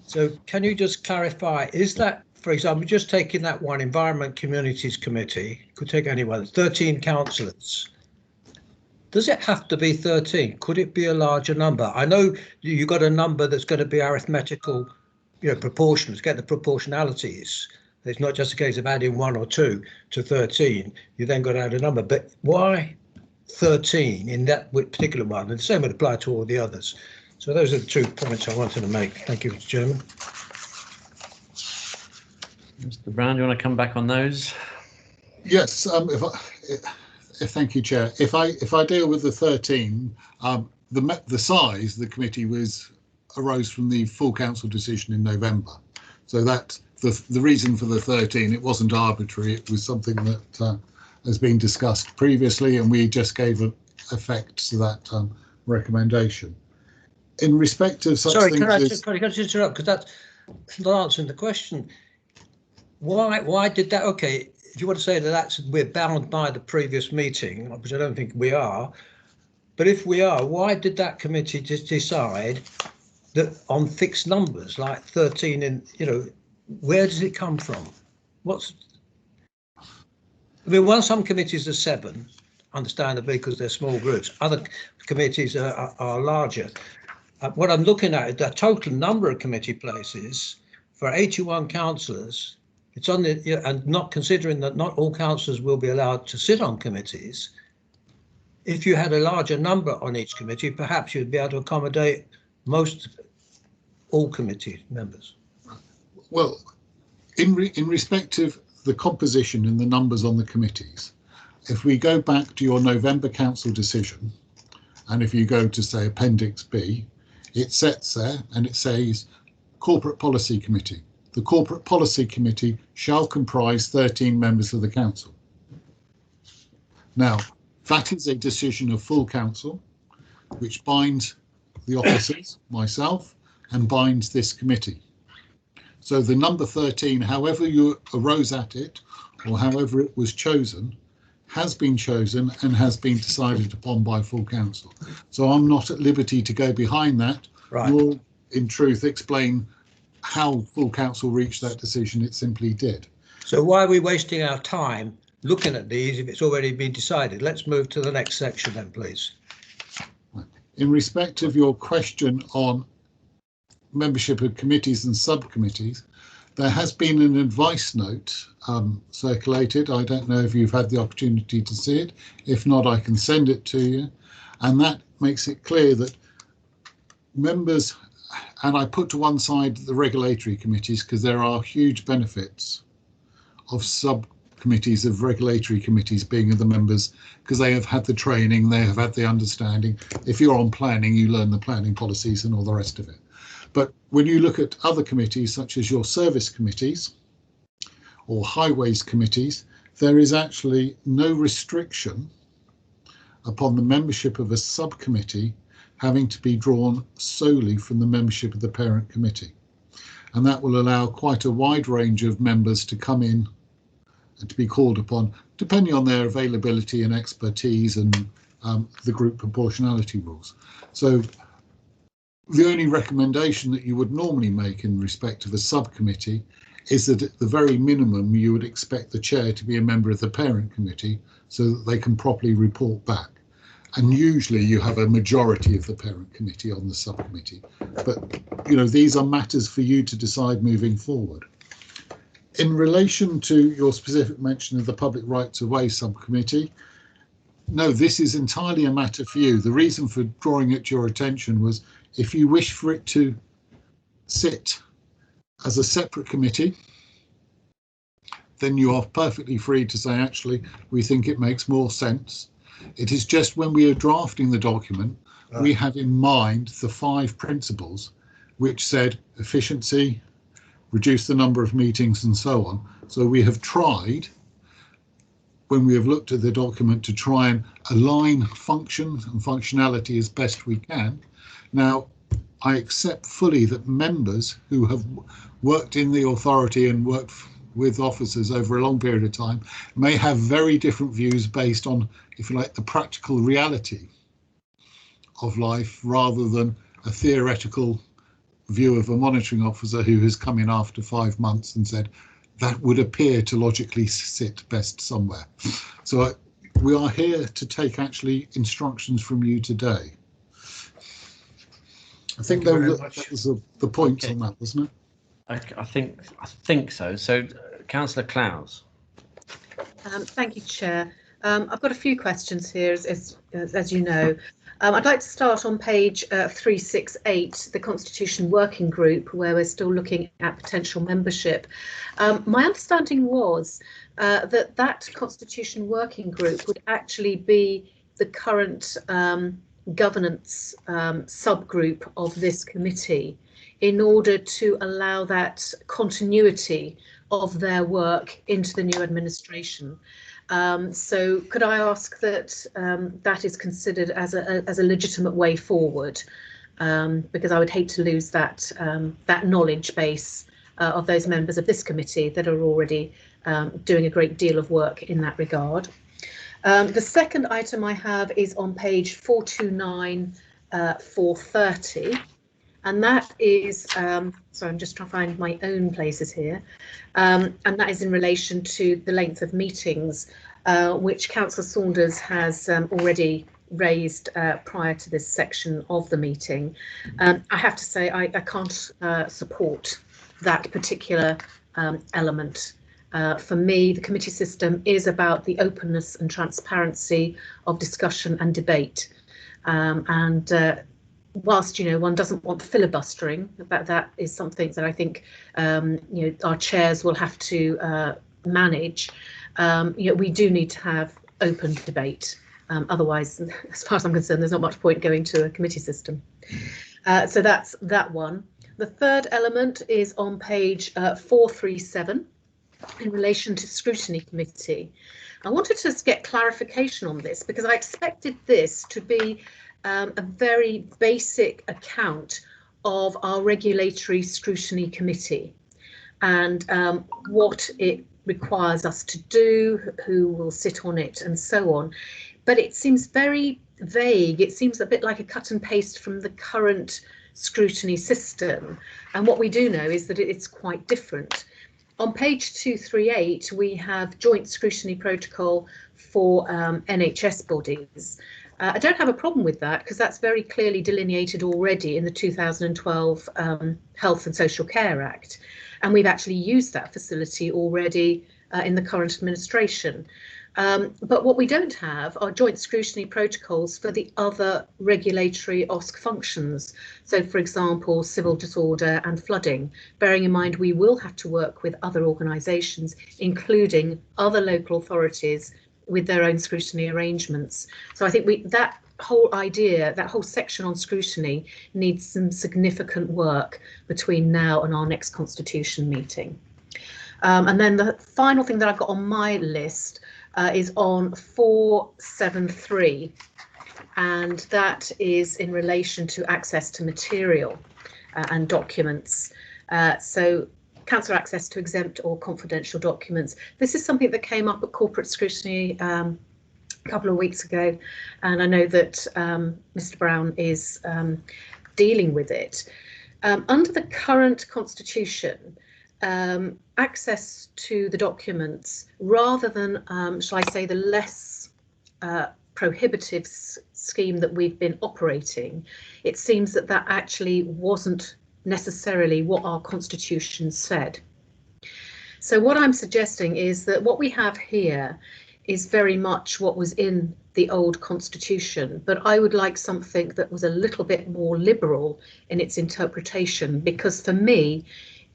So can you just clarify, is that, for example, just taking that one, Environment Communities Committee, could take anyone, 13 councillors. Does it have to be 13? Could it be a larger number? I know you've got a number that's going to be arithmetical, proportions, get the proportionalities. It's not just a case of adding 1 or 2 to 13. You then got to add a number. But why 13 in that particular one? And the same would apply to all the others. So those are the 2 points I wanted to make. Thank you, Mr. Chairman. Mr. Brown, do you want to come back on those? Yes. Thank you, Chair. If I deal with the 13, the size of the committee arose from the full council decision in November. So that the reason for the 13, it wasn't arbitrary. It was something that has been discussed previously, and we just gave effect to that recommendation. In respect of such things, can I just interrupt, because that's not answering the question. Why did that? Okay, if you want to say that we're bound by the previous meeting, which I don't think we are, but if we are, why did that committee just decide that on fixed numbers like 13? Where does it come from? Some committees are 7, understandably, because they're small groups. Other committees are larger. What I'm looking at is the total number of committee places for 81 councillors. It's on and not considering that not all councillors will be allowed to sit on committees. If you had a larger number on each committee, perhaps you'd be able to accommodate all committee members. Well, in respect of the composition and the numbers on the committees, if we go back to your November council decision, and if you go to say Appendix B, it sets there and it says Corporate Policy Committee. The Corporate Policy Committee shall comprise 13 members of the council. Now, that is a decision of full council, which binds the officers, myself, and binds this committee. So the number 13, however you arose at it, or however it was chosen, has been chosen and has been decided upon by full council. So I'm not at liberty to go behind that, nor in truth explain how full council reached that decision. It simply did. So why are we wasting our time looking at these if it's already been decided? Let's move to the next section then, please. In respect of your question on membership of committees and subcommittees, there has been an advice note circulated. I don't know if you've had the opportunity to see it. If not, I can send it to you. And that makes it clear that members, and I put to one side the regulatory committees because there are huge benefits of subcommittees of regulatory committees being the members, because they have had the training, they have had the understanding. If you're on planning, you learn the planning policies and all the rest of it. But when you look at other committees, such as your service committees or highways committees, there is actually no restriction upon the membership of a subcommittee having to be drawn solely from the membership of the parent committee. And that will allow quite a wide range of members to come in and to be called upon, depending on their availability and expertise and the group proportionality rules. So the only recommendation that you would normally make in respect of a subcommittee is that at the very minimum you would expect the chair to be a member of the parent committee so that they can properly report back. And usually you have a majority of the parent committee on the subcommittee. But, you know, these are matters for you to decide moving forward. In relation to your specific mention of the Public Rights of Way subcommittee, no, this is entirely a matter for you. The reason for drawing it to your attention was if you wish for it to sit as a separate committee, then you are perfectly free to say, actually, we think it makes more sense. It is just when we are drafting the document, we have in mind the 5 principles which said efficiency, reduce the number of meetings and so on. So we have tried, when we have looked at the document, to try and align function and functionality as best we can. Now, I accept fully that members who have worked in the authority and worked with officers over a long period of time may have very different views based on, if you like, the practical reality of life rather than a theoretical view of a monitoring officer who has come in after 5 months and said that would appear to logically sit best somewhere. So we are here to take actually instructions from you today. I think that was the point on that, wasn't it? I think so. So, Councillor Clowes. Thank you, Chair. I've got a few questions here, as you know. I'd like to start on page 368, the Constitution Working Group, where we're still looking at potential membership. My understanding was that Constitution Working Group would actually be the current governance subgroup of this committee in order to allow that continuity of their work into the new administration. So could I ask that that is considered as a legitimate way forward, because I would hate to lose that that knowledge base of those members of this committee that are already doing a great deal of work in that regard. The second item I have is on page 429, 430, and that is, sorry, I'm just trying to find my own places here, and that is in relation to the length of meetings, which Councillor Saunders has already raised prior to this section of the meeting. I have to say I can't support that particular element. For me, the committee system is about the openness and transparency of discussion and debate. Whilst, you know, one doesn't want filibustering, that is something that I think, you know, our chairs will have to manage. You know, we do need to have open debate. Otherwise, as far as I'm concerned, there's not much point going to a committee system. So that's that one. The third element is on page 437. In relation to scrutiny committee. I wanted to just get clarification on this because I expected this to be a very basic account of our regulatory scrutiny committee and what it requires us to do, who will sit on it and so on. But it seems very vague. It seems a bit like a cut and paste from the current scrutiny system. And what we do know is that it's quite different. On page 238, we have joint scrutiny protocol for NHS bodies. I don't have a problem with that because that's very clearly delineated already in the 2012 Health and Social Care Act. And we've actually used that facility already in the current administration. But what we don't have are joint scrutiny protocols for the other regulatory OSC functions. So, for example, civil disorder and flooding, bearing in mind we will have to work with other organisations, including other local authorities with their own scrutiny arrangements. So I think that whole idea, that whole section on scrutiny needs some significant work between now and our next constitution meeting. And then the final thing that I've got on my list is on 473, and that is in relation to access to material and documents. So councillor access to exempt or confidential documents. This is something that came up at corporate scrutiny a couple of weeks ago, and I know that Mr Brown is dealing with it. Under the current constitution, access to the documents, rather than, shall I say, the less prohibitive scheme that we've been operating, it seems that that actually wasn't necessarily what our constitution said. So what I'm suggesting is that what we have here is very much what was in the old constitution, but I would like something that was a little bit more liberal in its interpretation, because for me,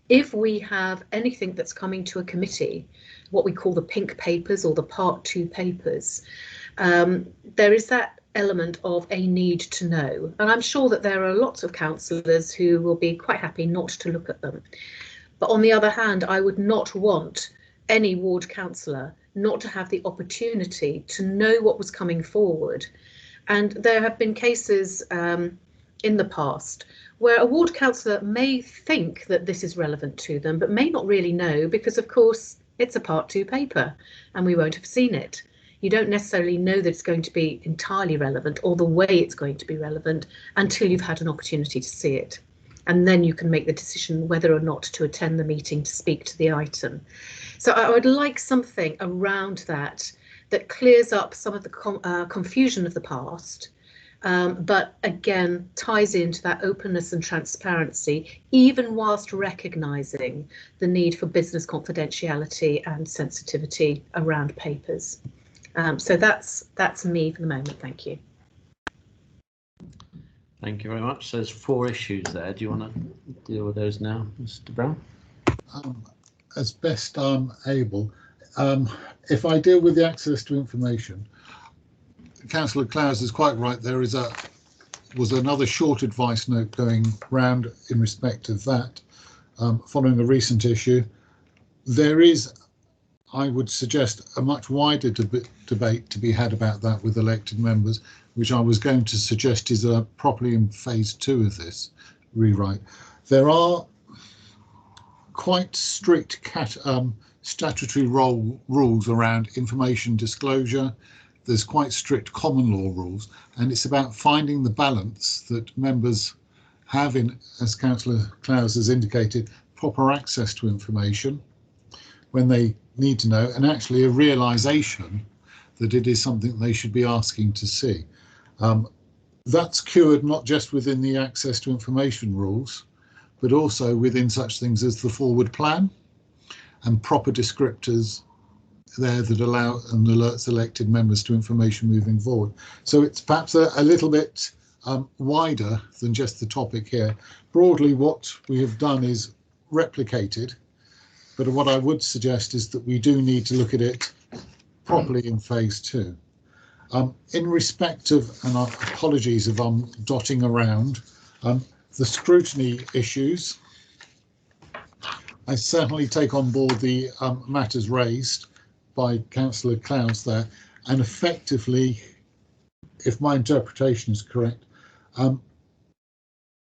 if we have anything that's coming to a committee, what we call the pink papers or the part 2 papers, there is that element of a need to know. And I'm sure that there are lots of councillors who will be quite happy not to look at them. But on the other hand, I would not want any ward councillor not to have the opportunity to know what was coming forward. And there have been cases in the past where a ward councillor may think that this is relevant to them, but may not really know, because of course it's a part 2 paper and we won't have seen it. You don't necessarily know that it's going to be entirely relevant or the way it's going to be relevant until you've had an opportunity to see it. And then you can make the decision whether or not to attend the meeting to speak to the item. So I would like something around that that clears up some of the confusion of the past, but again ties into that openness and transparency, even whilst recognising the need for business confidentiality and sensitivity around papers. So that's me for the moment. Thank you. Thank you very much. So there's 4 issues there. Do you want to deal with those now, Mr Brown? As best I'm able. If I deal with the access to information, Councillor Clowes is quite right. There was another short advice note going round in respect of that, following a recent issue. There is, I would suggest, a much wider debate to be had about that with elected members, which I was going to suggest is properly in phase 2 of this rewrite. There are quite strict statutory rules around information disclosure. There's quite strict common law rules, and it's about finding the balance that members have in, as Councillor Clowes has indicated, proper access to information when they need to know, and actually a realisation that it is something they should be asking to see. That's cured not just within the access to information rules, but also within such things as the forward plan and proper descriptors there that allow and alerts elected members to information moving forward. So it's perhaps a little bit wider than just the topic here. Broadly, what we have done is replicated, but what I would suggest is that we do need to look at it properly in phase 2. In respect of, and apologies if I'm dotting around, the scrutiny issues, I certainly take on board the matters raised by Councillor Clowes there, and effectively, if my interpretation is correct,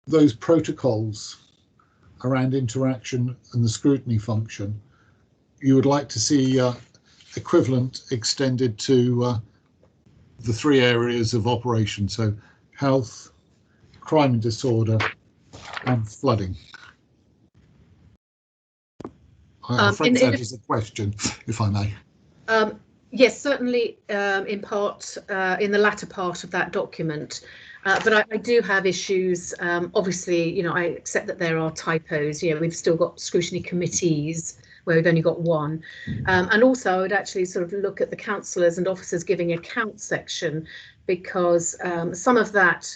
those protocols around interaction and the scrutiny function, you would like to see equivalent extended to the 3 areas of operation, so health, crime and disorder, and flooding. I'm afraid that is a question, if I may. Yes, certainly in part, in the latter part of that document. But I do have issues. Obviously, you know, I accept that there are typos. You know, we've still got scrutiny committees where we've only got one. And also I would actually sort of look at the councillors and officers giving account section, because some of that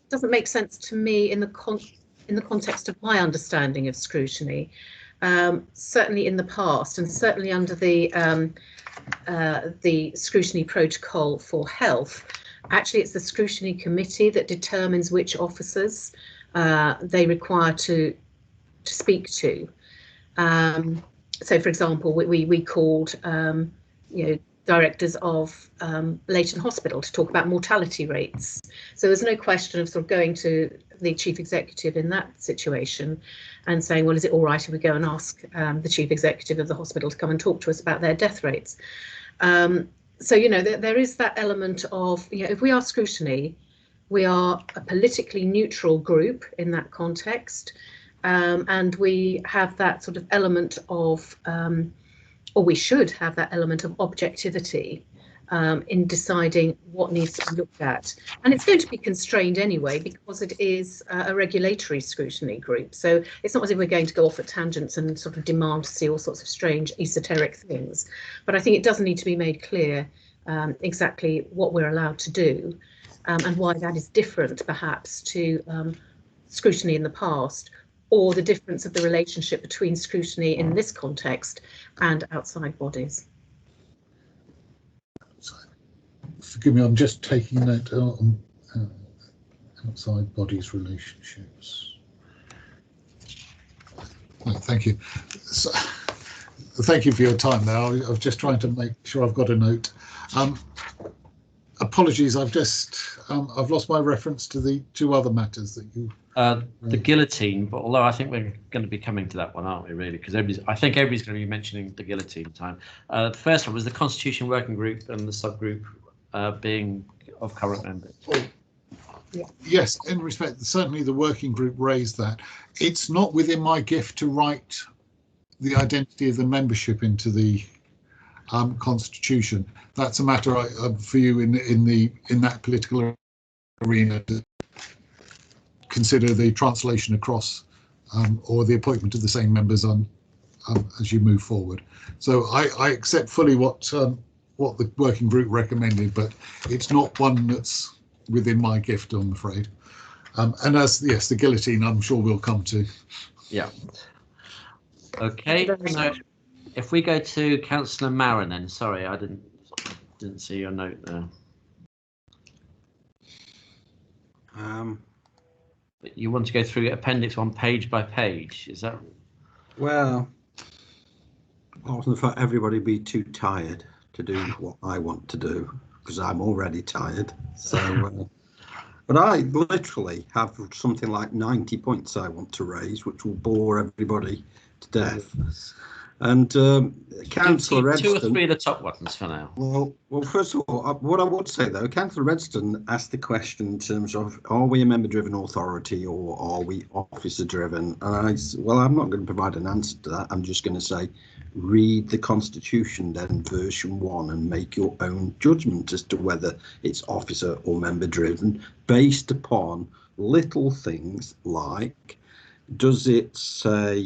doesn't make sense to me in the context of my understanding of scrutiny. Certainly in the past, and certainly under the scrutiny protocol for health, actually it's the scrutiny committee that determines which officers they require to speak to. So for example, we called directors of Leighton Hospital to talk about mortality rates. So there's no question of sort of going to the chief executive in that situation and saying, well, is it all right if we go and ask the chief executive of the hospital to come and talk to us about their death rates? So, there is that element of, if we are scrutiny, we are a politically neutral group in that context. And we have that sort of element of, or we should have that element of objectivity in deciding what needs to be looked at. And it's going to be constrained anyway, because it is a regulatory scrutiny group. So it's not as if we're going to go off at tangents and sort of demand to see all sorts of strange esoteric things. But I think it does need to be made clear exactly what we're allowed to do and why that is different perhaps to scrutiny in the past, or the difference of the relationship between scrutiny in this context and outside bodies. Forgive me, I'm just taking note on outside bodies relationships. Oh, thank you. So, thank you for your time now. I was just trying to make sure I've got a note. Apologies, I've lost my reference to the two other matters that you. The guillotine, but although I think we're going to be coming to that one, aren't we, really? Because I think everybody's going to be mentioning the guillotine time. The first one was the Constitution Working Group and the subgroup being of current members. Yeah. Yes, in respect, certainly the working group raised that. It's not within my gift to write the identity of the membership into the Constitution. That's a matter for you in that political arena to consider the translation across or the appointment of the same members on as you move forward. So I accept fully what the working group recommended, but it's not one that's within my gift, I'm afraid. And yes, the guillotine, I'm sure we'll come to. Yeah. Okay. So if we go to Councillor Marin, then sorry, I didn't see your note there. But you want to go through Appendix 1 page by page, is that? Well, I wasn't for everybody be too tired to do what I want to do, because I'm already tired. So, but I literally have something like 90 points I want to raise, which will bore everybody to death. And Councillor Redston, 2 or 3 of the top ones for now. Well, first of all, what I would say though, Councillor Redston asked the question in terms of, are we a member-driven authority or are we officer-driven? And I'm not going to provide an answer to that. I'm just going to say, read the Constitution then, version 1, and make your own judgment as to whether it's officer or member-driven, based upon little things like, does it say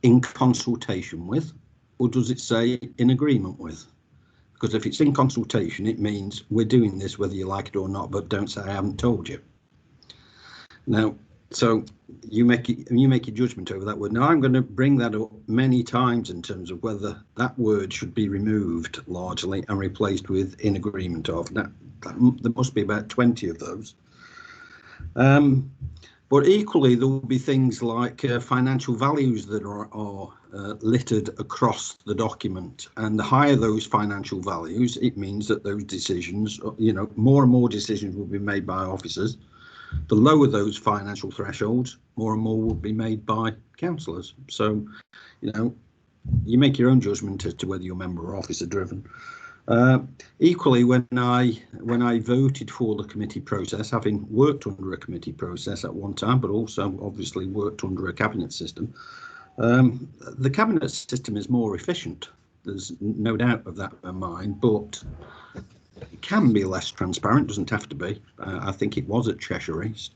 in consultation with, or does it say in agreement with? Because if it's in consultation, it means we're doing this whether you like it or not, but don't say I haven't told you. Now, so you make your judgment over that word. Now I'm going to bring that up many times in terms of whether that word should be removed largely and replaced with in agreement of. Now, there must be about 20 of those. But equally, there will be things like financial values that are littered across the document. And the higher those financial values, it means that those decisions, more and more decisions will be made by officers. The lower those financial thresholds, more and more will be made by councillors. So, you make your own judgment as to whether you're member or officer driven. Equally, when I voted for the committee process, having worked under a committee process at one time, but also obviously worked under a cabinet system, the cabinet system is more efficient. There's no doubt of that in my mind, but it can be less transparent, doesn't have to be. I think it was at Cheshire East.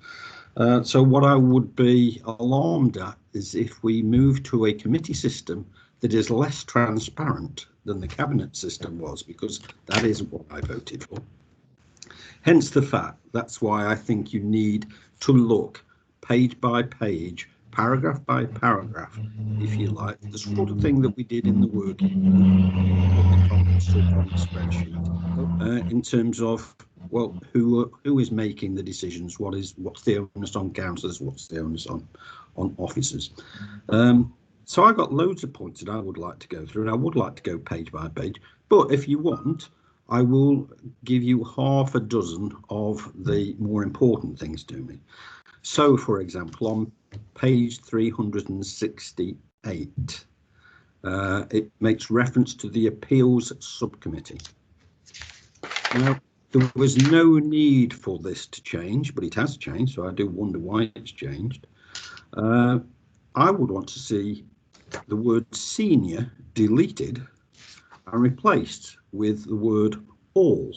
So what I would be alarmed at is if we move to a committee system that is less transparent than the cabinet system was, because that is what I voted for. Hence the fact, that's why I think you need to look page by page, paragraph by paragraph, if you like, the sort of thing that we did in the working spreadsheet, in terms of, well, who is making the decisions, what's the onus on councillors, what's the onus on officers. So I got loads of points that I would like to go through, and I would like to go page by page, but if you want, I will give you half a dozen of the more important things to me. So, for example, on page 368, it makes reference to the Appeals Subcommittee. Now, there was no need for this to change, but it has changed, so I do wonder why it's changed. I would want to see the word senior deleted and replaced with the word all.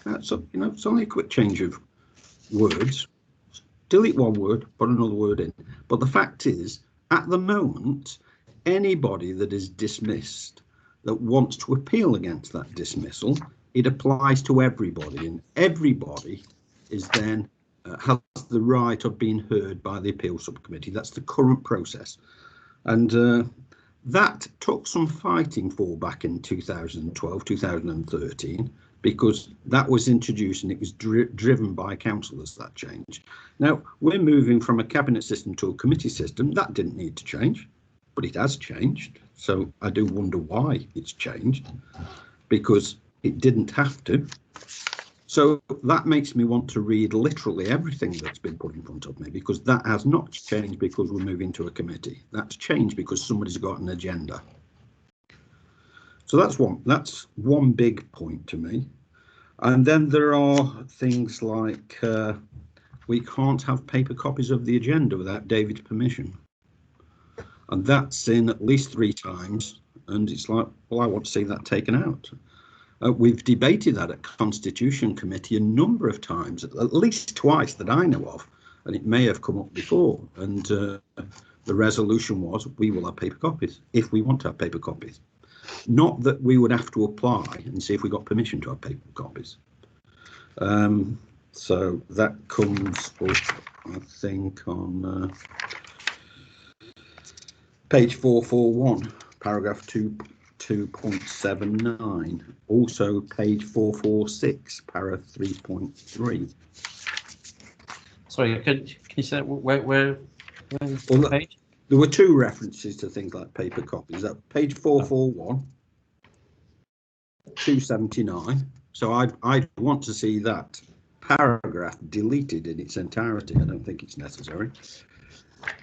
That's it's only a quick change of words. Delete one word, put another word in. But the fact is, at the moment, anybody that is dismissed that wants to appeal against that dismissal, it applies to everybody, and everybody is then has the right of being heard by the appeal subcommittee. That's the current process, and that took some fighting for back in 2012, 2013, because that was introduced and it was driven by councillors, that change. Now, we're moving from a cabinet system to a committee system. That didn't need to change, but it has changed. So I do wonder why it's changed, because it didn't have to. So that makes me want to read literally everything that's been put in front of me, because that has not changed because we're moving to a committee. That's changed because somebody's got an agenda. So that's one big point to me. And then there are things like we can't have paper copies of the agenda without David's permission. And that's in at least 3 times. And it's like, well, I want to see that taken out. We've debated that at Constitution Committee a number of times, at least twice that I know of, and it may have come up before. And the resolution was, we will have paper copies if we want to have paper copies. Not that we would have to apply and see if we got permission to have paper copies. So that comes up, I think, on page 441, paragraph 2.79. Also page 446, para 3.3. Sorry, can you say where page? There were 2 references to things like paper copies. That page 441, 279. So I'd want to see that paragraph deleted in its entirety. I don't think it's necessary.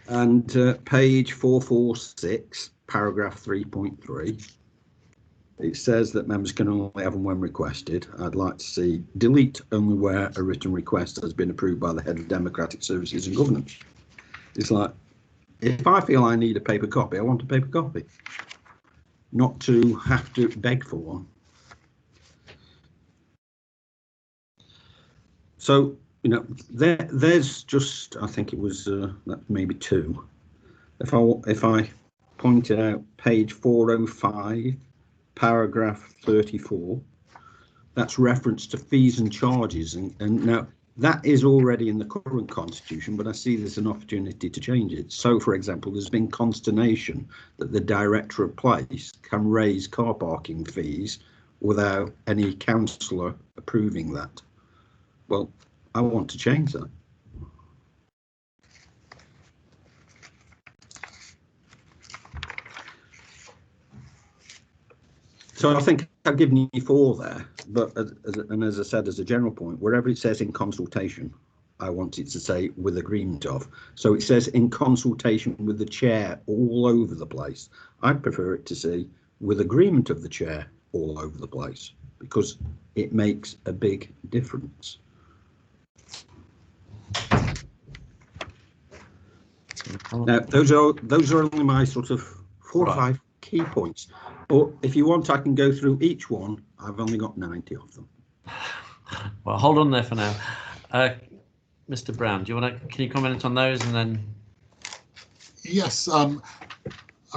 And page 446, paragraph 3.3. It says that members can only have them when requested. I'd like to see delete only where a written request has been approved by the head of Democratic Services and Governance. It's like, if I feel I need a paper copy, I want a paper copy, not to have to beg for one. So, there's just, I think it was maybe 2. If I pointed out page 405, paragraph 34, that's reference to fees and charges, and now that is already in the current constitution, but I see there's an opportunity to change it. So, for example, there's been consternation that the director of place can raise car parking fees without any councillor approving that. Well, I want to change that. So I think I've given you 4 there, but as I said, as a general point, wherever it says in consultation, I want it to say with agreement of. So it says in consultation with the chair all over the place. I'd prefer it to say with agreement of the chair all over the place, because it makes a big difference. Now, those are only my sort of 4 or 5 key points. But if you want, I can go through each one. I've only got 90 of them. Well, hold on there for now. Mr. Brown, do you want to? Can you comment on those and then? Yes. I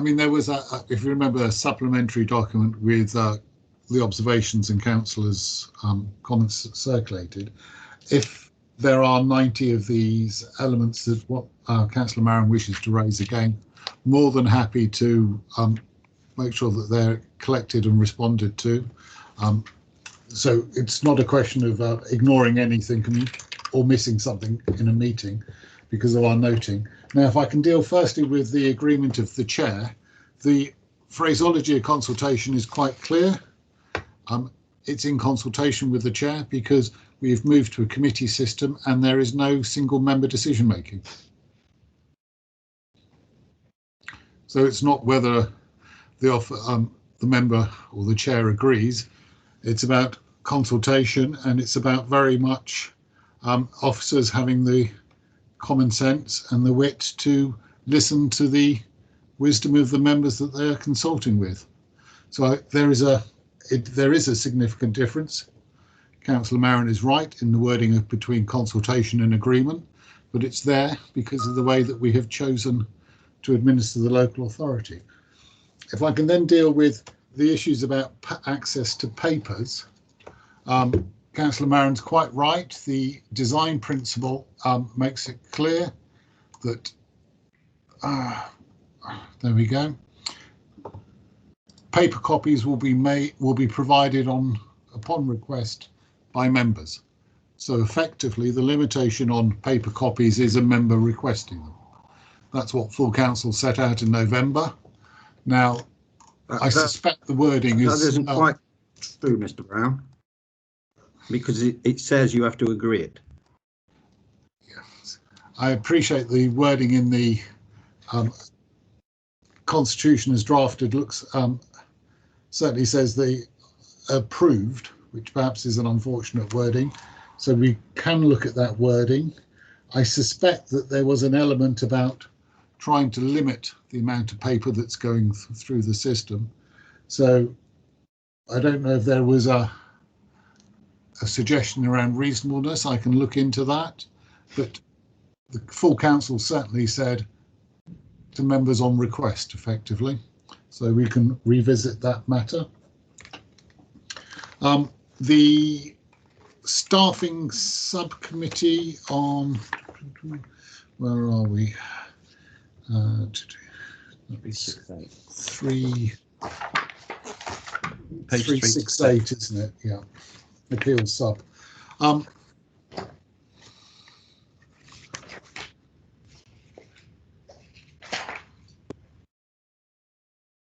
mean, there was if you remember, a supplementary document with the observations and councillors' comments circulated. If there are 90 of these elements that what Councillor Marin wishes to raise again, more than happy to make sure that they're collected and responded to. So it's not a question of ignoring anything or missing something in a meeting because of our noting. Now, if I can deal firstly with the agreement of the chair, the phraseology of consultation is quite clear. It's in consultation with the chair because we've moved to a committee system and there is no single member decision making. So it's not whether the member or the chair agrees. It's about consultation, and it's about very much officers having the common sense and the wit to listen to the wisdom of the members that they are consulting with. So there is a significant difference. Councillor Marin is right in the wording of between consultation and agreement, but it's there because of the way that we have chosen to administer the local authority. If I can then deal with the issues about access to papers, Councillor Marin's quite right. The design principle makes it clear that, there we go. Paper copies will be provided upon request by members. So effectively, the limitation on paper copies is a member requesting them. That's what full council set out in November. Now, I suspect the wording is... That isn't quite true, Mr. Brown, because it says you have to agree it. Yes. I appreciate the wording in the Constitution as drafted looks certainly says the approved, which perhaps is an unfortunate wording. So we can look at that wording. I suspect that there was an element about trying to limit the amount of paper that's going through the system. So I don't know if there was a suggestion around reasonableness. I can look into that, but the full council certainly said to members on request effectively. So we can revisit that matter. The staffing subcommittee on, where are we? Page 368, isn't it? Yeah, appeals sub.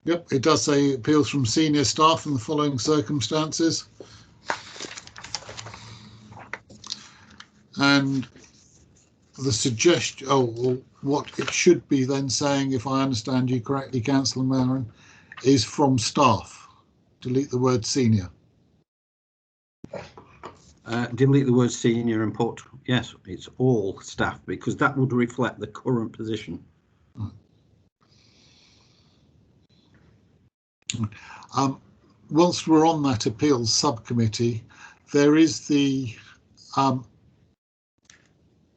Yep, it does say appeals from senior staff in the following circumstances. And the suggestion, what it should be then saying, if I understand you correctly, Councillor Marin, is from staff. Delete the word senior. Delete the word senior and put, yes, it's all staff, because that would reflect the current position. Whilst we're on that appeals subcommittee, there is the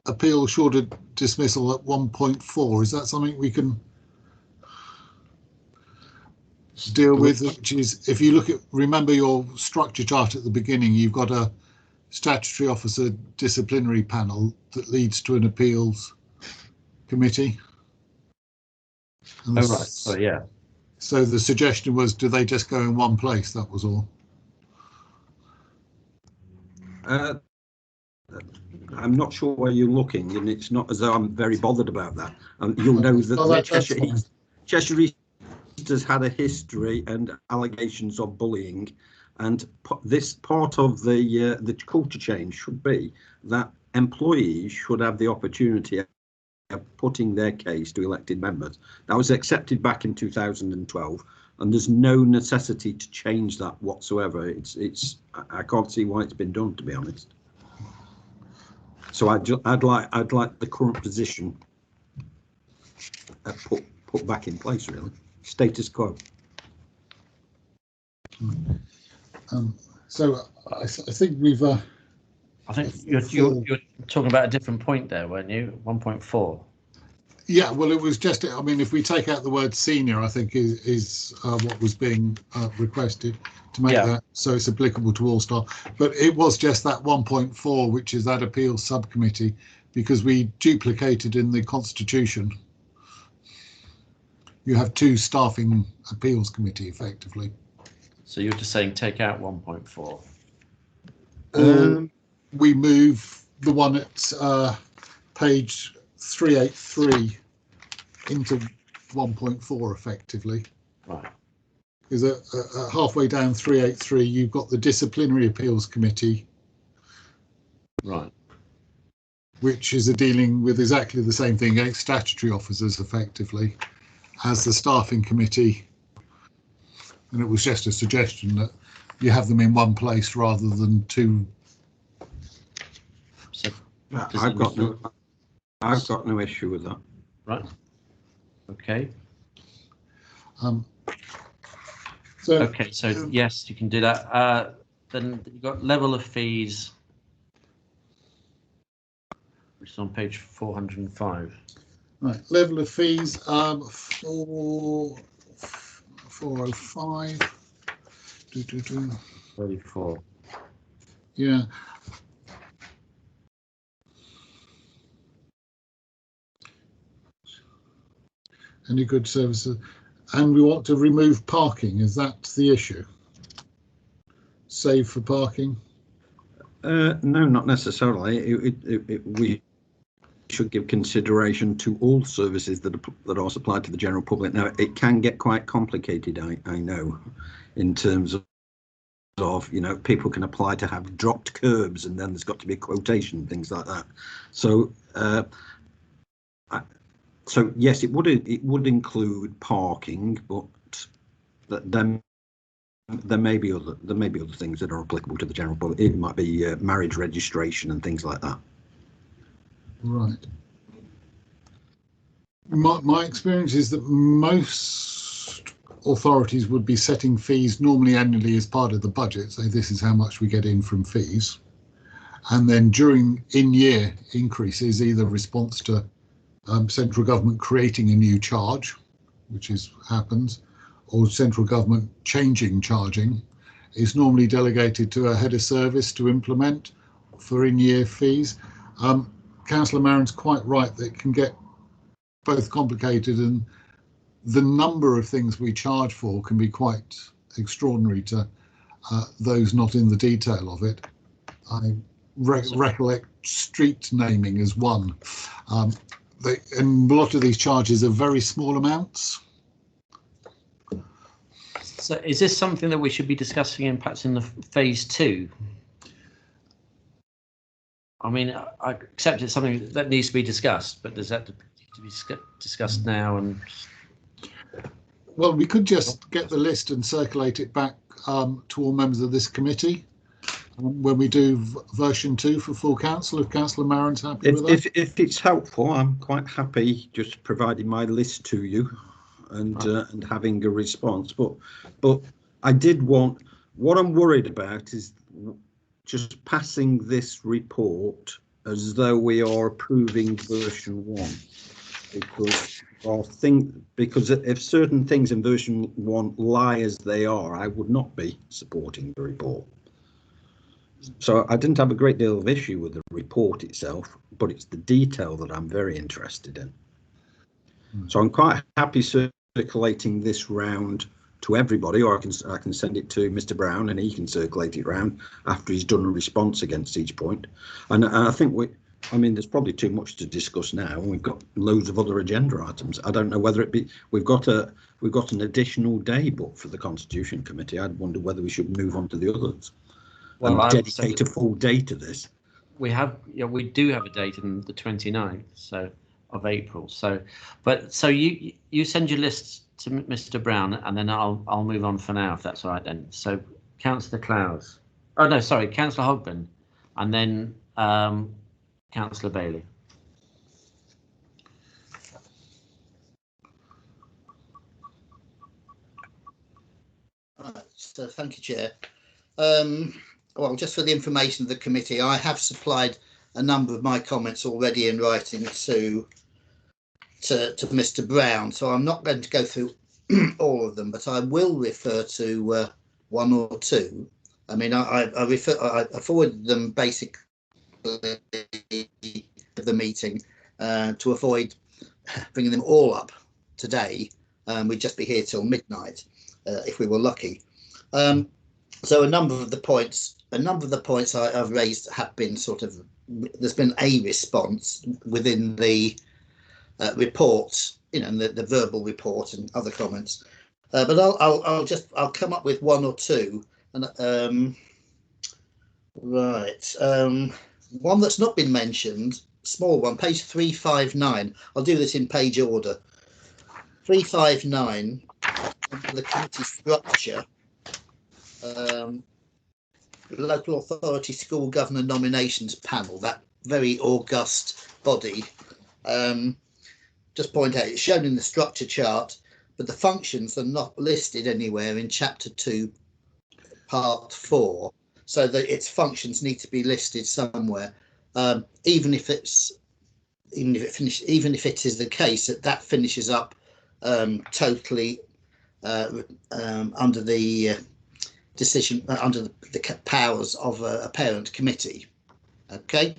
appeal short of dismissal at 1.4. Is that something we can deal with? Which is, if you look at, remember your structure chart at the beginning, you've got a statutory officer disciplinary panel that leads to an appeals committee. And oh, right. Oh, yeah. So the suggestion was, do they just go in one place? That was all. I'm not sure where you're looking, and it's not as though I'm very bothered about that. And you'll know that Cheshire East has had a history and allegations of bullying, and this part of the culture change should be that employees should have the opportunity of putting their case to elected members. That was accepted back in 2012, and there's no necessity to change that whatsoever. I can't see why it's been done, to be honest. So I'd like the current position put back in place, really. Status quo. So I think we've I think you're talking about a different point there, weren't you? 1.4. Yeah, well, it was just, I mean, if we take out the word senior, I think is what was being requested to make that so it's applicable to all staff. But it was just that 1.4, which is that appeals subcommittee, because we duplicated in the constitution. You have two staffing appeals committee effectively. So you're just saying take out 1.4. We move the one at page 383 into 1.4 effectively. Right. Because halfway down 383, you've got the disciplinary appeals committee. Right. Which is dealing with exactly the same thing against statutory officers effectively as the staffing committee. And it was just a suggestion that you have them in one place rather than two. So I've got no issue with that. Right. Okay. So yes, you can do that. Then you've got level of fees, which is on page 405. Right, level of fees, 405. 34. Yeah. Any good services, and we want to remove parking. Is that the issue? Save for parking? No, not necessarily. We should give consideration to all services that are supplied to the general public. Now, it can get quite complicated, I know, in terms of people can apply to have dropped curbs, and then there's got to be a quotation, things like that. So, so yes, it would include parking, but then there may be other things that are applicable to the general public. It might be marriage registration and things like that. Right. My experience is that most authorities would be setting fees normally annually as part of the budget. So this is how much we get in from fees, and then during in-year increases, either response to central government creating a new charge, which happens, or central government changing charging, is normally delegated to a head of service to implement for in-year fees. Councillor Maron's quite right that it can get both complicated, and the number of things we charge for can be quite extraordinary to those not in the detail of it. I recollect street naming as one. And a lot of these charges are very small amounts. So is this something that we should be discussing perhaps in the phase 2? I mean, I accept it's something that needs to be discussed, but does that to be discussed now? And well, we could just get the list and circulate it back to all members of this committee when we do version 2 for full council, if Councillor Maron's happy with that. If it's helpful, I'm quite happy just providing my list to you and having a response. But I did want, what I'm worried about is just passing this report as though we are approving version 1, because if certain things in version 1 lie as they are, I would not be supporting the report. So I didn't have a great deal of issue with the report itself, but it's the detail that I'm very interested in. So I'm quite happy circulating this round to everybody, or I can send it to Mr. Brown and he can circulate it round after he's done a response against each point. And I think there's probably too much to discuss now, and we've got loads of other agenda items. I don't know whether we've got an additional day booked for the Constitution Committee. I'd wonder whether we should move on to the others. Well, and dedicate a full day to this. We do have a date on the 29th of April. So you send your lists to Mr. Brown, and then I'll move on for now, if that's all right then. So Councillor Clowes. Oh no, sorry, Councillor Hogben, and then Councillor Bailey. Right, so thank you, Chair. well, just for the information of the committee, I have supplied a number of my comments already in writing to Mr. Brown, so I'm not going to go through all of them, but I will refer to one or two. I mean, I forwarded them basically the meeting to avoid bringing them all up today. We'd just be here till midnight if we were lucky. So a number of the points I've raised have been there's been a response within the report, and the verbal report and other comments. But I'll come up with one or two. And one that's not been mentioned, small one, page 359. I'll do this in page order. 359, the committee structure, local authority school governor nominations panel, that very august body. Just point out, it's shown in the structure chart, but the functions are not listed anywhere in chapter 2, part 4. So that its functions need to be listed somewhere, even if it is the case that finishes up totally under the decision under the powers of a parent committee. Okay,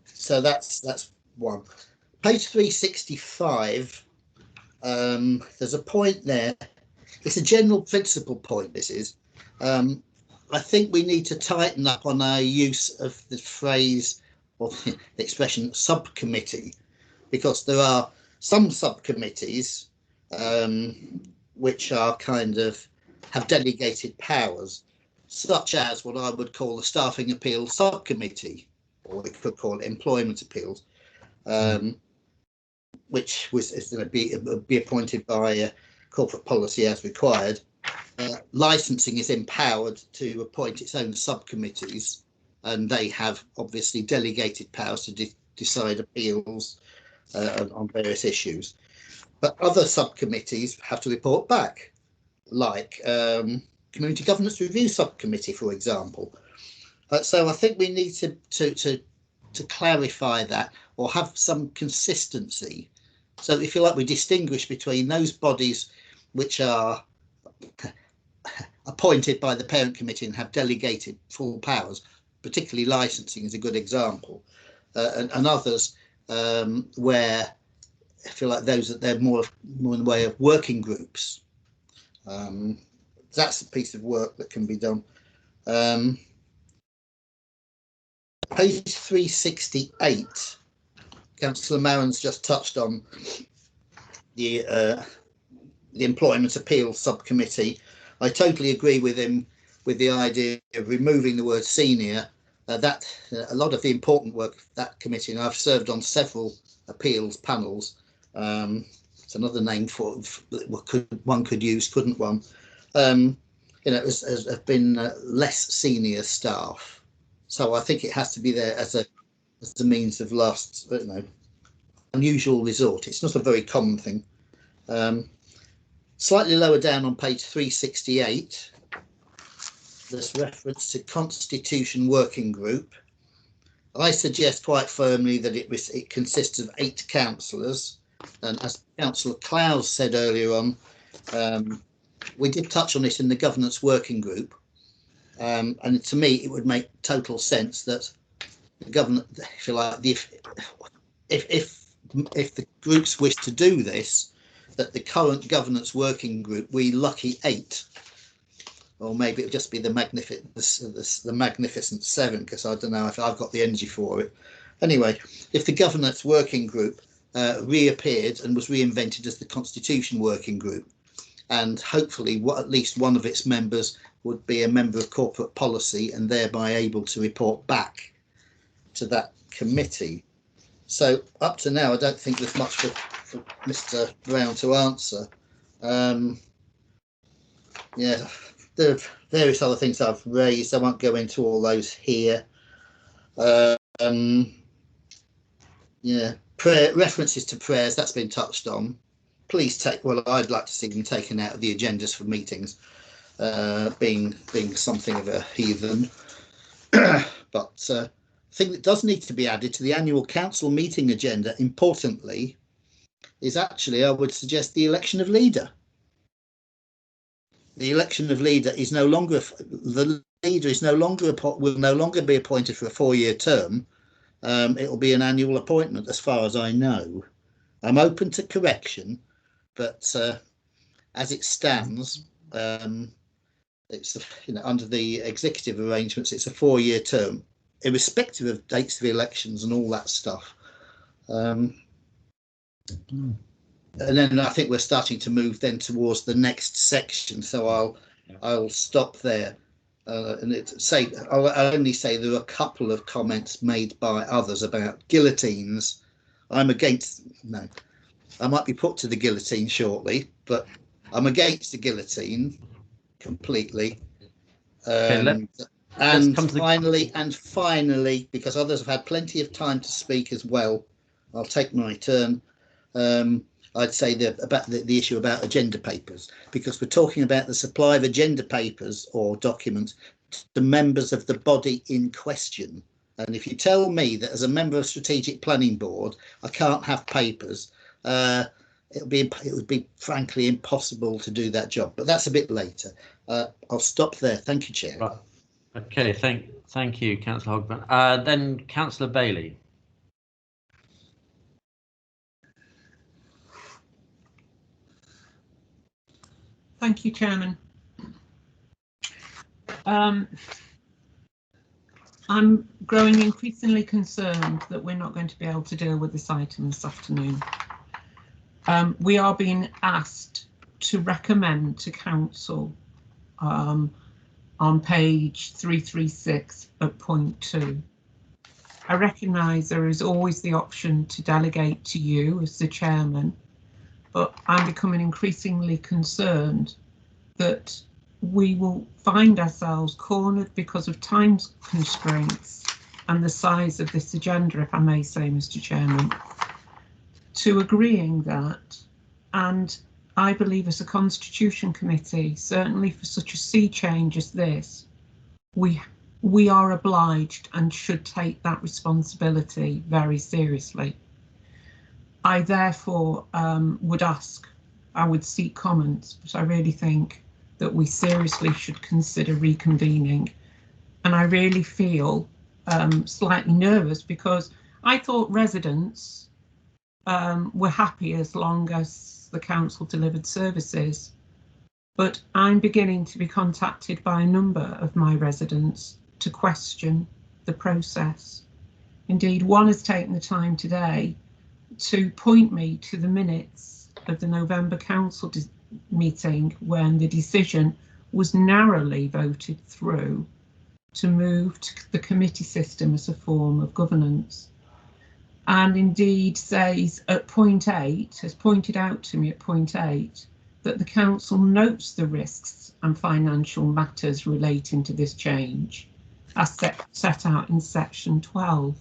so that's one. Page 365. There's a point there. It's a general principle point, this is. I think we need to tighten up on our use of the phrase or the expression subcommittee, because there are some subcommittees which are have delegated powers, such as what I would call the Staffing Appeals Subcommittee, or we could call it Employment Appeals, which is going to be appointed by corporate policy as required. Licensing is empowered to appoint its own subcommittees, and they have obviously delegated powers to decide appeals on various issues. But other subcommittees have to report back, like Community Governance Review Subcommittee, for example. So I think we need to clarify that, or have some consistency. So if you like, we distinguish between those bodies which are appointed by the parent committee and have delegated full powers, particularly licensing is a good example, and others where I feel like they're more in the way of working groups. That's a piece of work that can be done. Page 368, Councillor Maren's just touched on the Employment Appeals Subcommittee. I totally agree with him with the idea of removing the word senior. A lot of the important work of that committee, and I've served on several appeals panels. It's another name for one could use, couldn't one? Have been less senior staff. So I think it has to be there as a means of last, unusual resort. It's not a very common thing. Slightly lower down on page 368, there's reference to Constitution Working Group. I suggest quite firmly that it consists of 8 councillors, and as Councillor Clowes said earlier on, we did touch on it in the Governance Working Group, and to me it would make total sense that the government, if you like, if the groups wish to do this, that the current Governance Working Group, we lucky 8, or maybe it'll just be the magnificent 7, because I don't know if I've got the energy for it. Anyway, if the Governance Working Group reappeared and was reinvented as the Constitution Working Group, and hopefully at least one of its members would be a member of corporate policy and thereby able to report back to that committee. So up to now, I don't think there's much for Mr. Brown to answer. Yeah, there are various other things I've raised. I won't go into all those here. Yeah, references to prayers, that's been touched on. Please I'd like to see them taken out of the agendas for meetings. being something of a heathen. But the thing that does need to be added to the annual council meeting agenda, importantly, is actually, I would suggest, the election of leader. The election of leader is no longer, the leader is no longer, will no longer be appointed for a 4-year term. It will be an annual appointment, as far as I know. I'm open to correction, but as it stands, it's, you know, under the executive arrangements, it's a 4-year term, irrespective of dates of elections and all that stuff. And then I think we're starting to move then towards the next section, so I'll stop there. And I'll only say there are a couple of comments made by others about guillotines. I'm against, no, I might be put to the guillotine shortly, but I'm against the guillotine completely. And finally, because others have had plenty of time to speak as well, I'll take my turn. I'd say about the issue about agenda papers, because we're talking about the supply of agenda papers or documents to members of the body in question. And if you tell me that as a member of Strategic Planning Board, I can't have papers, it would be frankly impossible to do that job. But that's a bit later. I'll stop there. Thank you, Chair. Right. Okay, thank you, Councillor Hogben. Then Councillor Bailey. Thank you, Chairman. I'm growing increasingly concerned that we're not going to be able to deal with this item this afternoon. We are being asked to recommend to Council on page 336 at point 2. I recognise there is always the option to delegate to you as the Chairman, but I'm becoming increasingly concerned that we will find ourselves cornered because of time constraints and the size of this agenda, if I may say, Mr. Chairman, to agreeing that. And I believe as a Constitution Committee, certainly for such a sea change as this, we are obliged and should take that responsibility very seriously. I therefore would seek comments, but I really think that we seriously should consider reconvening. And I really feel slightly nervous because I thought residents were happy as long as the council delivered services. But I'm beginning to be contacted by a number of my residents to question the process. Indeed, one has taken the time today to point me to the minutes of the November council meeting when the decision was narrowly voted through to move to the committee system as a form of governance. And indeed says at point 8, has pointed out to me at point 8, that the council notes the risks and financial matters relating to this change as set out in section 12.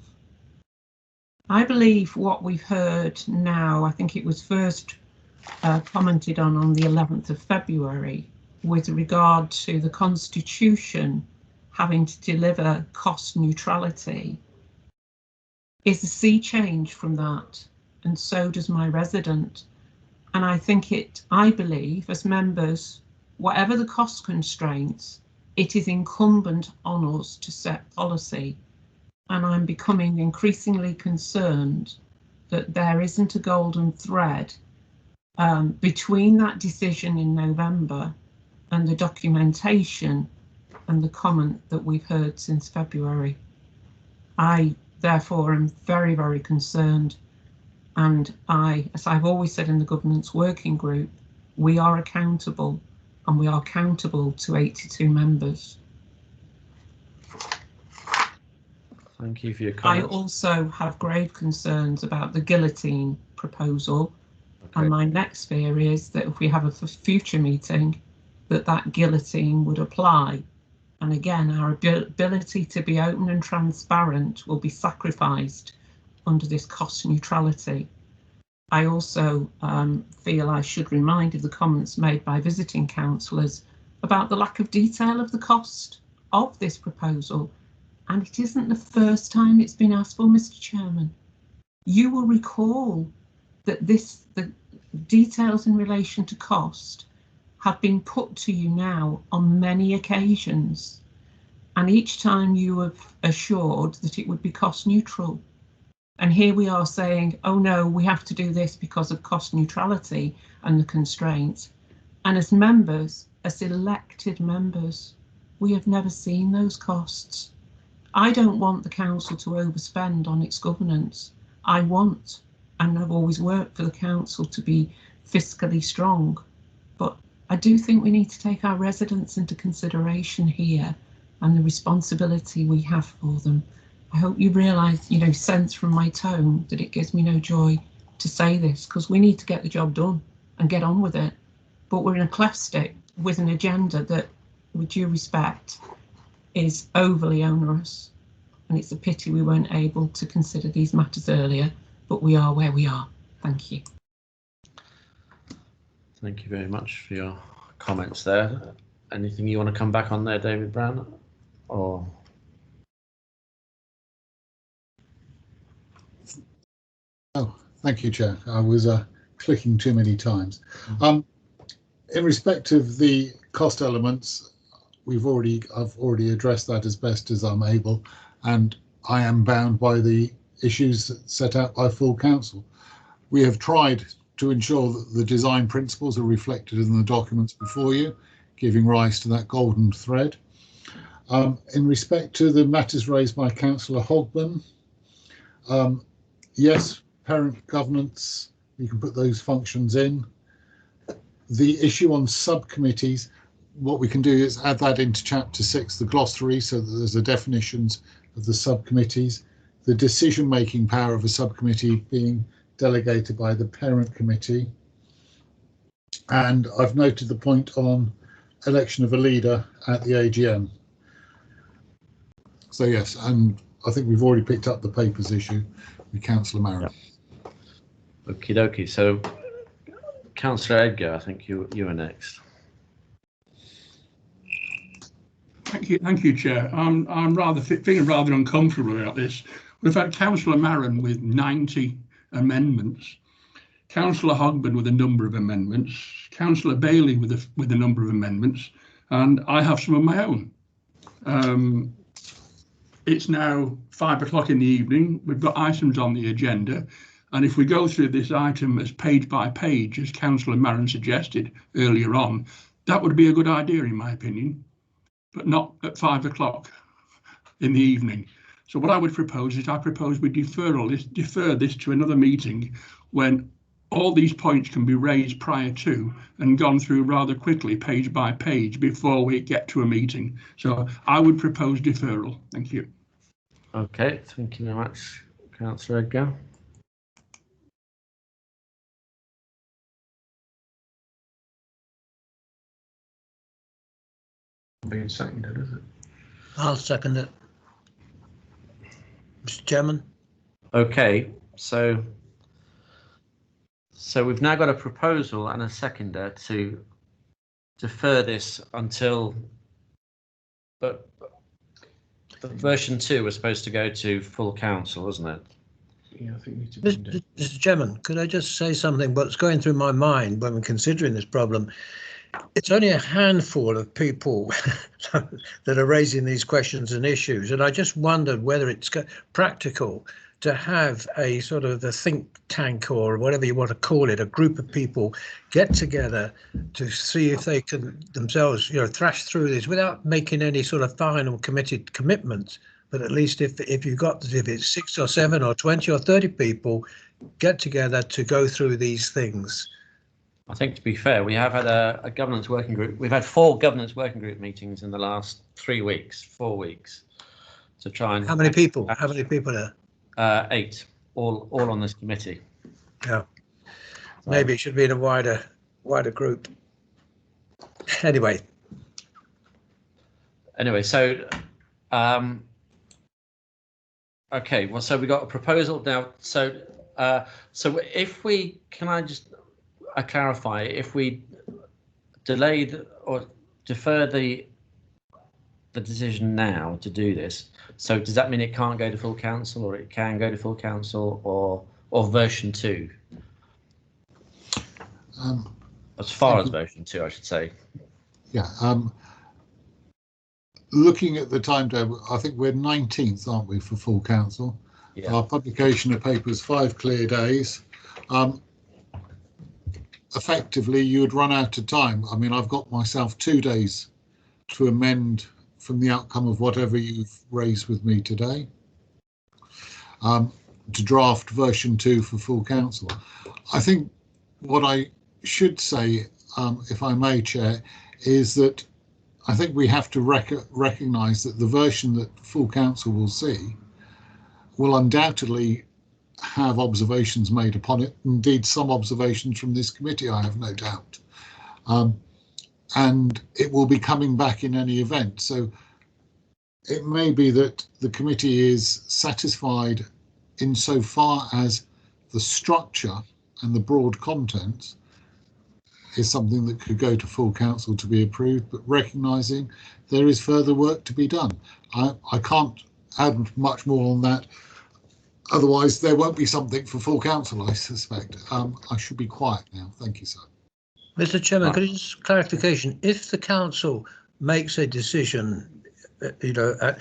I believe what we've heard now, I think it was first commented on the 11th of February with regard to the Constitution having to deliver cost neutrality, is a sea change from that, and so does my resident. And I believe as members, whatever the cost constraints, it is incumbent on us to set policy. And I'm becoming increasingly concerned that there isn't a golden thread between that decision in November and the documentation and the comment that we've heard since February. I therefore am very, very concerned, and as I've always said in the governance working group, we are accountable, and we are accountable to 82 members. Thank you for your comments. I also have grave concerns about the guillotine proposal. Okay. And my next fear is that if we have a future meeting, that guillotine would apply. And again, our ability to be open and transparent will be sacrificed under this cost neutrality. I also feel I should remind of the comments made by visiting councillors about the lack of detail of the cost of this proposal. And it isn't the first time it's been asked for, Mr. Chairman. You will recall that the details in relation to cost have been put to you now on many occasions. And each time you have assured that it would be cost neutral. And here we are saying, oh no, we have to do this because of cost neutrality and the constraints. And as members, as elected members, we have never seen those costs. I don't want the council to overspend on its governance. I want, and I've always worked for the council to be fiscally strong. But I do think we need to take our residents into consideration here and the responsibility we have for them. I hope you realise, you know, sense from my tone that it gives me no joy to say this, because we need to get the job done and get on with it. But we're in a cleft stick with an agenda that, with due respect, is overly onerous. And it's a pity we weren't able to consider these matters earlier, but we are where we are. Thank you. Thank you very much for your comments there. Anything you want to come back on there, David Brown? Or oh, thank you, Chair. I was clicking too many times. In respect of the cost elements, I've already addressed that as best as I'm able, and I am bound by the issues set out by full council. We have tried to ensure that the design principles are reflected in the documents before you, giving rise to that golden thread. In respect to the matters raised by Councillor Hogben, yes, parent governance, you can put those functions in. The issue on subcommittees, what we can do is add that into chapter 6, the glossary, so that there's the definitions of the subcommittees, the decision-making power of a subcommittee being delegated by the parent committee. And I've noted the point on election of a leader at the AGM. So yes, and I think we've already picked up the papers issue with Councillor Marin. Yep. Okie dokie. So, Councillor Edgar, I think you are next. Thank you, Chair. I'm feeling rather uncomfortable about this. We've had Councillor Marin with 90 amendments, Councillor Hogben with a number of amendments, Councillor Bailey with a number of amendments, and I have some of my own. It's now 5 o'clock in the evening. We've got items on the agenda, and if we go through this item as page by page, as Councillor Marin suggested earlier on, that would be a good idea in my opinion, but not at 5 o'clock in the evening. So what I would propose is we defer this to another meeting when all these points can be raised prior to and gone through rather quickly, page by page, before we get to a meeting. So I would propose deferral. Thank you. Okay, thank you very much, Councillor Edgar. Being seconded, is it? I'll second it. Mr. Chairman. Okay, so we've now got a proposal and a seconder to defer this until, but version 2 was supposed to go to full council, wasn't it? Yeah, I think Mr. Chairman, could I just say something? What's going through my mind when we're considering this problem, it's only a handful of people that are raising these questions and issues, and I just wondered whether it's practical to have a sort of a think tank or whatever you want to call it, a group of people get together to see if they can themselves, thrash through this without making any sort of final committed commitments. But at least if it's 6 or 7 or 20 or 30 people get together to go through these things. I think, to be fair, we have had a governance working group. We've had 4 governance working group meetings in the last 4 weeks to try and. How many people? How many people there? 8, all on this committee. Yeah. So, maybe it should be in a wider group. Anyway, so okay, well, so we got a proposal now. So if we, can I just clarify, if we delayed or defer the decision now to do this. So does that mean it can't go to full council, or it can go to full council, or version 2? As far as version 2, I should say. Yeah. Looking at the timetable, I think we're 19th, aren't we, for full council? Yeah. Our publication of papers 5 clear days. Effectively, you would run out of time. I mean, I've got myself 2 days to amend from the outcome of whatever you've raised with me today, to draft version 2 for full council. I think what I should say, if I may, Chair, is that I think we have to recognise that the version that full council will see will undoubtedly have observations made upon it. Indeed, some observations from this committee, I have no doubt. And it will be coming back in any event. So it may be that the committee is satisfied insofar as the structure and the broad content is something that could go to full council to be approved, but recognising there is further work to be done. I can't add much more on that. Otherwise, there won't be something for full council, I suspect. I should be quiet now. Thank you, sir. Mr. Chairman, could I just clarification? If the council makes a decision, to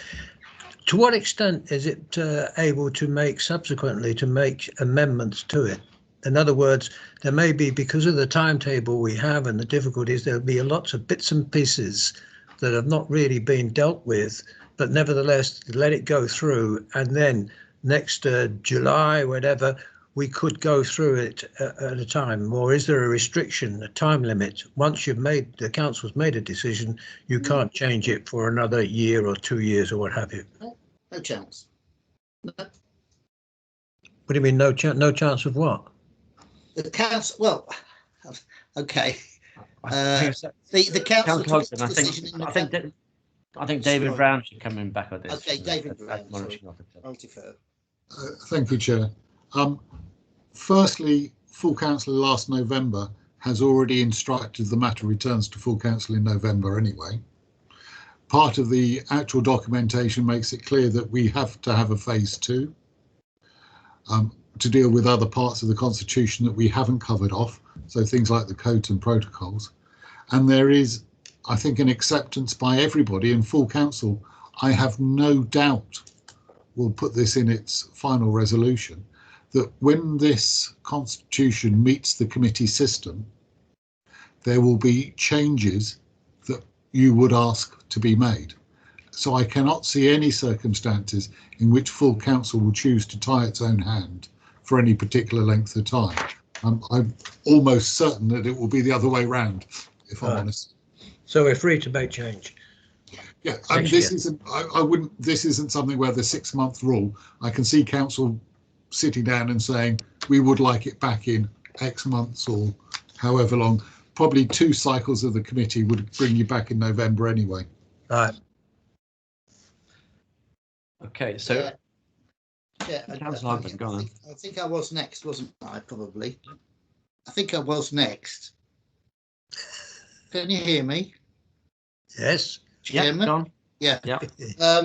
what extent is it able to make subsequently to make amendments to it? In other words, there may be, because of the timetable we have and the difficulties, there'll be lots of bits and pieces that have not really been dealt with, but nevertheless let it go through, and then next July, whatever, we could go through it at a time. Or is there a restriction, a time limit? Once you've made, the council's made a decision, you can't change it for another year or 2 years or what have you? No chance. No. What do you mean no chance? No chance of what? The council, well, okay. The council took its decision I think David Brown should come in back on this. Okay, David Brown. I'll defer. Thank you, Chair. Firstly, full council last November has already instructed the matter returns to full council in November anyway. Part of the actual documentation makes it clear that we have to have a phase 2 to deal with other parts of the constitution that we haven't covered off, so things like the codes and protocols. And there is, I think, an acceptance by everybody in full council. I have no doubt will put this in its final resolution, that when this constitution meets the committee system, there will be changes that you would ask to be made. So I cannot see any circumstances in which full council will choose to tie its own hand for any particular length of time. I'm almost certain that it will be the other way round, if I'm honest. So we're free to make change. Yeah, this isn't. I wouldn't. This isn't something where the 6-month rule. I can see council sitting down and saying we would like it back in X months or however long. Probably 2 cycles of the committee would bring you back in November anyway. Right. Okay, so Councillor Hampton, go on. I think I was next, wasn't I? Probably. I think I was next. Can you hear me? Yes. Chairman? Yeah. I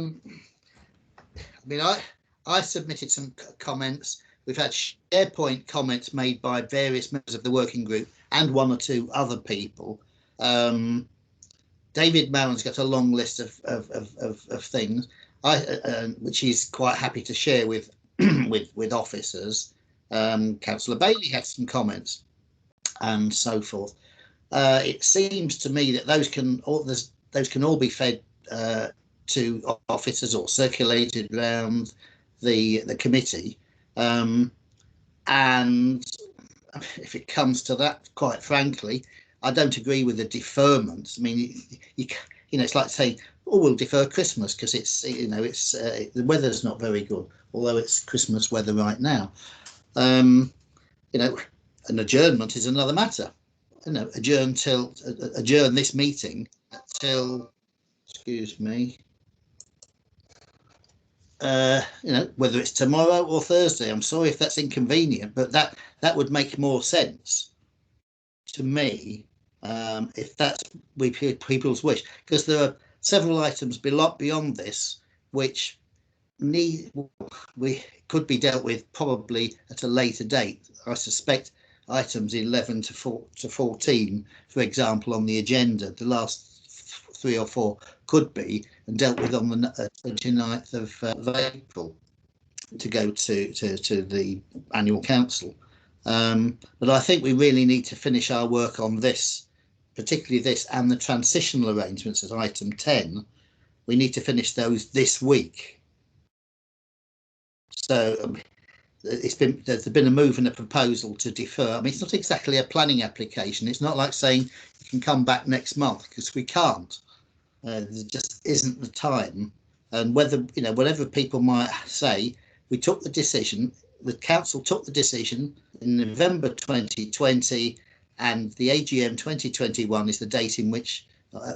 mean, I submitted some comments. We've had SharePoint comments made by various members of the working group and 1 or 2 other people. David Mallon's got a long list of things, which he's quite happy to share with with officers. Councillor Bailey had some comments and so forth. It seems to me that those can all be fed to officers or circulated around the committee. And if it comes to that, quite frankly, I don't agree with the deferment. I mean, it's like saying, "Oh, we'll defer Christmas because it's the weather's not very good, although it's Christmas weather right now." An adjournment is another matter. Adjourn this meeting till, excuse me, whether it's tomorrow or Thursday. I'm sorry if that's inconvenient, but that would make more sense to me if that's people's wish, because there are several items beyond this which could be dealt with probably at a later date. I suspect items 11 to 14, for example, on the agenda, the last 3 or 4 could be and dealt with on the 29th of April to go to the annual council. But I think we really need to finish our work on this, particularly this and the transitional arrangements as item 10. We need to finish those this week. So there's been a move and a proposal to defer. I mean, it's not exactly a planning application. It's not like saying you can come back next month, because we can't. There just isn't the time. And whether, you know, whatever people might say, we took the decision, the council took the decision in November 2020, and the AGM 2021 is the date in which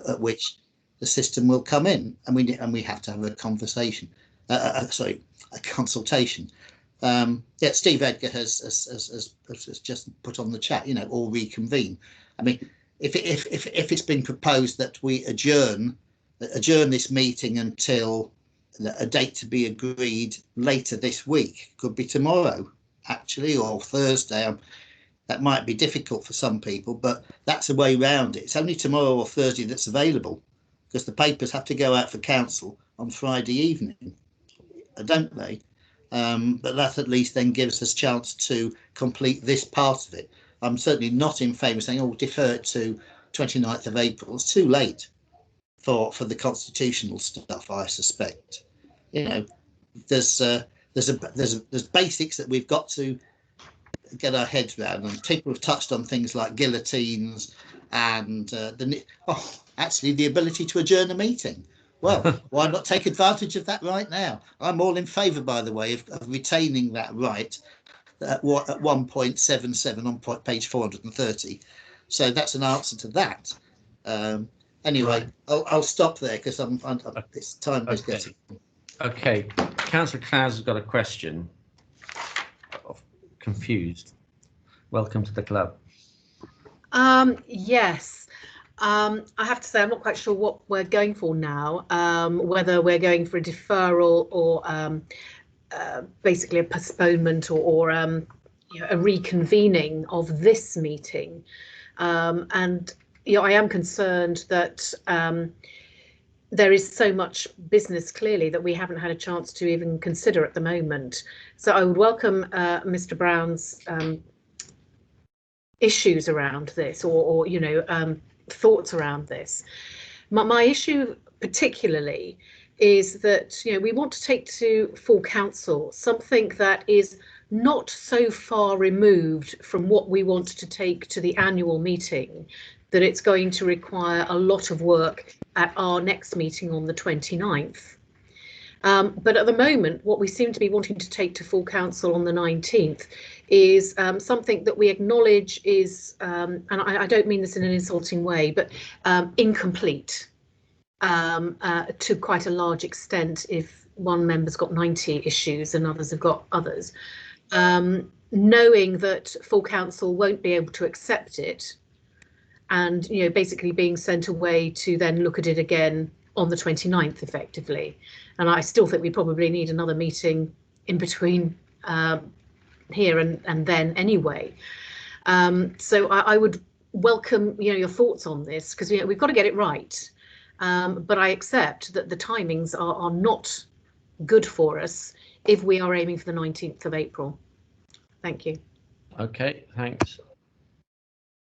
at which the system will come in, and we have to have a conversation. Sorry, a consultation. Yeah, Steve Edgar has just put on the chat, you know, or reconvene. I mean, if it's been proposed that we adjourn this meeting until a date to be agreed later this week, could be tomorrow actually, or Thursday. That might be difficult for some people, but that's a way round it. It's only tomorrow or Thursday that's available, because the papers have to go out for council on Friday evening, don't they? But that at least then gives us a chance to complete this part of it. I'm certainly not in favour of saying, oh, defer it to 29th of April. It's too late for the constitutional stuff, I suspect. You know, there's basics that we've got to get our heads around, and people have touched on things like guillotines and actually the ability to adjourn a meeting. Well, why not take advantage of that right now? I'm all in favour, by the way, of retaining that right at 1.77 on page 430. So that's an answer to that. Anyway, right. I'll stop there, because it's time is getting. Okay, Councillor Clowes has got a question. Confused. Welcome to the club. Yes. I have to say, I'm not quite sure what we're going for now, whether we're going for a deferral or basically a postponement or you know, a reconvening of this meeting. And you know, I am concerned that there is so much business clearly that we haven't had a chance to even consider at the moment. So I would welcome Mr. Brown's issues around this, or you know, thoughts around this. My issue particularly is that, you know, we want to take to full council something that is not so far removed from what we want to take to the annual meeting that it's going to require a lot of work at our next meeting on the 29th. But at the moment, what we seem to be wanting to take to full council on the 19th is something that we acknowledge is, and I don't mean this in an insulting way, but incomplete to quite a large extent if one member's got 90 issues and others have got others. Knowing that full council won't be able to accept it, and you know, basically being sent away to then look at it again on the 29th effectively. And I still think we probably need another meeting in between here and then anyway. So I would welcome, you know, your thoughts on this, because you know, we've got to get it right. But I accept that the timings are not good for us if we are aiming for the 19th of April. Thank you. Okay, thanks.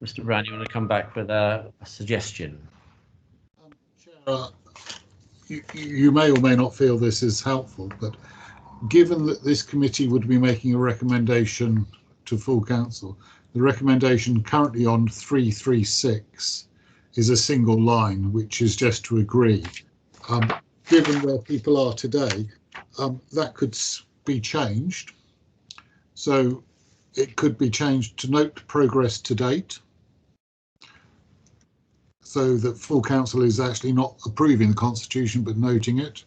Mr. Brown, you want to come back with a suggestion? You may or may not feel this is helpful, but given that this committee would be making a recommendation to full council, the recommendation currently on 336 is a single line, which is just to agree. Given where people are today, that could be changed. So it could be changed to note progress to date, so that full council is actually not approving the constitution but noting it.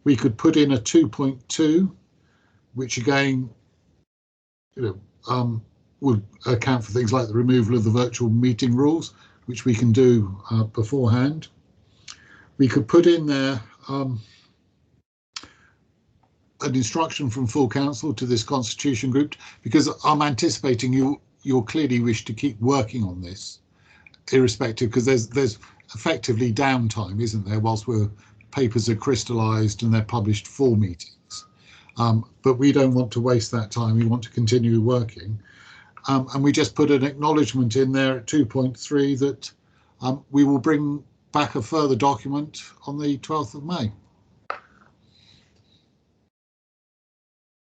We could put in a 2.2, which again, you know, would account for things like the removal of the virtual meeting rules, which we can do beforehand. We could put in there an instruction from full council to this constitution group, because I'm anticipating you'll clearly wish to keep working on this, irrespective, because there's effectively downtime, isn't there, whilst papers are crystallised and they're published for meetings. But we don't want to waste that time. We want to continue working. And we just put an acknowledgement in there at 2.3 that we will bring back a further document on the 12th of May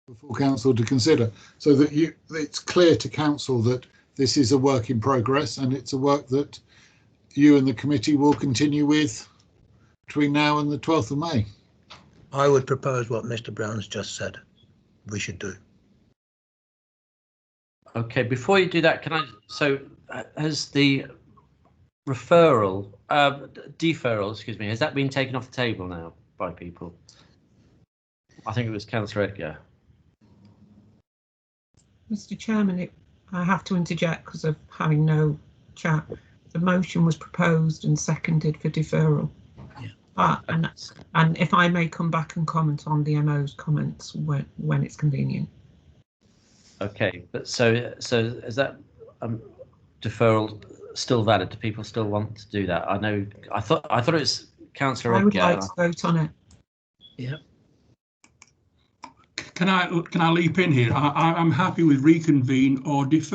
for full council to consider, so that it's clear to council that this is a work in progress and it's a work that you and the committee will continue with between now and the 12th of May. I would propose what Mr. Brown's just said we should do. Okay, before you do that, has the deferral, excuse me, has that been taken off the table now by people? I think it was Councillor Edgar. Mr. Chairman, I have to interject because of having no chat. The motion was proposed and seconded for deferral. Yeah. And if I may come back and comment on the MO's comments when it's convenient. Okay, but so is that deferral still valid? Do people still want to do that? I thought it was Councillor Edgar. I would like to vote on it. Yeah. Can I leap in here? I'm happy with reconvene or defer.